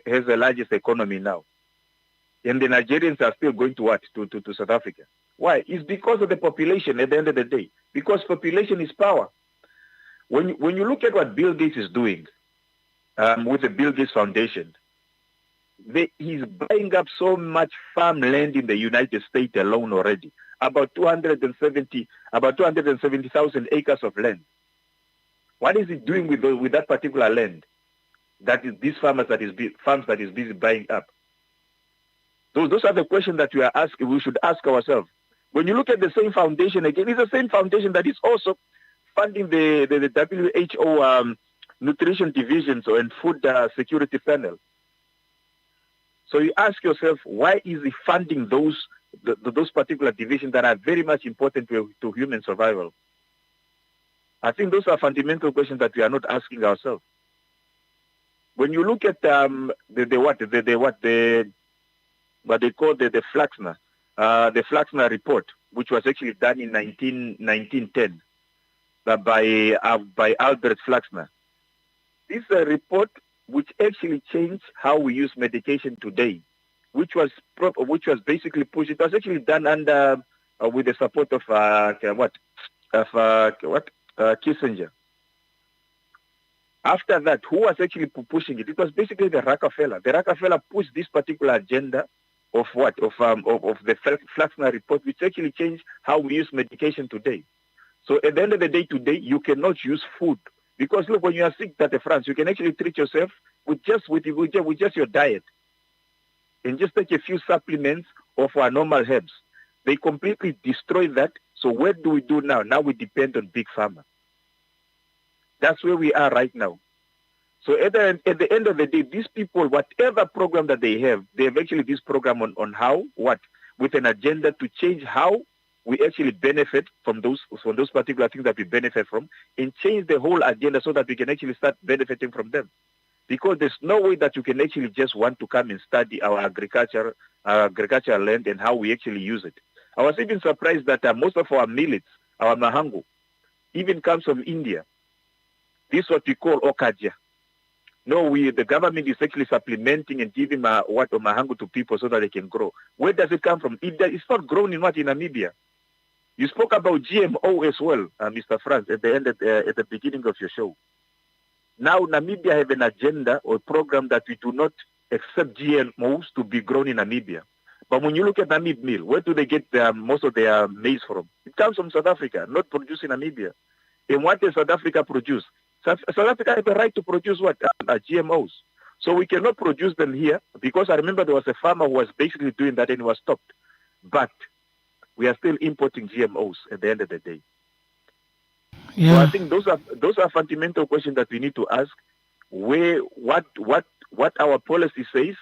has the largest economy now? And the Nigerians are still going to South Africa. Why? It's because of the population at the end of the day. Because population is power. When you look at what Bill Gates is doing with the Bill Gates Foundation, he's buying up so much farmland in the United States alone already. About 270,000 acres of land. What is he doing with that particular land? That is these farms that is busy buying up. Those are the questions that we should ask ourselves. When you look at the same foundation again, it's the same foundation that is also funding the WHO nutrition division and food security panel. So you ask yourself, why is he funding those those particular divisions that are very much important to human survival? I think those are fundamental questions that we are not asking ourselves. When you look at what they call the Flaxner report, which was actually done in 1910 by Albert Flaxner. This is a report which actually changed how we use medication today, which was basically pushed. It was actually done under with the support of Kissinger. After that, who was actually pushing it? It was basically the Rockefeller. The Rockefeller pushed this particular agenda of the Flaxner report, which actually changed how we use medication today. So at the end of the day today, you cannot use food. Because look, when you are sick, Dr. France, you can actually treat yourself with just your diet. And just take a few supplements of our normal herbs. They completely destroy that. So what do we do now? Now we depend on Big Pharma. That's where we are right now. So at the end of the day, these people, whatever program that they have actually this program on how, with an agenda to change how we actually benefit from those particular things that we benefit from, and change the whole agenda so that we can actually start benefiting from them. Because there's no way that you can actually just want to come and study our agricultural land and how we actually use it. I was even surprised that most of our millets, our mahango, even comes from India. This is what we call okaja. No, the government is actually supplementing and giving mahango to people so that they can grow. Where does it come from? It's not grown in Namibia. You spoke about GMO as well, Mr. Franz, at the beginning of your show. Now Namibia have an agenda or program that we do not accept GMOs to be grown in Namibia. But when you look at Namib Mill, where do they get most of their maize from? It comes from South Africa, not produced in Namibia. And what does South Africa produce? South Africa has the right to produce GMOs. So we cannot produce them here because I remember there was a farmer who was basically doing that and he was stopped. But we are still importing GMOs at the end of the day. Yeah. So I think those are fundamental questions that we need to ask. What our policy says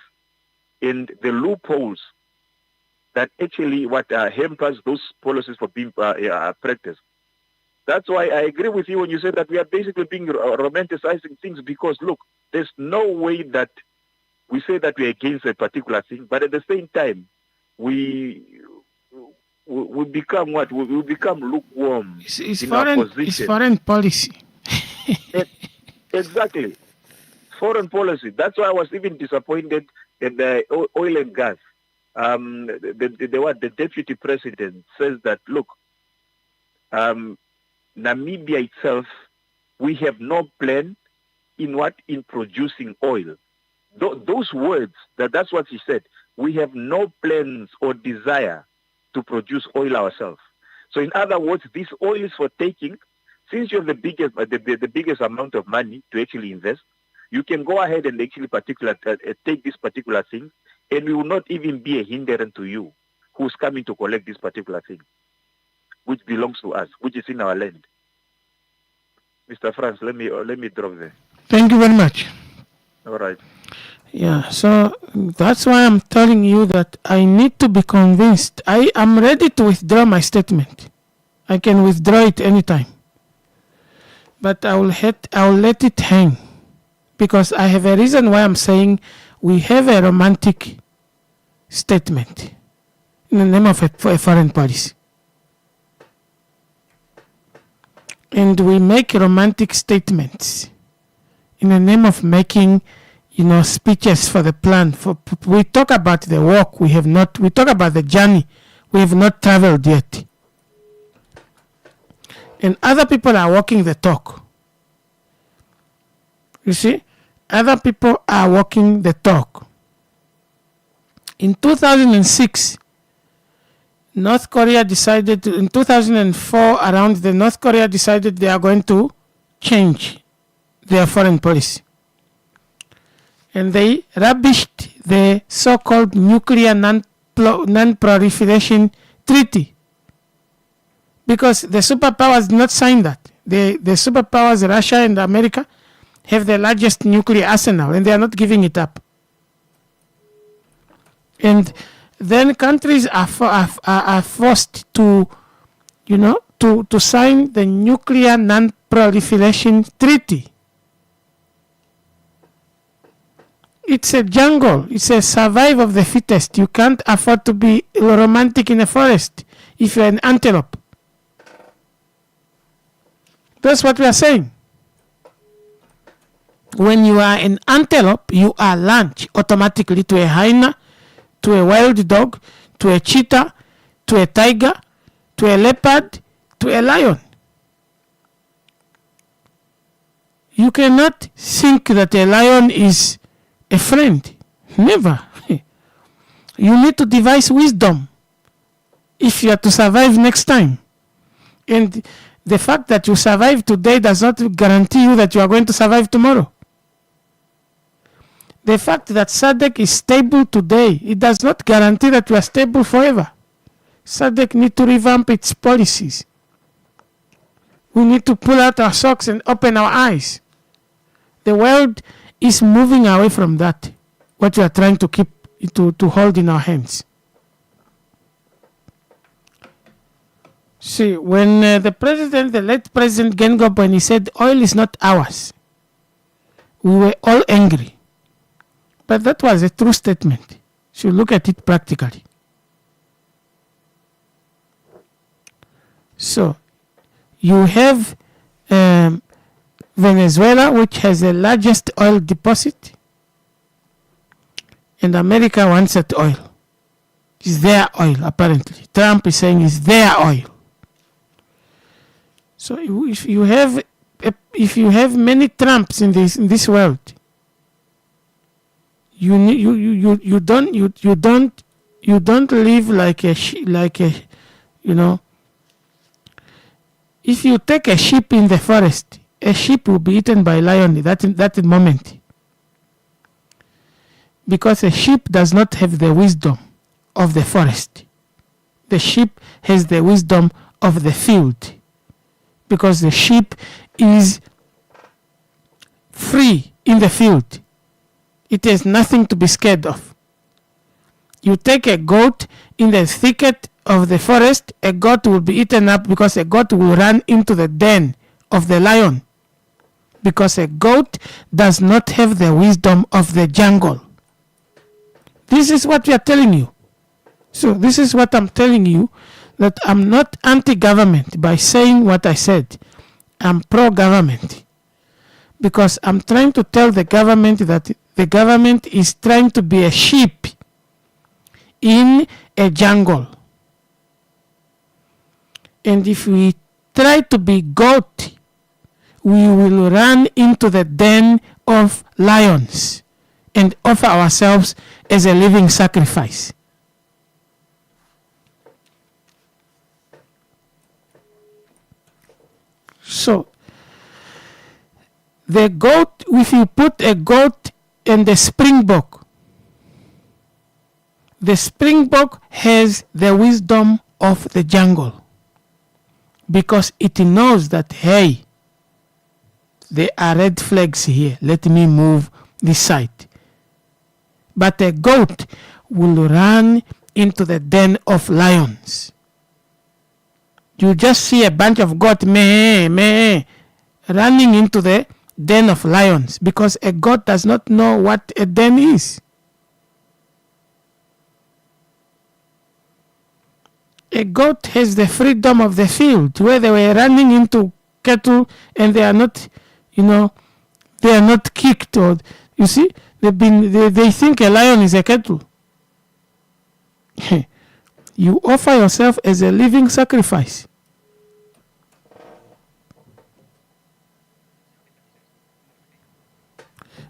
and the loopholes that actually hampers those policies for being practiced. That's why I agree with you when you say that we are basically being romanticizing things because, look, there's no way that we say that we're against a particular thing, but at the same time, we become what? We become lukewarm in our position. It's foreign policy. Exactly. Foreign policy. That's why I was even disappointed in the oil and gas. The deputy president says that, look, Namibia itself, we have no plan in producing oil. Those words, that's what he said. We have no plans or desire to produce oil ourselves. So in other words, this oil is for taking. Since you have the biggest amount of money to actually invest, you can go ahead and actually take this particular thing, and we will not even be a hindrance to you who's coming to collect this particular thing, which belongs to us, which is in our land. Mr. Franz, let me drop there. Thank you very much. All right. Yeah, so that's why I'm telling you that I need to be convinced. I am ready to withdraw my statement. I can withdraw it anytime. But I will let it hang. Because I have a reason why I'm saying we have a romantic statement in the name of a foreign policy. And we make romantic statements in the name of making, speeches for the plan. We talk about the walk, we talk about the journey, we have not traveled yet. And other people are walking the talk. You see, other people are walking the talk. In 2006, North Korea decided, in 2004 around, North Korea decided they are going to change their foreign policy. And they rubbished the so-called nuclear non-proliferation treaty. Because the superpowers did not sign that. The superpowers, Russia and America, have the largest nuclear arsenal, and they are not giving it up. And then countries are forced to, to sign the Nuclear Non-Proliferation Treaty. It's a jungle. It's a survival of the fittest. You can't afford to be romantic in a forest if you're an antelope. That's what we are saying. When you are an antelope, you are lunch automatically to a hyena, to a wild dog, to a cheetah, to a tiger, to a leopard, to a lion. You cannot think that a lion is a friend. Never. You need to devise wisdom if you are to survive next time. And the fact that you survive today does not guarantee you that you are going to survive tomorrow. The fact that SADC is stable today, it does not guarantee that you are stable forever. SADC needs to revamp its policies. We need to pull out our socks and open our eyes. The world is moving away from that, what we are trying to keep, to hold in our hands. See, when the late President Gengob, when he said oil is not ours, we were all angry. But that was a true statement. So look at it practically. So you have Venezuela, which has the largest oil deposit, and America wants that oil. It's their oil, apparently. Trump is saying it's their oil. So if you have many Trumps in this world, you don't live like a if you take a sheep in the forest, a sheep will be eaten by a lion at that moment, because a sheep does not have the wisdom of the forest. The sheep has the wisdom of the field, because the sheep is free in the field. It has nothing to be scared of. You take a goat in the thicket of the forest, a goat will be eaten up because a goat will run into the den of the lion, because a goat does not have the wisdom of the jungle. This is what we are telling you. So this is what I'm telling you, that I'm not anti-government by saying what I said. I'm pro-government, because I'm trying to tell the government that the government is trying to be a sheep in a jungle. And if we try to be goat, we will run into the den of lions and offer ourselves as a living sacrifice. So, the goat, if you put a goat and the springbok has the wisdom of the jungle, because it knows that, hey, there are red flags here, let me move this side. But a goat will run into the den of lions. You just see a bunch of goat running into the den of lions, because a goat does not know what a den is. A goat has the freedom of the field, where they were running into cattle and they are not, they are not kicked, or you see, they think a lion is a cattle. You offer yourself as a living sacrifice.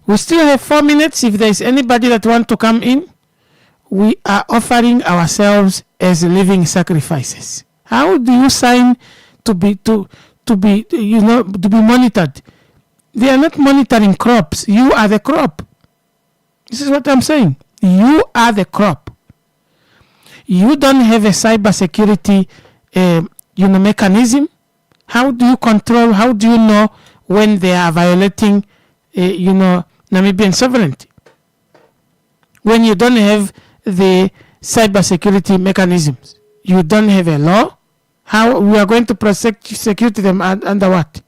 We still have 4 minutes. If there is anybody that want to come in, we are offering ourselves as living sacrifices. How do you sign to be monitored? They are not monitoring crops. You are the crop. This is what I'm saying. You are the crop. You don't have a cybersecurity mechanism. How do you control? How do you know when they are violating Namibian sovereignty? When you don't have the cybersecurity mechanisms. You don't have a law. How we are going to prosecute them under what?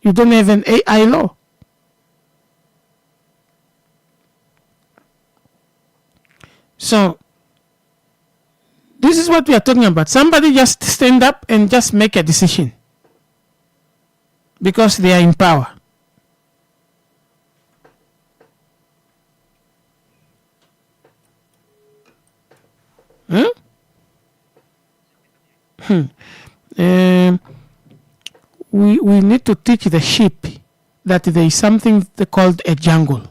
You don't have an AI law. So this is what we are talking about. Somebody just stand up and just make a decision because they are in power. We need to teach the sheep that there is something called a jungle.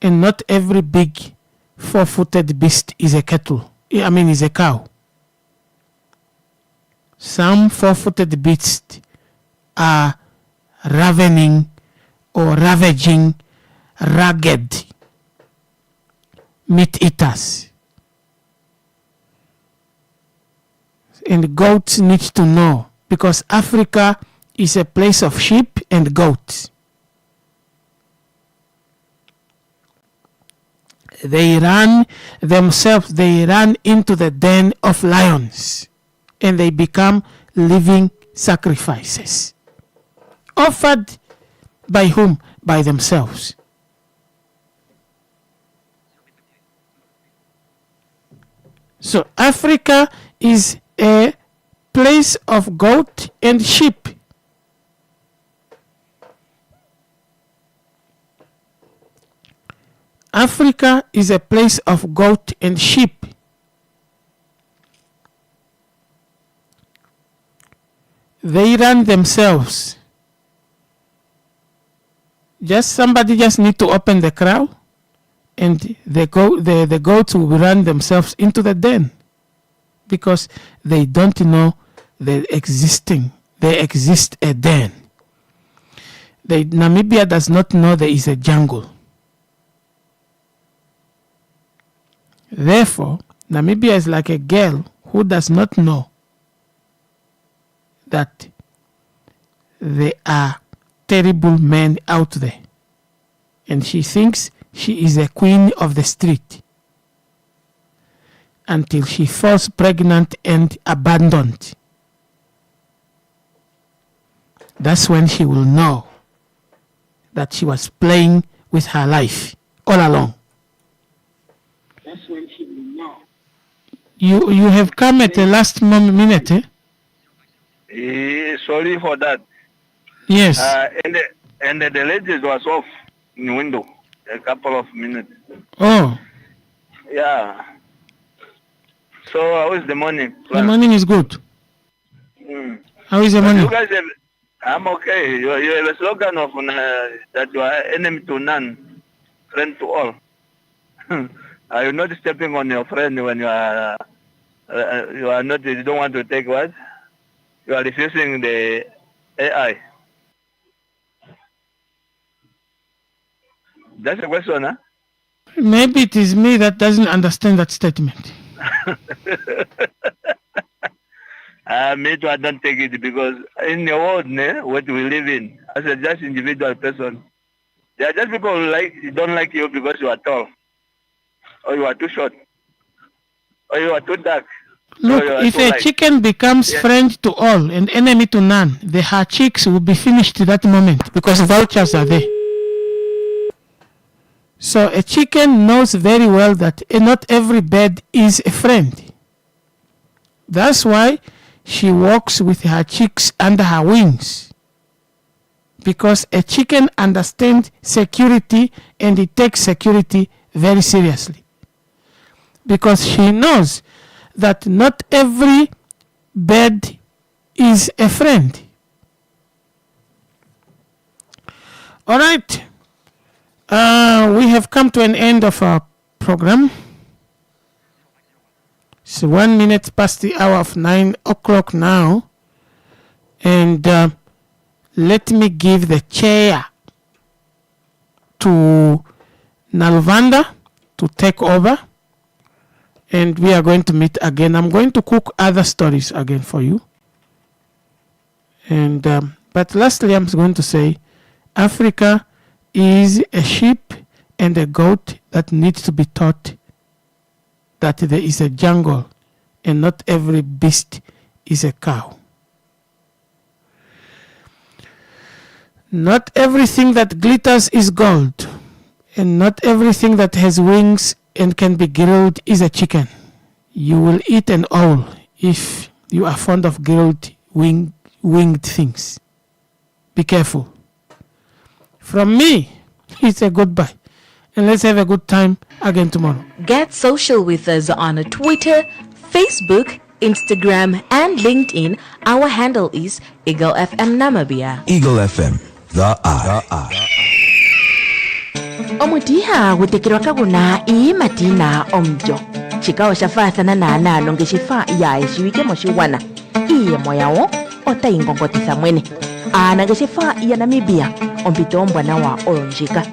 And not every big four-footed beast is a cattle. Is a cow. Some four-footed beasts are ravening or ravaging, ragged meat eaters. And goats need to know, because Africa is a place of sheep and goats. They run into the den of lions, and they become living sacrifices. Offered by whom? By themselves. So Africa is a place of goat and sheep. Africa is a place of goat and sheep. They run themselves. Somebody just need to open the crow, and the goats will run themselves into the den, because they don't know they exist a den. Namibia does not know there is a jungle. Therefore, Namibia is like a girl who does not know that there are terrible men out there. And she thinks she is a queen of the street until she falls pregnant and abandoned. That's when she will know that she was playing with her life all along. That's when she will know. You have come at the last minute, eh? Sorry for that. Yes. And the ladies was off in the window a couple of minutes. Oh. Yeah. So how is the morning? The morning is good. How is the morning? You guys have, I'm okay. You have a slogan of that you are enemy to none, friend to all. Are you not stepping on your friend when you are not? You don't want to take what? You are refusing the AI. That's a question, huh? Maybe it is me that doesn't understand that statement. Me too, I don't take it, because in the world, what we live in, as a just individual person, there are just people who don't like you because you are tall, or you are too short, or you are too dark. Look, if a chicken becomes friend to all and enemy to none, her chicks will be finished at that moment, because vultures are there. So a chicken knows very well that not every bird is a friend. That's why she walks with her chicks under her wings. Because a chicken understands security, and it takes security very seriously. Because she knows that not every bird is a friend. All right. We have come to an end of our program. It's 1 minute past the hour of 9 o'clock now. And let me give the chair to Nalvanda to take over. And we are going to meet again. I'm going to cook other stories again for you. And but lastly, I'm going to say Africa is a sheep and a goat that needs to be taught that there is a jungle and not every beast is a cow. Not everything that glitters is gold, and not everything that has wings and can be grilled is a chicken. You will eat an owl if you are fond of grilled winged things. Be careful. From me, it's a goodbye. And let's have a good time again tomorrow. Get social with us on Twitter, Facebook, Instagram, and LinkedIn. Our handle is Eagle FM Namibia. Eagle FM, the eye. Omutiha gutekirwa kaguna imatina omjo. Chikao shafathana na nalo ngeshifa ya eshiwike moshiwana. Iye moyawo ota ingongotisa mwene. Ana ngeshifa ya Namibia ompito mbwana wa olonjika.